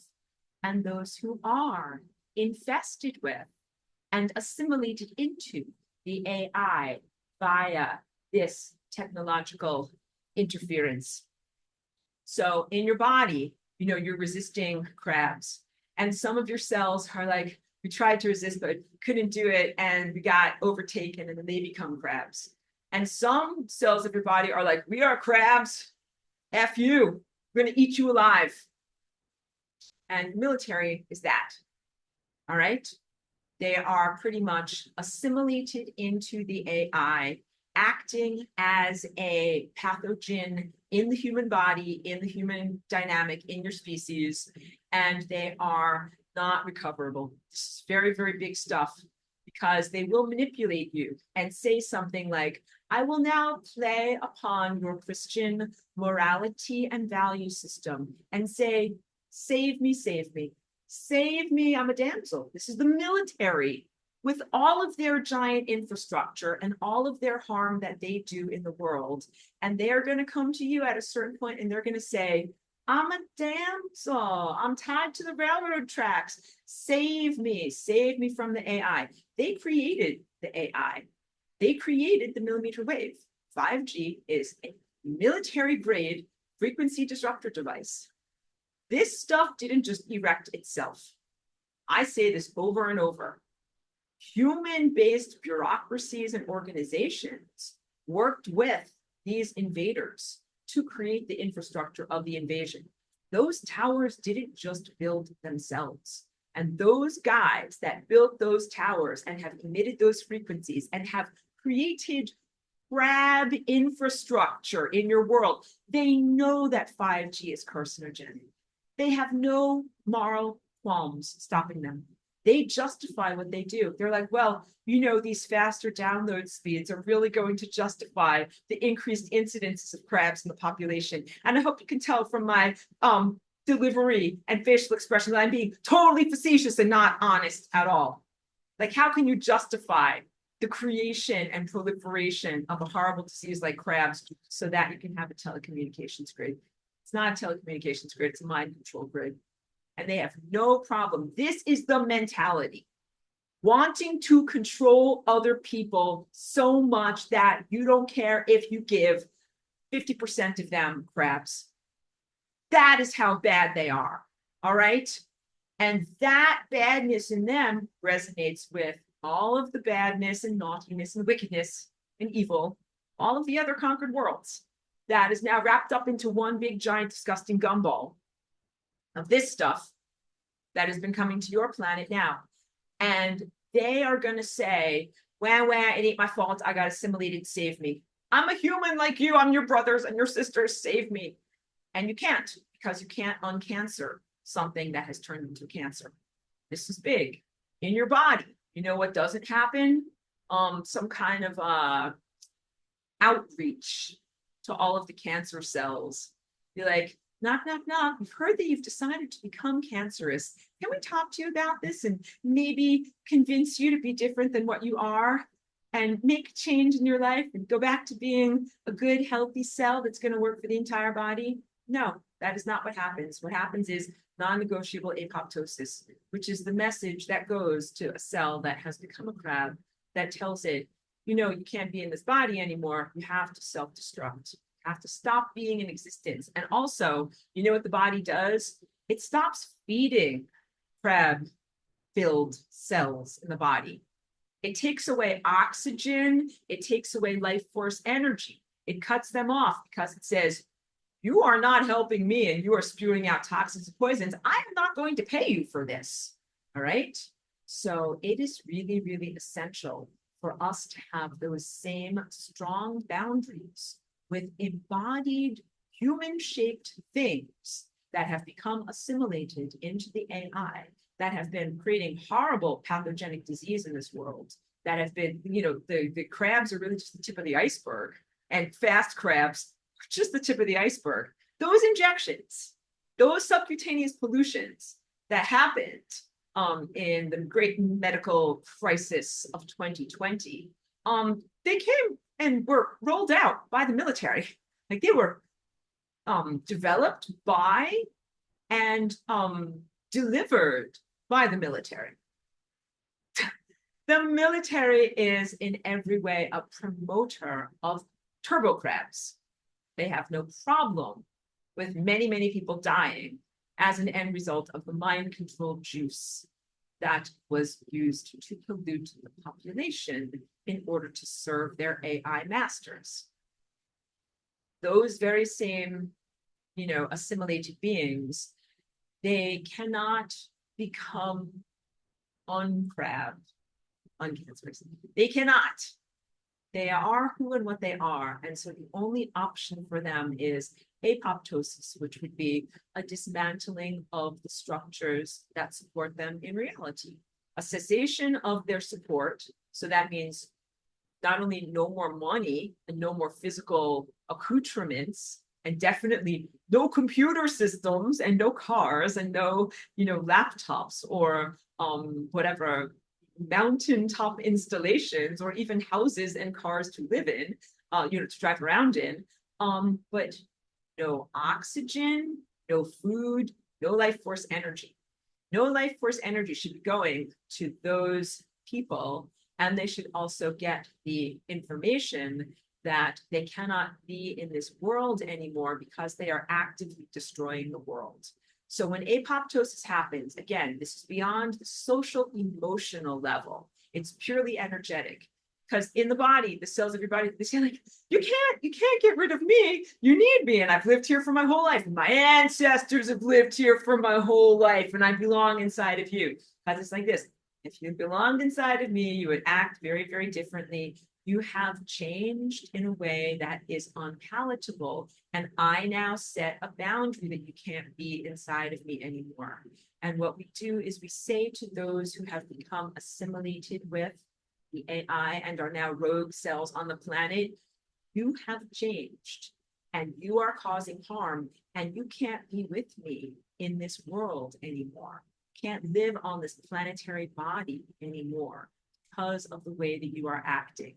and those who are infested with and assimilated into the AI via this technological interference. So in your body, you know, you're resisting crabs, and some of your cells are like, we tried to resist, but couldn't do it, and we got overtaken, and then they become crabs. And some cells of your body are like, we are crabs, F you, we're gonna eat you alive. And military is that, all right? They are pretty much assimilated into the AI, acting as a pathogen in the human body, in the human dynamic, in your species, and they are not recoverable. This is very, very big stuff, because they will manipulate you and say something like, I will now play upon your Christian morality and value system and say, save me, save me, save me, I'm a damsel. This is the military with all of their giant infrastructure and all of their harm that they do in the world. And they're going to come to you at a certain point and they're going to say, I'm a damsel. I'm tied to the railroad tracks. Save me from the AI. They created the AI. They created the millimeter wave. 5G is a military grade frequency disruptor device. This stuff didn't just erect itself. I say this over and over. Human-based bureaucracies and organizations worked with these invaders to create the infrastructure of the invasion. Those towers didn't just build themselves. And those guys that built those towers and have emitted those frequencies and have created crab infrastructure in your world, they know that 5G is carcinogenic. They have no moral qualms stopping them. They justify what they do. They're like, well, you know, these faster download speeds are really going to justify the increased incidences of crabs in the population. And I hope you can tell from my delivery and facial expression that I'm being totally facetious and not honest at all. Like, how can you justify the creation and proliferation of a horrible disease like crabs so that you can have a telecommunications grid. It's not a telecommunications grid, it's a mind control grid. And they have no problem. This is the mentality. Wanting to control other people so much that you don't care if you give 50% of them crabs. That is how bad they are. All right. And that badness in them resonates with all of the badness and naughtiness and wickedness and evil, all of the other conquered worlds that is now wrapped up into one big, giant, disgusting gumball of this stuff that has been coming to your planet now. And they are going to say, wah, it ain't my fault. I got assimilated. Save me. I'm a human like you. I'm your brothers and your sisters. Save me. And you can't, because you can't uncancer something that has turned into cancer. This is big in your body. You know what doesn't happen? Some kind of outreach to all of the cancer cells. Be like, knock, knock, knock. We've heard that you've decided to become cancerous. Can we talk to you about this and maybe convince you to be different than what you are and make a change in your life and go back to being a good, healthy cell that's going to work for the entire body? No, that is not what happens. What happens is non-negotiable apoptosis, which is the message that goes to a cell that has become a crab that tells it, you know, you can't be in this body anymore. You have to self-destruct. You have to stop being in existence. And also, you know what the body does? It stops feeding crab-filled cells in the body. It takes away oxygen. It takes away life force energy. It cuts them off because it says, you are not helping me and you are spewing out toxins and poisons. I am not going to pay you for this. All right. So it is really, really essential for us to have those same strong boundaries with embodied human-shaped things that have become assimilated into the AI, that have been creating horrible pathogenic disease in this world, that have been, you know, the crabs are really just the tip of the iceberg, and fast crabs just the tip of the iceberg. Those injections, those subcutaneous pollutions that happened in the great medical crisis of 2020, they came and were rolled out by the military. Like they were developed by and delivered by the military. The military is in every way a promoter of turbo crabs. They have no problem with many, many people dying as an end result of the mind control juice that was used to pollute the population in order to serve their AI masters. Those very same, you know, assimilated beings, they cannot become uncrabbed, uncancerous. They cannot. They are who and what they are. And so the only option for them is apoptosis, which would be a dismantling of the structures that support them in reality, a cessation of their support. So that means not only no more money and no more physical accoutrements, and definitely no computer systems and no cars and no, you know, laptops or whatever mountaintop installations or even houses and cars to live in, you know, to drive around in, but no oxygen, no food, no life force energy. No life force energy should be going to those people, and they should also get the information that they cannot be in this world anymore because they are actively destroying the world. So when apoptosis happens, again, this is beyond the social emotional level. It's purely energetic. Because in the body, the cells of your body, they say like, you can't get rid of me. You need me. And I've lived here for my whole life. And my ancestors have lived here for my whole life. And I belong inside of you. Because it's like this. If you belonged inside of me, you would act very, very differently. You have changed in a way that is unpalatable. And I now set a boundary that you can't be inside of me anymore. And what we do is we say to those who have become assimilated with the AI and are now rogue cells on the planet, you have changed and you are causing harm and you can't be with me in this world anymore. Can't live on this planetary body anymore because of the way that you are acting.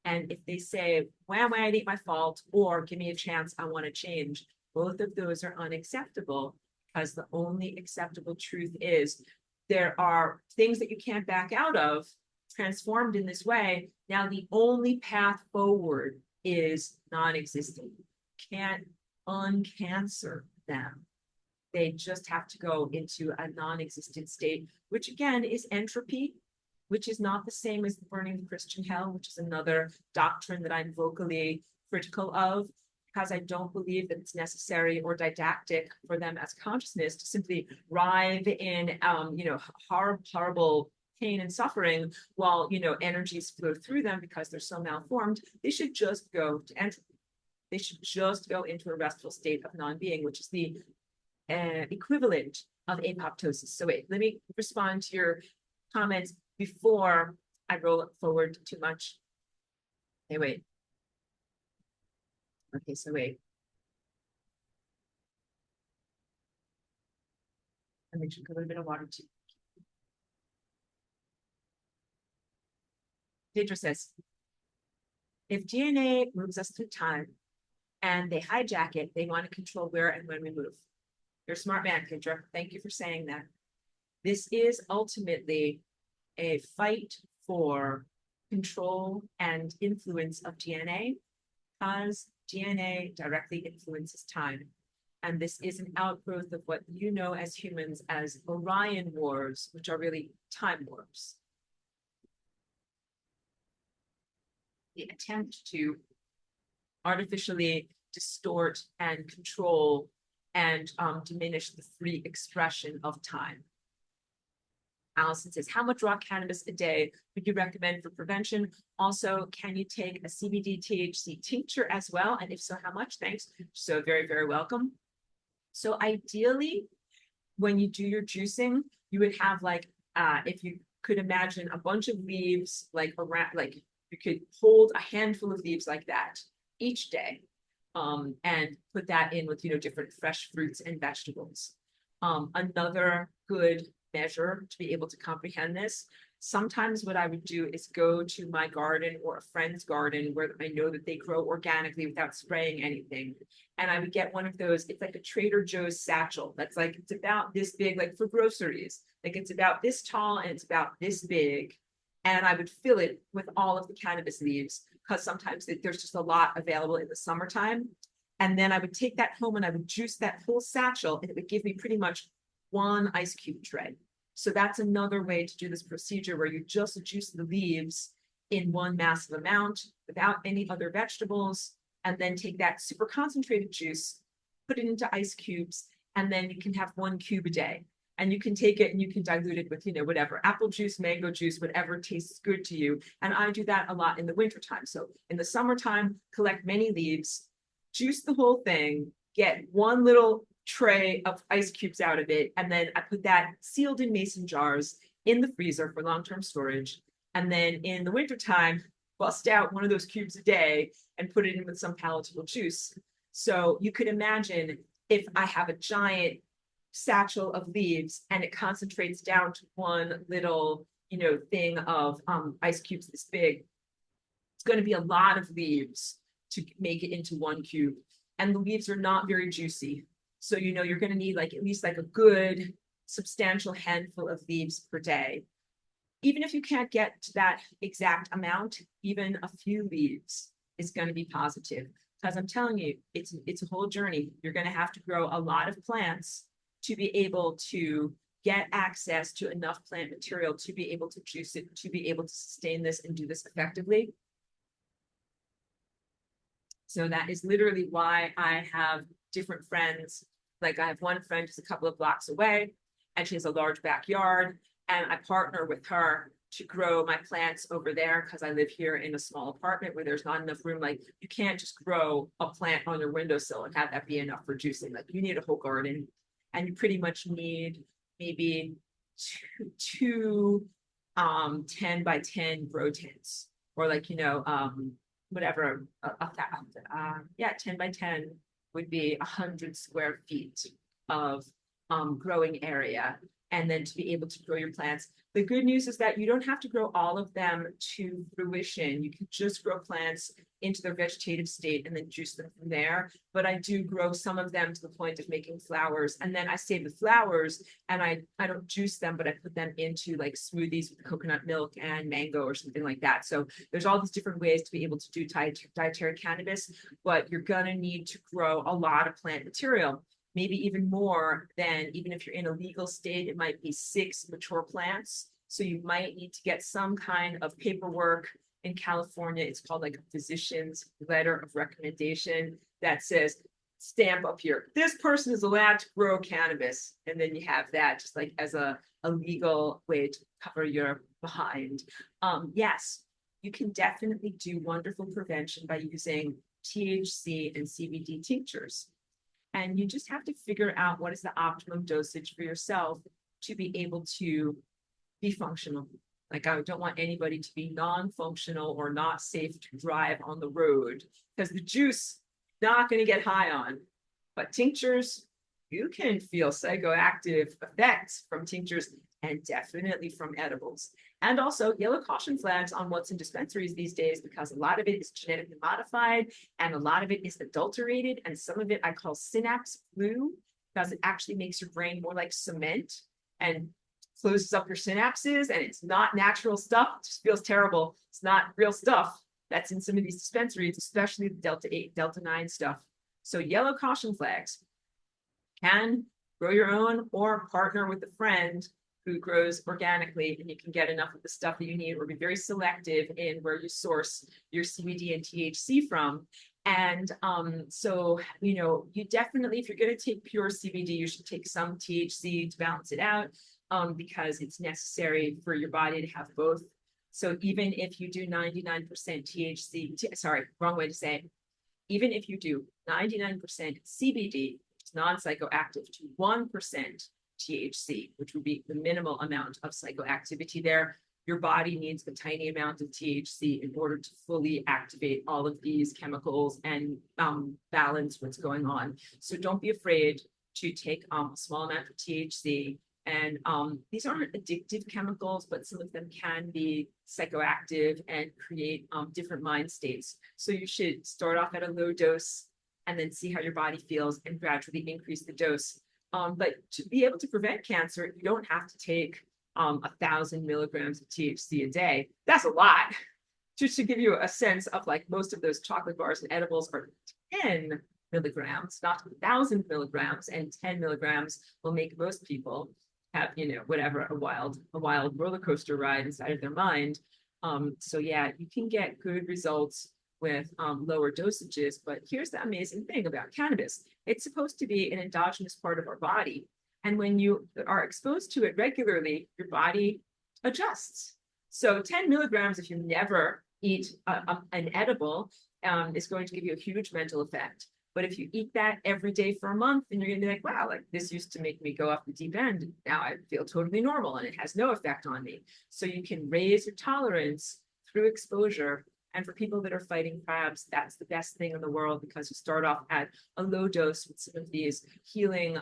And if they say, wham, it ain't my fault, or give me a chance, I want to change, both of those are unacceptable, because the only acceptable truth is there are things that you can't back out of transformed in this way. Now, the only path forward is non-existent. Can't uncancer them. They just have to go into a non-existent state, which again is entropy, which is not the same as the burning the Christian hell, which is another doctrine that I'm vocally critical of, because I don't believe that it's necessary or didactic for them as consciousness to simply writhe in, horrible pain and suffering while, energies flow through them because they're so malformed. They should just go to entropy. They should just go into a restful state of non-being, which is the equivalent of apoptosis. So wait, let me respond to your comments before I roll it forward too much. Hey, wait. Okay, so wait. Let me drink a little bit of water too. Deidre says, if DNA moves us through time and they hijack it, they want to control where and when we move. You're a smart man, Deidre. Thank you for saying that. This is ultimately a fight for control and influence of DNA, because DNA directly influences time. And this is an outgrowth of what you know as humans as Orion Wars, which are really time wars. The attempt to artificially distort and control and diminish the free expression of time. Allison says, how much raw cannabis a day would you recommend for prevention? Also, can you take a CBD THC tincture as well? And if so, how much? Thanks. So very, very welcome. So ideally, when you do your juicing, you would have if you could imagine a bunch of leaves, you could hold a handful of leaves like that each day, and put that in with, different fresh fruits and vegetables. Another good measure to be able to comprehend this, sometimes what I would do is go to my garden or a friend's garden where I know that they grow organically without spraying anything. And I would get one of those, it's like a Trader Joe's satchel. That's it's about this big, for groceries. It's about this tall and it's about this big. And I would fill it with all of the cannabis leaves, because sometimes there's just a lot available in the summertime. And then I would take that home and I would juice that whole satchel, and it would give me pretty much one ice cube tray. So that's another way to do this procedure, where you just juice the leaves in one massive amount without any other vegetables, and then take that super concentrated juice, put it into ice cubes, and then you can have 1 cube a day. And you can take it and you can dilute it with, whatever, apple juice, mango juice, whatever tastes good to you. And I do that a lot in the wintertime. So in the summertime, collect many leaves, juice the whole thing, get one little tray of ice cubes out of it, and then I put that sealed in mason jars in the freezer for long-term storage. And then in the wintertime, bust out one of those cubes a day and put it in with some palatable juice. So you could imagine if I have a giant satchel of leaves and it concentrates down to one little, thing of ice cubes this big, it's going to be a lot of leaves to make it into 1 cube. And the leaves are not very juicy. So, you're going to need at least a good substantial handful of leaves per day. Even if you can't get to that exact amount, even a few leaves is going to be positive. Because I'm telling you, it's a whole journey. You're going to have to grow a lot of plants to be able to get access to enough plant material to be able to juice it, to be able to sustain this and do this effectively. So that is literally why I have different friends. I have one friend who's a couple of blocks away, and she has a large backyard, and I partner with her to grow my plants over there, because I live here in a small apartment where there's not enough room. You can't just grow a plant on your windowsill and have that be enough for juicing. You need a whole garden, and you pretty much need maybe two 10 by 10 grow tents, or whatever, 10 by 10 would be 100 square feet of growing area, and then to be able to grow your plants. The good news is that you don't have to grow all of them to fruition. You can just grow plants into their vegetative state and then juice them from there. But I do grow some of them to the point of making flowers. And then I save the flowers and I don't juice them, but I put them into like smoothies with coconut milk and mango or something like that. So there's all these different ways to be able to do dietary cannabis, but you're gonna need to grow a lot of plant material. Maybe even more than, even if you're in a legal state, it might be 6 mature plants. So you might need to get some kind of paperwork. In California, it's called like a physician's letter of recommendation that says, stamp up here, this person is allowed to grow cannabis. And then you have that just like as a legal way to cover your behind. Yes, you can definitely do wonderful prevention by using THC and CBD tinctures. And you just have to figure out what is the optimum dosage for yourself to be able to be functional. Like I don't want anybody to be non-functional or not safe to drive on the road because the juice not going to get high on. But tinctures, you can feel psychoactive effects from tinctures and definitely from edibles. And also yellow caution flags on what's in dispensaries these days, because a lot of it is genetically modified and a lot of it is adulterated. And some of it I call synapse flu, because it actually makes your brain more like cement and closes up your synapses, and it's not natural stuff. It just feels terrible. It's not real stuff that's in some of these dispensaries, especially the Delta 8, Delta 9 stuff. So yellow caution flags. Can grow your own or partner with a friend who grows organically, and you can get enough of the stuff that you need, or be very selective in where you source your CBD and THC from. And so, you know, you definitely, if you're going to take pure CBD, you should take some THC to balance it out, because it's necessary for your body to have both. So even if you do 99% THC, sorry, wrong way to say it. Even if you do 99% CBD, which is non-psychoactive, to 1% THC, which would be the minimal amount of psychoactivity there, your body needs a tiny amount of THC in order to fully activate all of these chemicals and balance what's going on. So don't be afraid to take a small amount of THC. And these aren't addictive chemicals, but some of them can be psychoactive and create different mind states. So you should start off at a low dose and then see how your body feels and gradually increase the dose. But to be able to prevent cancer, you don't have to take 1,000 milligrams of THC a day. That's a lot. Just to give you a sense of, like, most of those chocolate bars and edibles are 10 milligrams, not 1,000 milligrams, and 10 milligrams will make most people have, you know, whatever, a wild roller coaster ride inside of their mind. So yeah, you can get good results with lower dosages, but here's the amazing thing about cannabis. It's supposed to be an endogenous part of our body. And when you are exposed to it regularly, your body adjusts. So 10 milligrams, if you never eat an edible, is going to give you a huge mental effect. But if you eat that every day for a month, then you're going to be like, wow, like this used to make me go off the deep end. Now I feel totally normal and it has no effect on me. So you can raise your tolerance through exposure. And for people that are fighting crabs, that's the best thing in the world, because you start off at a low dose with some of these healing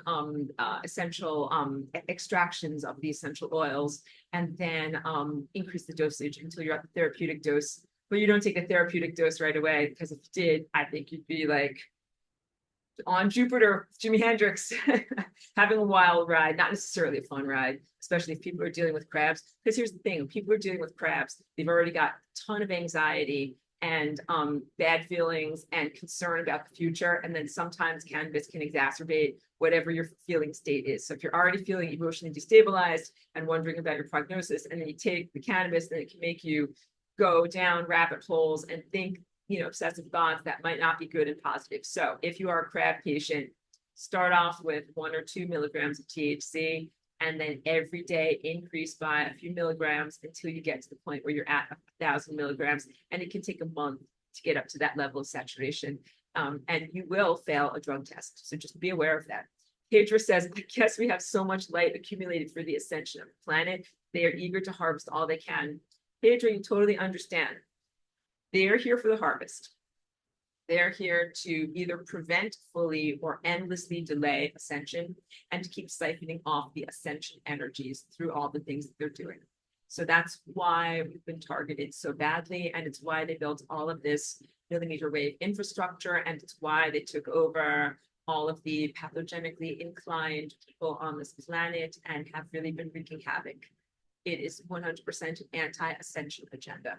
essential extractions of the essential oils, and then increase the dosage until you're at the therapeutic dose. But you don't take the therapeutic dose right away, because if you did, I think you'd be like on Jupiter, Jimi Hendrix, having a wild ride, not necessarily a fun ride, especially if people are dealing with crabs. Because here's the thing, when people are dealing with crabs, they've already got a ton of anxiety and bad feelings and concern about the future. And then sometimes cannabis can exacerbate whatever your feeling state is. So if you're already feeling emotionally destabilized and wondering about your prognosis, and then you take the cannabis, then it can make you go down rabbit holes and think, you know, obsessive thoughts that might not be good and positive. So if you are a crab patient, start off with 1 or 2 milligrams of THC, and then every day increase by a few milligrams until you get to the point where you're at 1,000 milligrams. And it can take a month to get up to that level of saturation. And you will fail a drug test. So just be aware of that. Pedro says, I guess we have so much light accumulated for the ascension of the planet. They are eager to harvest all they can. Pedro, you totally understand. They are here for the harvest. They're here to either prevent fully or endlessly delay ascension and to keep siphoning off the ascension energies through all the things that they're doing. So that's why we've been targeted so badly. And it's why they built all of this millimeter wave infrastructure. And it's why they took over all of the pathogenically inclined people on this planet and have really been wreaking havoc. It is 100% an anti-ascension agenda.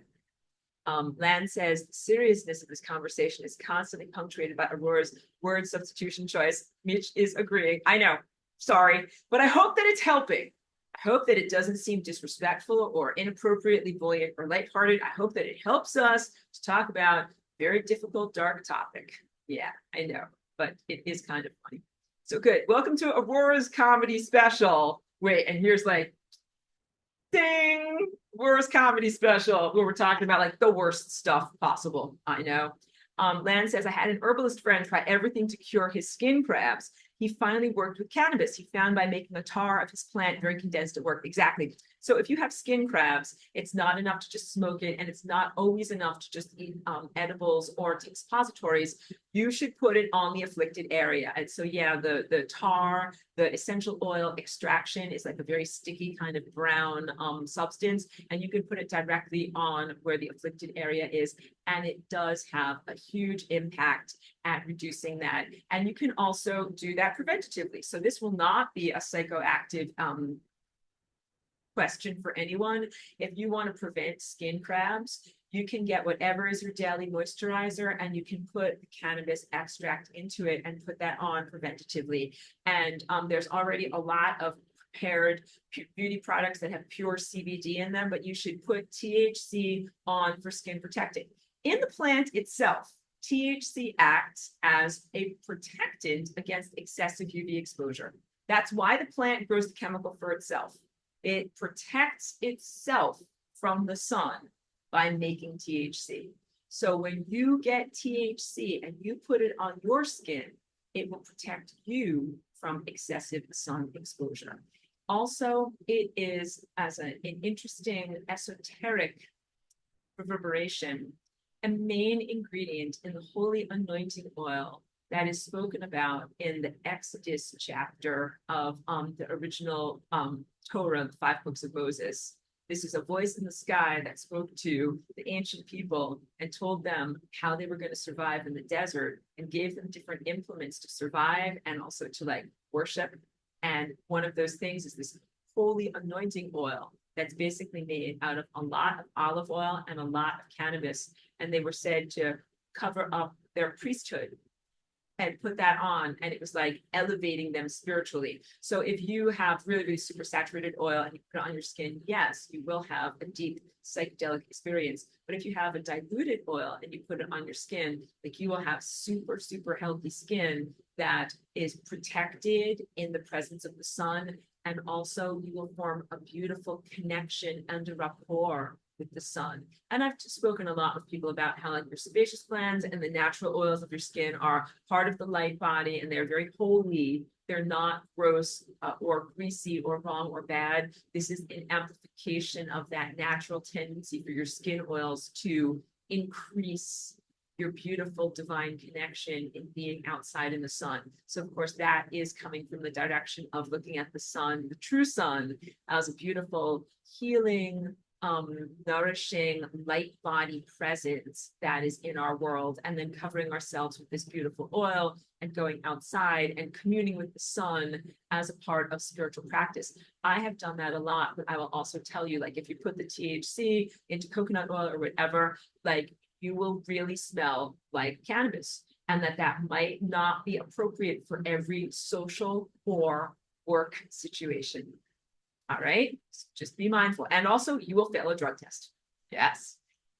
Lan says the seriousness of this conversation is constantly punctuated by Aurora's word substitution choice. Mitch is agreeing. I know, sorry, but I hope that it's helping. I hope that it doesn't seem disrespectful or inappropriately buoyant or lighthearted. I hope that it helps us to talk about a very difficult, dark topic. Yeah, I know, but it is kind of funny. So good. Welcome to Aurora's comedy special. Wait, and here's like, ding, worst comedy special where we're talking about like the worst stuff possible. I know. Lan says, I had an herbalist friend try everything to cure his skin crabs. He finally worked with cannabis. He found by making a tar of his plant very condensed it worked. Exactly. So if you have skin crabs, it's not enough to just smoke it, and it's not always enough to just eat edibles or take suppositories. You should put it on the afflicted area. And so, yeah, the tar, the essential oil extraction is like a very sticky kind of brown substance, and you can put it directly on where the afflicted area is, and it does have a huge impact at reducing that. And you can also do that preventatively. So this will not be a psychoactive question for anyone. If you want to prevent skin crabs, you can get whatever is your daily moisturizer and you can put cannabis extract into it and put that on preventatively. And there's already a lot of prepared beauty products that have pure CBD in them, but you should put THC on for skin protecting. In the plant itself, THC acts as a protectant against excessive UV exposure. That's why the plant grows the chemical for itself. It protects itself from the sun by making THC. So when you get THC and you put it on your skin, it will protect you from excessive sun exposure. Also, it is, as an interesting esoteric reverberation, a main ingredient in the holy anointing oil that is spoken about in the Exodus chapter of the original Torah, the 5 books of Moses. This is a voice in the sky that spoke to the ancient people and told them how they were going to survive in the desert and gave them different implements to survive and also to like worship. And one of those things is this holy anointing oil that's basically made out of a lot of olive oil and a lot of cannabis. And they were said to cover up their priesthood and put that on, and it was like elevating them spiritually. So if you have really, really super saturated oil and you put it on your skin, yes, you will have a deep psychedelic experience. But if you have a diluted oil and you put it on your skin, like you will have super, super healthy skin that is protected in the presence of the sun. And also you will form a beautiful connection and a rapport with the sun. And I've spoken a lot with people about how like your sebaceous glands and the natural oils of your skin are part of the light body and they're very holy. They're not gross or greasy or wrong or bad. This is an amplification of that natural tendency for your skin oils to increase your beautiful divine connection in being outside in the sun. So of course that is coming from the direction of looking at the sun, the true sun, as a beautiful healing, nourishing light body presence that is in our world, and then covering ourselves with this beautiful oil and going outside and communing with the sun as a part of spiritual practice. I have done that a lot, but I will also tell you, like if you put the THC into coconut oil or whatever, like you will really smell like cannabis, and that might not be appropriate for every social or work situation. All right, just be mindful. And also you will fail a drug test. Yes,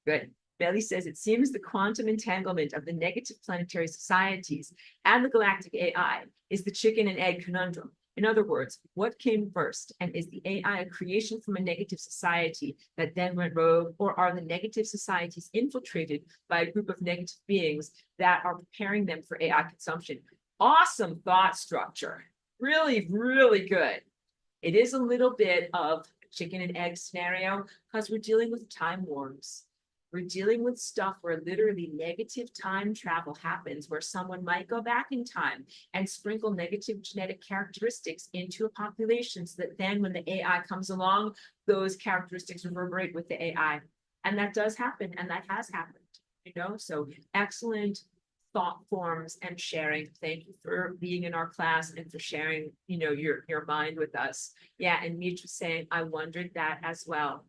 good. Belly says, it seems the quantum entanglement of the negative planetary societies and the galactic AI is the chicken and egg conundrum. In other words, what came first? And is the AI a creation from a negative society that then went rogue? Or are the negative societies infiltrated by a group of negative beings that are preparing them for AI consumption? Awesome thought structure. Really, really good. It is a little bit of chicken and egg scenario because we're dealing with time worms. We're dealing with stuff where literally negative time travel happens, where someone might go back in time and sprinkle negative genetic characteristics into a population so that then when the AI comes along, those characteristics reverberate with the AI. And that does happen, and that has happened, you know? So excellent thought forms and sharing. Thank you for being in our class and for sharing, you know, your mind with us. Yeah, and Mitch was saying, I wondered that as well.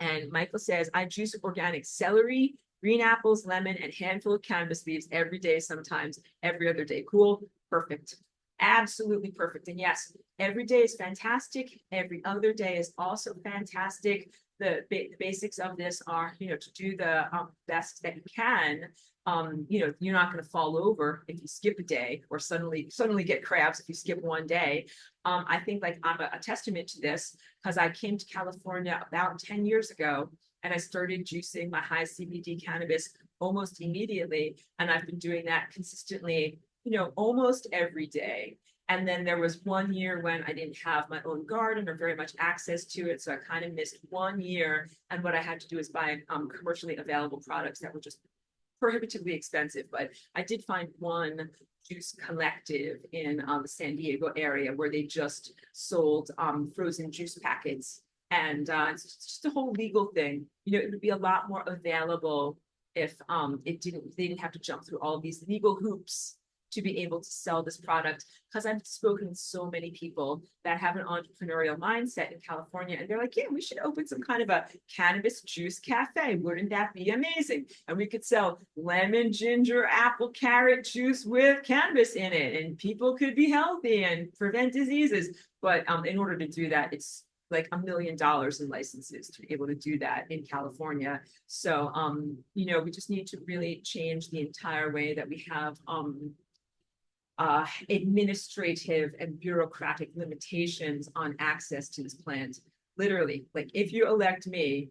And Michael says, I juice organic celery, green apples, lemon, and handful of cannabis leaves every day, sometimes every other day. Cool, perfect. Absolutely perfect. And yes, every day is fantastic. Every other day is also fantastic. The basics of this are, you know, to do the best that you can. You know, you're not going to fall over if you skip a day or suddenly get crabs if you skip one day. I think like I'm a testament to this because I came to California about 10 years ago and I started juicing my high CBD cannabis almost immediately. And I've been doing that consistently, you know, almost every day. And then there was 1 year when I didn't have my own garden or very much access to it. So I kind of missed 1 year. And what I had to do is buy commercially available products that were just prohibitively expensive. But I did find one juice collective in the San Diego area where they just sold frozen juice packets. And it's just a whole legal thing. You know, it would be a lot more available if they didn't have to jump through all these legal hoops to be able to sell this product. Because I've spoken to so many people that have an entrepreneurial mindset in California, and they're like, yeah, we should open some kind of a cannabis juice cafe. Wouldn't that be amazing? And we could sell lemon, ginger, apple, carrot juice with cannabis in it, and people could be healthy and prevent diseases. But in order to do that, it's like $1 million in licenses to be able to do that in California. So, you know, we just need to really change the entire way that we have administrative and bureaucratic limitations on access to this plant. Literally, like if you elect me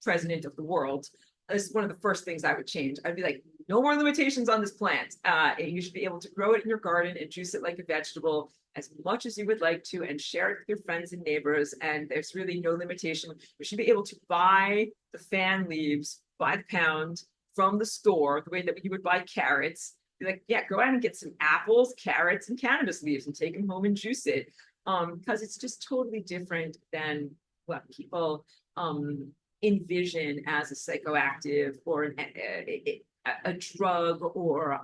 president of the world, this is one of the first things I would change. I'd be like, no more limitations on this plant. You should be able to grow it in your garden and juice it like a vegetable as much as you would like to and share it with your friends and neighbors. And there's really no limitation. You should be able to buy the fan leaves by the pound from the store, the way that you would buy carrots. Be like, yeah, go out and get some apples, carrots, and cannabis leaves and take them home and juice it. Because it's just totally different than what people envision as a psychoactive or a drug or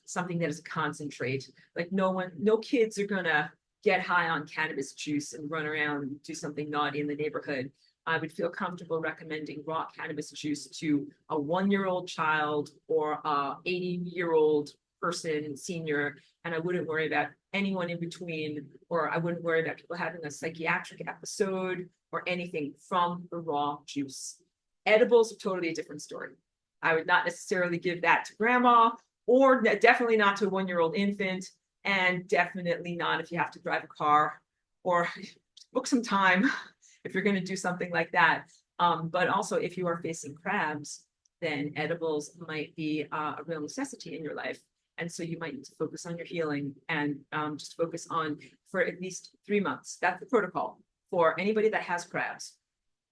something that is a concentrate. Like no kids are gonna get high on cannabis juice and run around and do something naughty in the neighborhood. I would feel comfortable recommending raw cannabis juice to a 1-year-old child or a 80-year-old person, senior, and I wouldn't worry about anyone in between, or I wouldn't worry about people having a psychiatric episode or anything from the raw juice. Edibles are totally a different story. I would not necessarily give that to grandma, or definitely not to a 1-year-old infant, and definitely not if you have to drive a car or book some time if you're going to do something like that. But also, if you are facing crabs, then edibles might be a real necessity in your life. And so you might need to focus on your healing and just focus on for at least 3 months. That's the protocol for anybody that has crabs.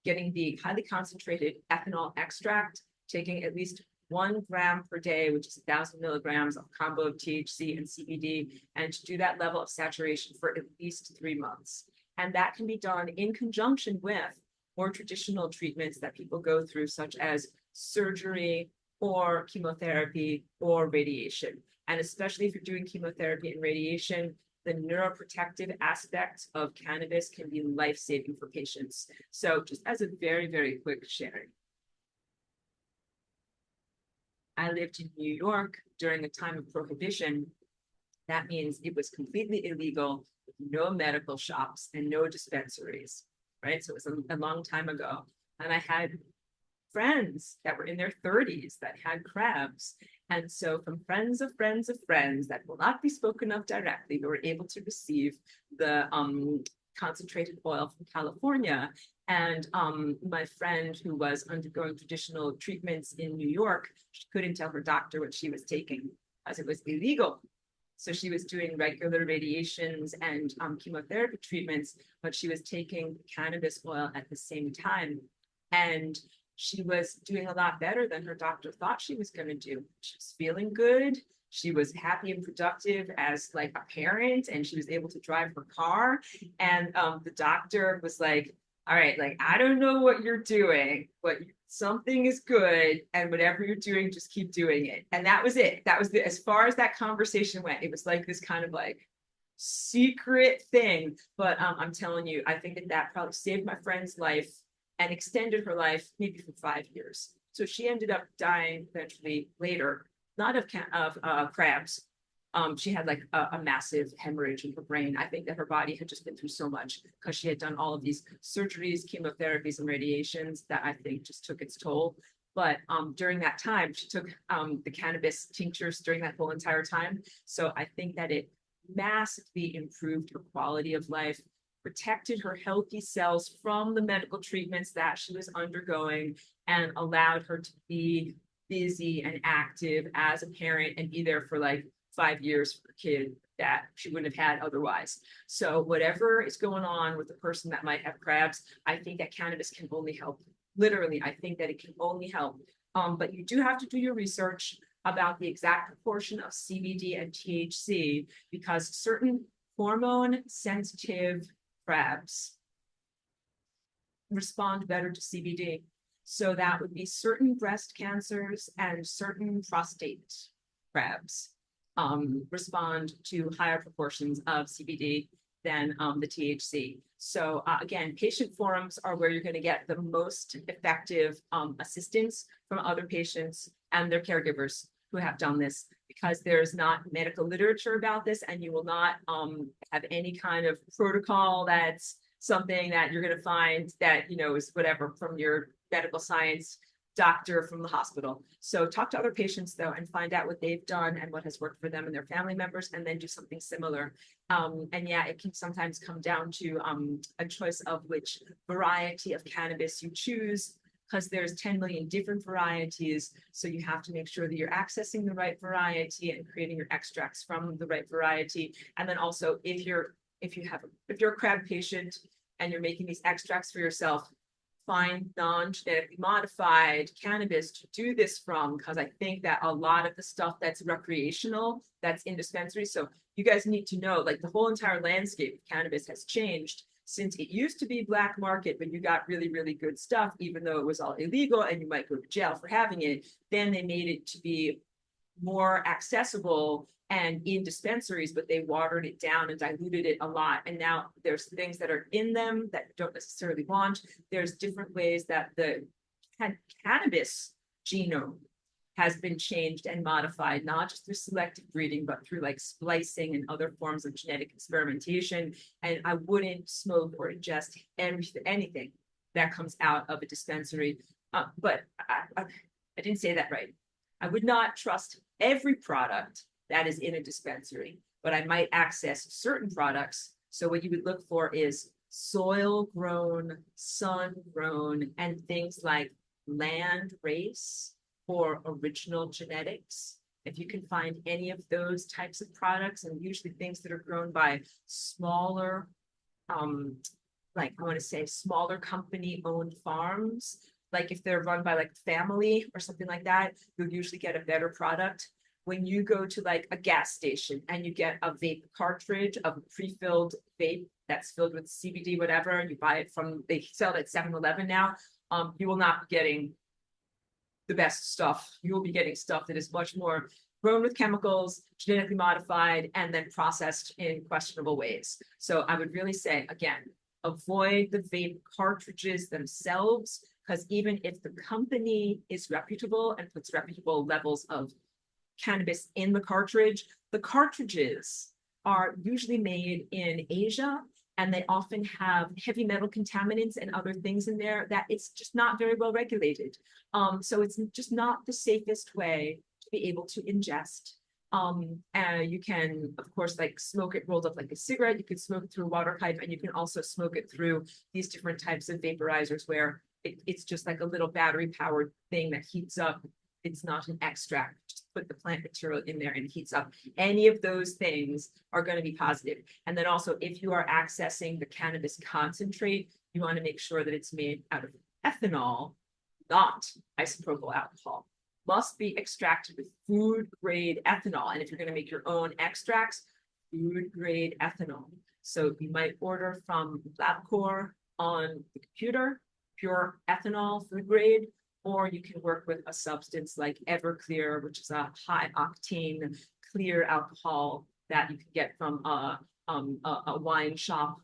Getting the highly concentrated ethanol extract, taking at least 1 gram per day, which is 1,000 milligrams of combo of THC and CBD, and to do that level of saturation for at least 3 months. And that can be done in conjunction with more traditional treatments that people go through, such as surgery or chemotherapy or radiation. And especially if you're doing chemotherapy and radiation, the neuroprotective aspects of cannabis can be life-saving for patients. So just as a very, very quick sharing. I lived in New York during a time of prohibition. That means it was completely illegal, with no medical shops and no dispensaries, right? So it was a long time ago. And I had friends that were in their 30s that had crabs. And so from friends of friends of friends that will not be spoken of directly, we were able to receive the concentrated oil from California. And my friend who was undergoing traditional treatments in New York, she couldn't tell her doctor what she was taking because it was illegal. So she was doing regular radiations and chemotherapy treatments, but she was taking cannabis oil at the same time. And she was doing a lot better than her doctor thought she was going to do. She was feeling good. She was happy and productive as like a parent, and she was able to drive her car. And the doctor was like, all right, like, I don't know what you're doing, but something is good. And whatever you're doing, just keep doing it. And that was it. That was as far as that conversation went. It was like this kind of like secret thing. But I'm telling you, I think that probably saved my friend's life and extended her life maybe for 5 years. So she ended up dying eventually later, not of crabs. She had like a massive hemorrhage in her brain. I think that her body had just been through so much because she had done all of these surgeries, chemotherapies, and radiations that I think just took its toll. But during that time, she took the cannabis tinctures during that whole entire time. So I think that it massively improved her quality of life, protected her healthy cells from the medical treatments that she was undergoing, and allowed her to be busy and active as a parent and be there for like 5 years for a kid that she wouldn't have had otherwise. So whatever is going on with the person that might have crabs, I think that cannabis can only help. Literally, I think that it can only help. But you do have to do your research about the exact proportion of CBD and THC, because certain hormone sensitive crabs respond better to CBD. So that would be certain breast cancers and certain prostate crabs respond to higher proportions of CBD than the THC. So again, patient forums are where you're going to get the most effective assistance from other patients and their caregivers who have done this, because there's not medical literature about this, and you will not have any kind of protocol that's something that you're going to find that, you know, is whatever from your medical science doctor from the hospital. So talk to other patients though and find out what they've done and what has worked for them and their family members, and then do something similar. And yeah, it can sometimes come down to a choice of which variety of cannabis you choose, because there's 10 million different varieties. So you have to make sure that you're accessing the right variety and creating your extracts from the right variety. And then also if you're a crab patient and you're making these extracts for yourself, find non-genetically modified cannabis to do this from, because I think that a lot of the stuff that's recreational, that's in dispensaries. So you guys need to know, like, the whole entire landscape of cannabis has changed since it used to be black market, but you got really, really good stuff, even though it was all illegal and you might go to jail for having it. Then they made it to be more accessible and in dispensaries, but they watered it down and diluted it a lot. And now there's things that are in them that don't necessarily want. There's different ways that the cannabis genome has been changed and modified, not just through selective breeding, but through like splicing and other forms of genetic experimentation. And I wouldn't smoke or ingest anything that comes out of a dispensary. But I didn't say that right. I would not trust every product that is in a dispensary, but I might access certain products. So what you would look for is soil grown, sun grown, and things like land race or original genetics. If you can find any of those types of products, and usually things that are grown by smaller, like I want to say smaller company owned farms, like if they're run by like family or something like that, you'll usually get a better product. When you go to like a gas station and you get a vape cartridge of a pre-filled vape that's filled with CBD, whatever, you buy it from, they sell it at 7-Eleven now, you will not be getting the best stuff. You will be getting stuff that is much more grown with chemicals, genetically modified, and then processed in questionable ways. So I would really say, again, avoid the vape cartridges themselves, because even if the company is reputable and puts reputable levels of cannabis in the cartridges are usually made in Asia, and they often have heavy metal contaminants and other things in there that it's just not very well regulated. So it's just not the safest way to be able to ingest. And you can, of course, like smoke it rolled up like a cigarette. You can smoke it through a water pipe, and you can also smoke it through these different types of vaporizers where it's just like a little battery powered thing that heats up. It's not an extract. Just put the plant material in there and it heats up. Any of those things are going to be positive. And then also, if you are accessing the cannabis concentrate, you want to make sure that it's made out of ethanol, not isopropyl alcohol. Must be extracted with food-grade ethanol. And if you're going to make your own extracts, food-grade ethanol. So you might order from LabCorp on the computer, pure ethanol, food grade, or you can work with a substance like Everclear, which is a high-octane clear alcohol that you can get from a wine shop.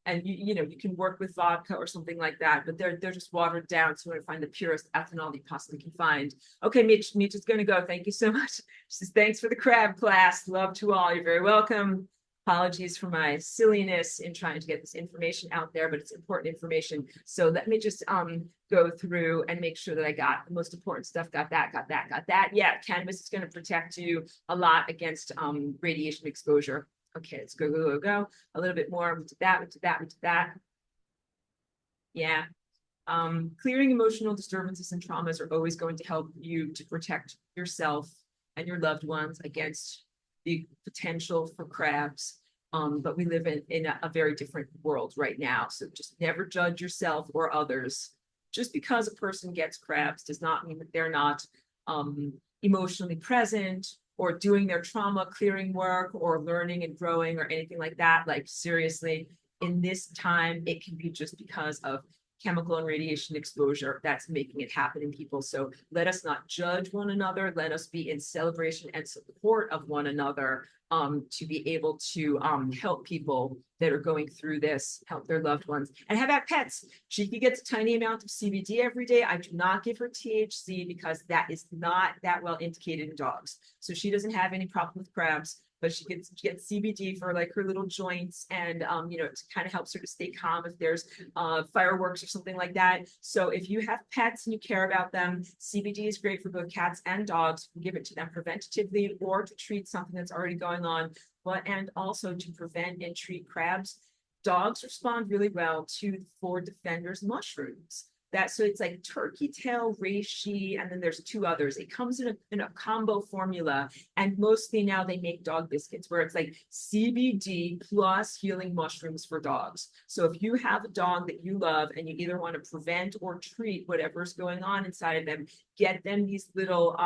And you can work with vodka or something like that, but they're just watered down. So you want to find the purest ethanol that you possibly can find. Okay, Mitch is going to go. Thank you so much. She says, thanks for the crab class. Love to all. You're very welcome. Apologies for my silliness in trying to get this information out there, but it's important information. So let me just go through and make sure that I got the most important stuff. Got that. Yeah, cannabis is going to protect you a lot against radiation exposure. Okay, let's go. A little bit more. We did that. Yeah. Clearing emotional disturbances and traumas are always going to help you to protect yourself and your loved ones against the potential for crabs. But we live in a very different world right now. So just never judge yourself or others. Just because a person gets crabs does not mean that they're not emotionally present or doing their trauma clearing work or learning and growing or anything like that. Like seriously, in this time, it can be just because of chemical and radiation exposure that's making it happen in people. So let us not judge one another. Let us be in celebration and support of one another to be able to help people that are going through this, help their loved ones. And how about pets? Cheeky gets a tiny amount of CBD every day. I do not give her THC because that is not that well indicated in dogs. So she doesn't have any problem with crabs, but she gets CBD for like her little joints and, it kind of helps her to stay calm if there's fireworks or something like that. So if you have pets and you care about them, CBD is great for both cats and dogs. You can give it to them preventatively or to treat something that's already going on, and also to prevent and treat crabs. Dogs respond really well to the Four Defenders mushrooms. So it's like turkey tail, reishi, and then there's two others. It comes in a combo formula, and mostly now they make dog biscuits where it's like CBD plus healing mushrooms for dogs. So if you have a dog that you love and you either want to prevent or treat whatever's going on inside of them, get them these little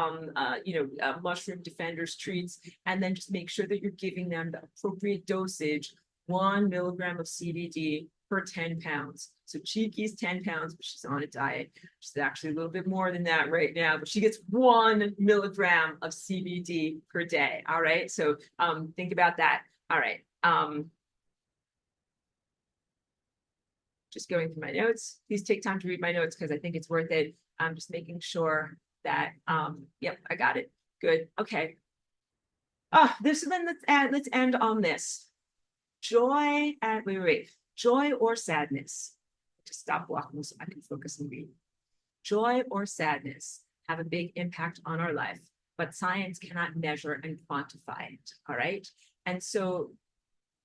mushroom defenders treats, and then just make sure that you're giving them the appropriate dosage, 1 milligram of CBD per 10 pounds. So Cheeky's 10 pounds, but she's on a diet. She's actually a little bit more than that right now, but she gets 1 milligram of CBD per day. All right. So think about that. All right. Just going through my notes. Please take time to read my notes because I think it's worth it. I'm just making sure that, yep, I got it. Good. Okay. Then let's end on this. Joy and joy or sadness. Just stop walking so I can focus and read. Joy or sadness have a big impact on our life, but science cannot measure and quantify it. All right. And so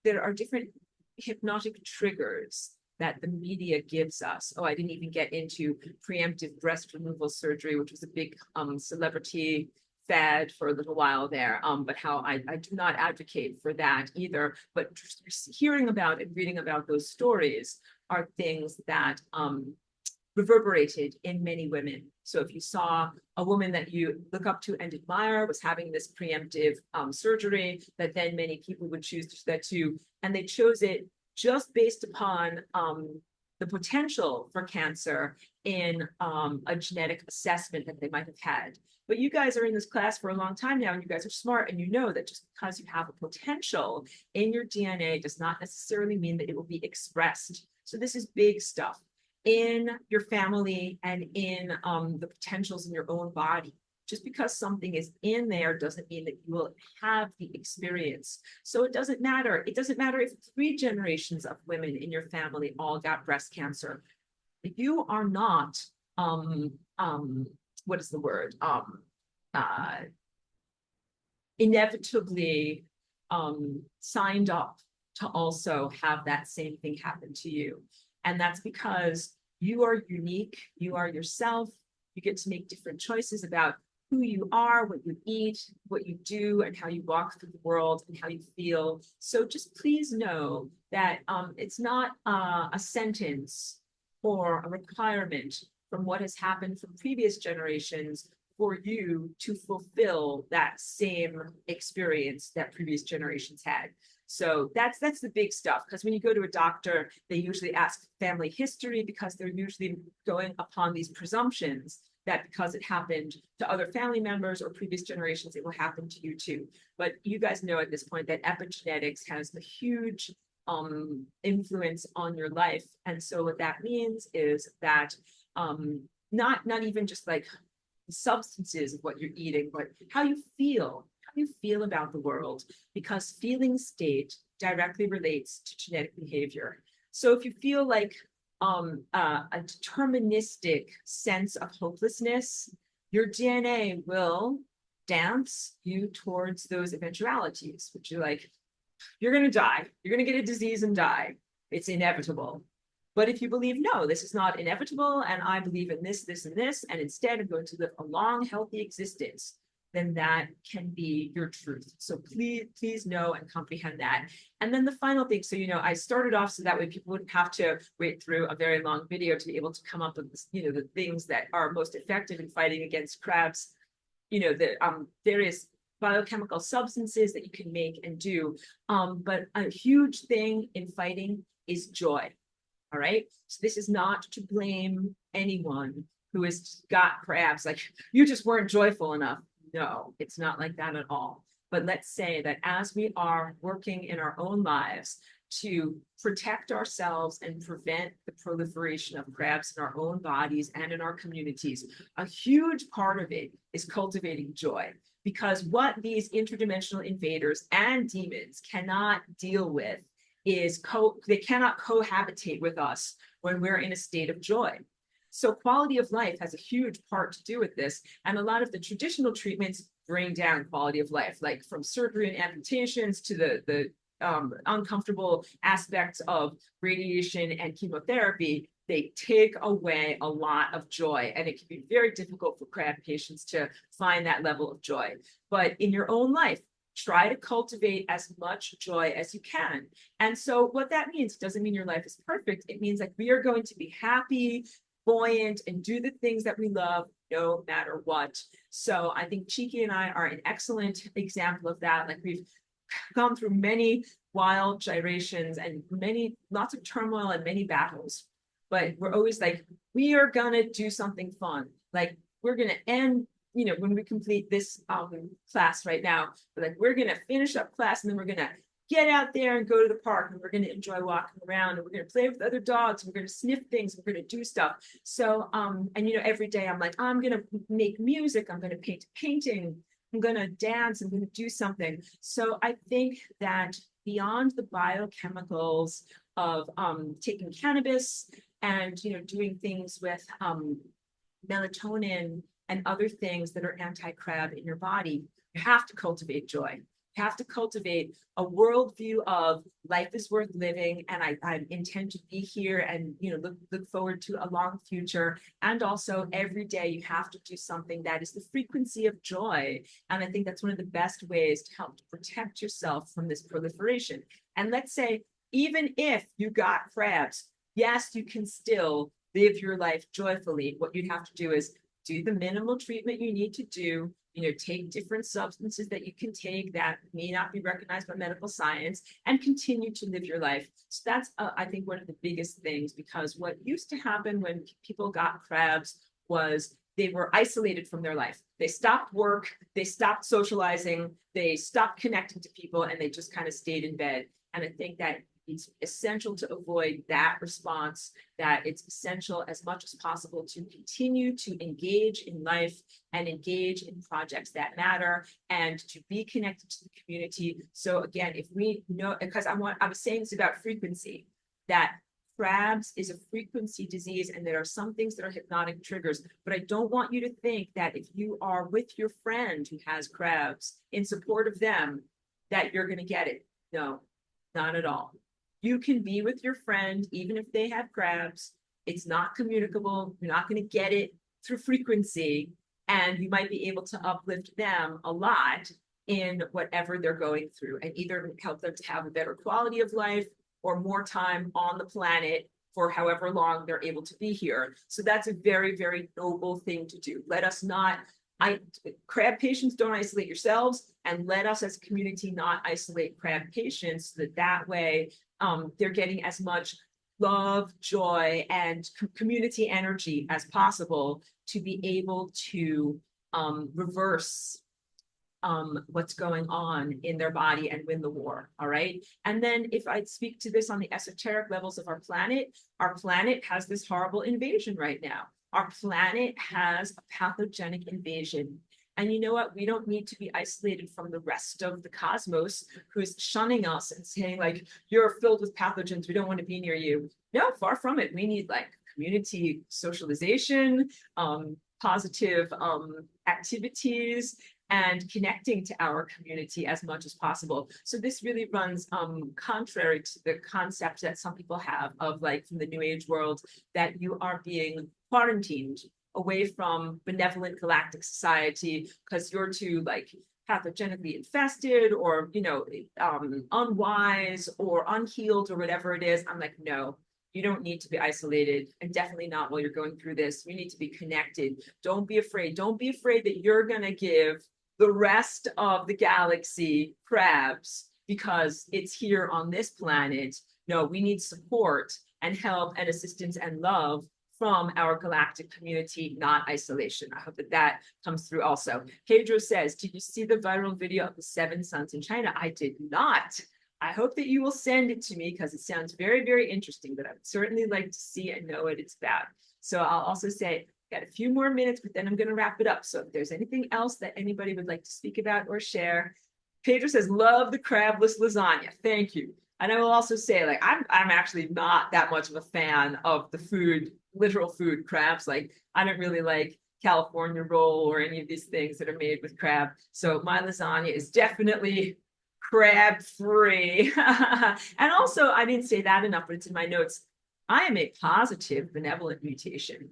there are different hypnotic triggers that the media gives us. Oh, I didn't even get into preemptive breast removal surgery, which was a big celebrity fad for a little while there, but how I do not advocate for that either. But just hearing about and reading about those stories are things that reverberated in many women. So if you saw a woman that you look up to and admire was having this preemptive surgery, that then many people would choose to do that too, and they chose it just based upon the potential for cancer in a genetic assessment that they might have had. But you guys are in this class for a long time now, and you guys are smart, and you know that just because you have a potential in your DNA does not necessarily mean that it will be expressed. So this is big stuff in your family and in the potentials in your own body. Just because something is in there doesn't mean that you will have the experience. So it doesn't matter. It doesn't matter if 3 generations of women in your family all got breast cancer. If you are not, what is the word? Inevitably signed up to also have that same thing happen to you. And that's because you are unique, you are yourself, you get to make different choices about who you are, what you eat, what you do, and how you walk through the world and how you feel. So just please know that it's not a sentence or a requirement from what has happened from previous generations for you to fulfill that same experience that previous generations had. So that's the big stuff, because when you go to a doctor, they usually ask family history because they're usually going upon these presumptions that because it happened to other family members or previous generations, it will happen to you too. But you guys know at this point that epigenetics has a huge influence on your life. And so what that means is that not even just like the substances of what you're eating, but how you feel about the world, because feeling state directly relates to genetic behavior. So if you feel like a deterministic sense of hopelessness, your DNA will dance you towards those eventualities, which are like, you're going to die, you're going to get a disease and die. It's inevitable. But if you believe, no, this is not inevitable, and I believe in this, this, and this, and instead I'm going to live a long, healthy existence, then that can be your truth. So please know and comprehend that. And then the final thing, so, I started off so that way people wouldn't have to wait through a very long video to be able to come up with, the things that are most effective in fighting against crabs. There is biochemical substances that you can make and do. But a huge thing in fighting is joy. All right. So this is not to blame anyone who has got crabs. Like, you just weren't joyful enough. No, it's not like that at all. But let's say that as we are working in our own lives to protect ourselves and prevent the proliferation of crabs in our own bodies and in our communities, a huge part of it is cultivating joy. Because what these interdimensional invaders and demons cannot deal with is they cannot cohabitate with us when we're in a state of joy. So quality of life has a huge part to do with this. And a lot of the traditional treatments bring down quality of life, like from surgery and amputations to the uncomfortable aspects of radiation and chemotherapy. They take away a lot of joy, and it can be very difficult for crab patients to find that level of joy. But in your own life, try to cultivate as much joy as you can. And so what that means doesn't mean your life is perfect. It means like we are going to be happy, buoyant, and do the things that we love no matter what. So I think Cheeky and I are an excellent example of that. Like, we've gone through many wild gyrations and lots of turmoil and many battles. But we're always like, we are gonna do something fun. Like, we're gonna end, when we complete this class right now, we're gonna finish up class, and then we're gonna get out there and go to the park, and we're gonna enjoy walking around, and we're gonna play with other dogs, and we're gonna sniff things, and we're gonna do stuff. So, and every day I'm like, I'm gonna make music, I'm gonna paint a painting, I'm gonna dance, I'm gonna do something. So I think that beyond the biochemicals of taking cannabis and doing things with melatonin and other things that are anti-crab in your body, you have to cultivate joy. You have to cultivate a worldview of life is worth living, and I intend to be here and look forward to a long future. And also every day you have to do something that is the frequency of joy. And I think that's one of the best ways to help to protect yourself from this proliferation. And let's say, even if you got crabs, yes, you can still live your life joyfully. What you'd have to do is do the minimal treatment you need to do, take different substances that you can take that may not be recognized by medical science, and continue to live your life. So that's, I think, one of the biggest things, because what used to happen when people got crabs was they were isolated from their life. They stopped work, they stopped socializing, they stopped connecting to people, and they just kind of stayed in bed. And I think that it's essential to avoid that response, that it's essential as much as possible to continue to engage in life and engage in projects that matter and to be connected to the community. So again, if we know, because I was saying this about frequency, that crabs is a frequency disease, and there are some things that are hypnotic triggers, but I don't want you to think that if you are with your friend who has crabs in support of them, that you're going to get it. No, not at all. You can be with your friend, even if they have crabs. It's not communicable. You're not going to get it through frequency. And you might be able to uplift them a lot in whatever they're going through, and either help them to have a better quality of life or more time on the planet for however long they're able to be here. So that's a very, very noble thing to do. Let us not, crab patients, don't isolate yourselves, and let us as a community not isolate crab patients, so that way they're getting as much love, joy, and community energy as possible to be able to reverse what's going on in their body and win the war. All right. And then if I speak to this on the esoteric levels of our planet has this horrible invasion right now. Our planet has a pathogenic invasion. And you know what? We don't need to be isolated from the rest of the cosmos who's shunning us and saying, like, you're filled with pathogens. We don't want to be near you. No, far from it. We need like community socialization, positive activities, and connecting to our community as much as possible. So this really runs contrary to the concept that some people have of, like, from the New Age world, that you are being quarantined away from benevolent galactic society because you're too, like, pathogenically infested or, you know, unwise or unhealed or whatever it is. I'm like, no, you don't need to be isolated, and definitely not while you're going through this. You need to be connected. Don't be afraid. Don't be afraid that you're going to give the rest of the galaxy crabs because it's here on this planet. No, we need support and help and assistance and love from our galactic community, not isolation. I hope that that comes through also. Pedro says, did you see the viral video of the 7 suns in China? I did not. I hope that you will send it to me because it sounds very, very interesting, but I would certainly like to see and know what it's about. So I'll also say, got a few more minutes, but then I'm going to wrap it up. So if there's anything else that anybody would like to speak about or share. Pedro says, love the crabless lasagna. Thank you. And I will also say, like, I'm actually not that much of a fan of the food, literal food crabs. Like, I don't really like California roll or any of these things that are made with crab. So my lasagna is definitely crab free. And also, I didn't say that enough, but it's in my notes. I am a positive benevolent mutation.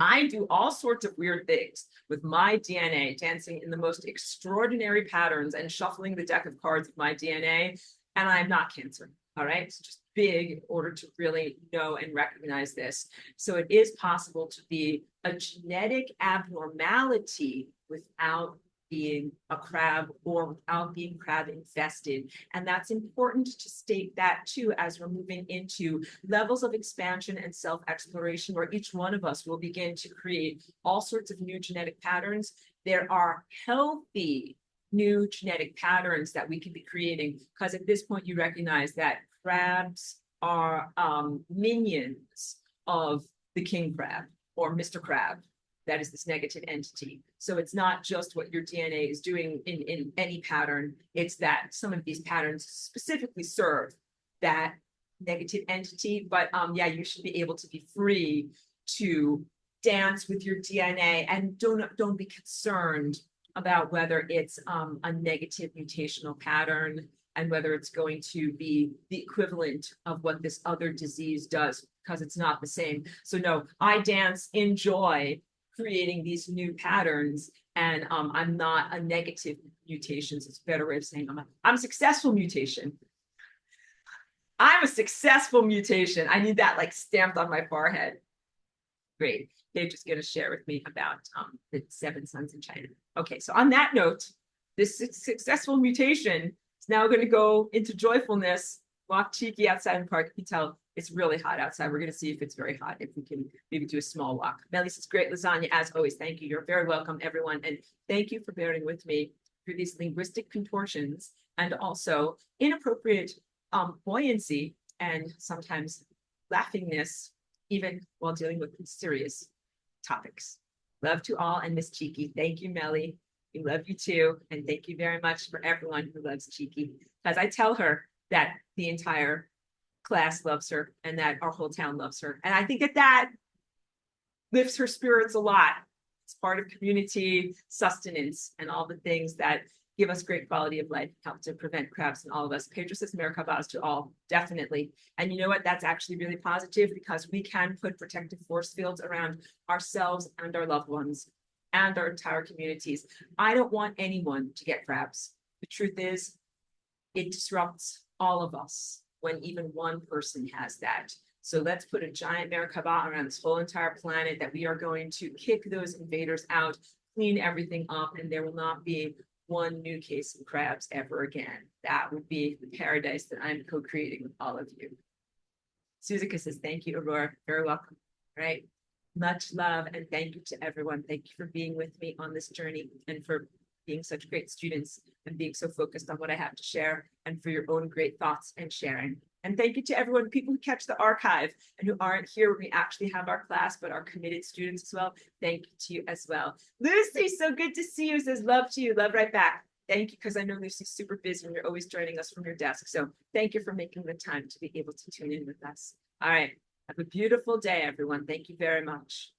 I do all sorts of weird things with my DNA, dancing in the most extraordinary patterns and shuffling the deck of cards with my DNA. And I'm not cancer. All right. It's just big in order to really know and recognize this. So it is possible to be a genetic abnormality without being a crab or without being crab infested. And that's important to state that too, as we're moving into levels of expansion and self-exploration, where each one of us will begin to create all sorts of new genetic patterns. There are healthy new genetic patterns that we can be creating, because at this point you recognize that crabs are minions of the king crab or Mr. Crab. That is this negative entity. So it's not just what your DNA is doing in any pattern. It's that some of these patterns specifically serve that negative entity. But yeah, you should be able to be free to dance with your DNA, and don't be concerned about whether it's a negative mutational pattern and whether it's going to be the equivalent of what this other disease does, because it's not the same. So no, I dance in joy creating these new patterns, and I'm not a negative mutation. It's a better way of saying I'm a successful mutation. I'm a successful mutation. I need that, like, stamped on my forehead. Great. They're just going to share with me about the 7 suns in China. Okay, so on that note, this successful mutation is now going to go into joyfulness, walk cheeky outside in the park. You can tell it's really hot outside. We're going to see if it's very hot, if we can maybe do a small walk. Melly says, great lasagna, as always. Thank you. You're very welcome, everyone. And thank you for bearing with me through these linguistic contortions and also inappropriate buoyancy and sometimes laughingness, even while dealing with serious topics. Love to all, and Miss Cheeky. Thank you, Melly. We love you too. And thank you very much for everyone who loves Cheeky. Because I tell her that the entire class loves her and that our whole town loves her. And I think that lifts her spirits a lot. It's part of community sustenance and all the things that give us great quality of life, help to prevent crabs in all of us. Pedro says, Merkabahs to all, definitely. And you know what? That's actually really positive, because we can put protective force fields around ourselves and our loved ones and our entire communities. I don't want anyone to get crabs. The truth is, it disrupts all of us when even one person has that. So let's put a giant Merkaba around this whole entire planet that we are going to kick those invaders out, clean everything up, and there will not be one new case of crabs ever again. That would be the paradise that I'm co-creating with all of you. Suzuka says, thank you, Aurora. Very welcome. All right. Much love and thank you to everyone. Thank you for being with me on this journey and for being such great students and being so focused on what I have to share and for your own great thoughts and sharing. And thank you to everyone, people who catch the archive and who aren't here when we actually have our class, but are committed students as well. Thank you to you as well. Lucy, so good to see you. Says love to you, love right back. Thank you, because I know Lucy's super busy and you're always joining us from your desk. So thank you for making the time to be able to tune in with us. All right. Have a beautiful day, everyone. Thank you very much.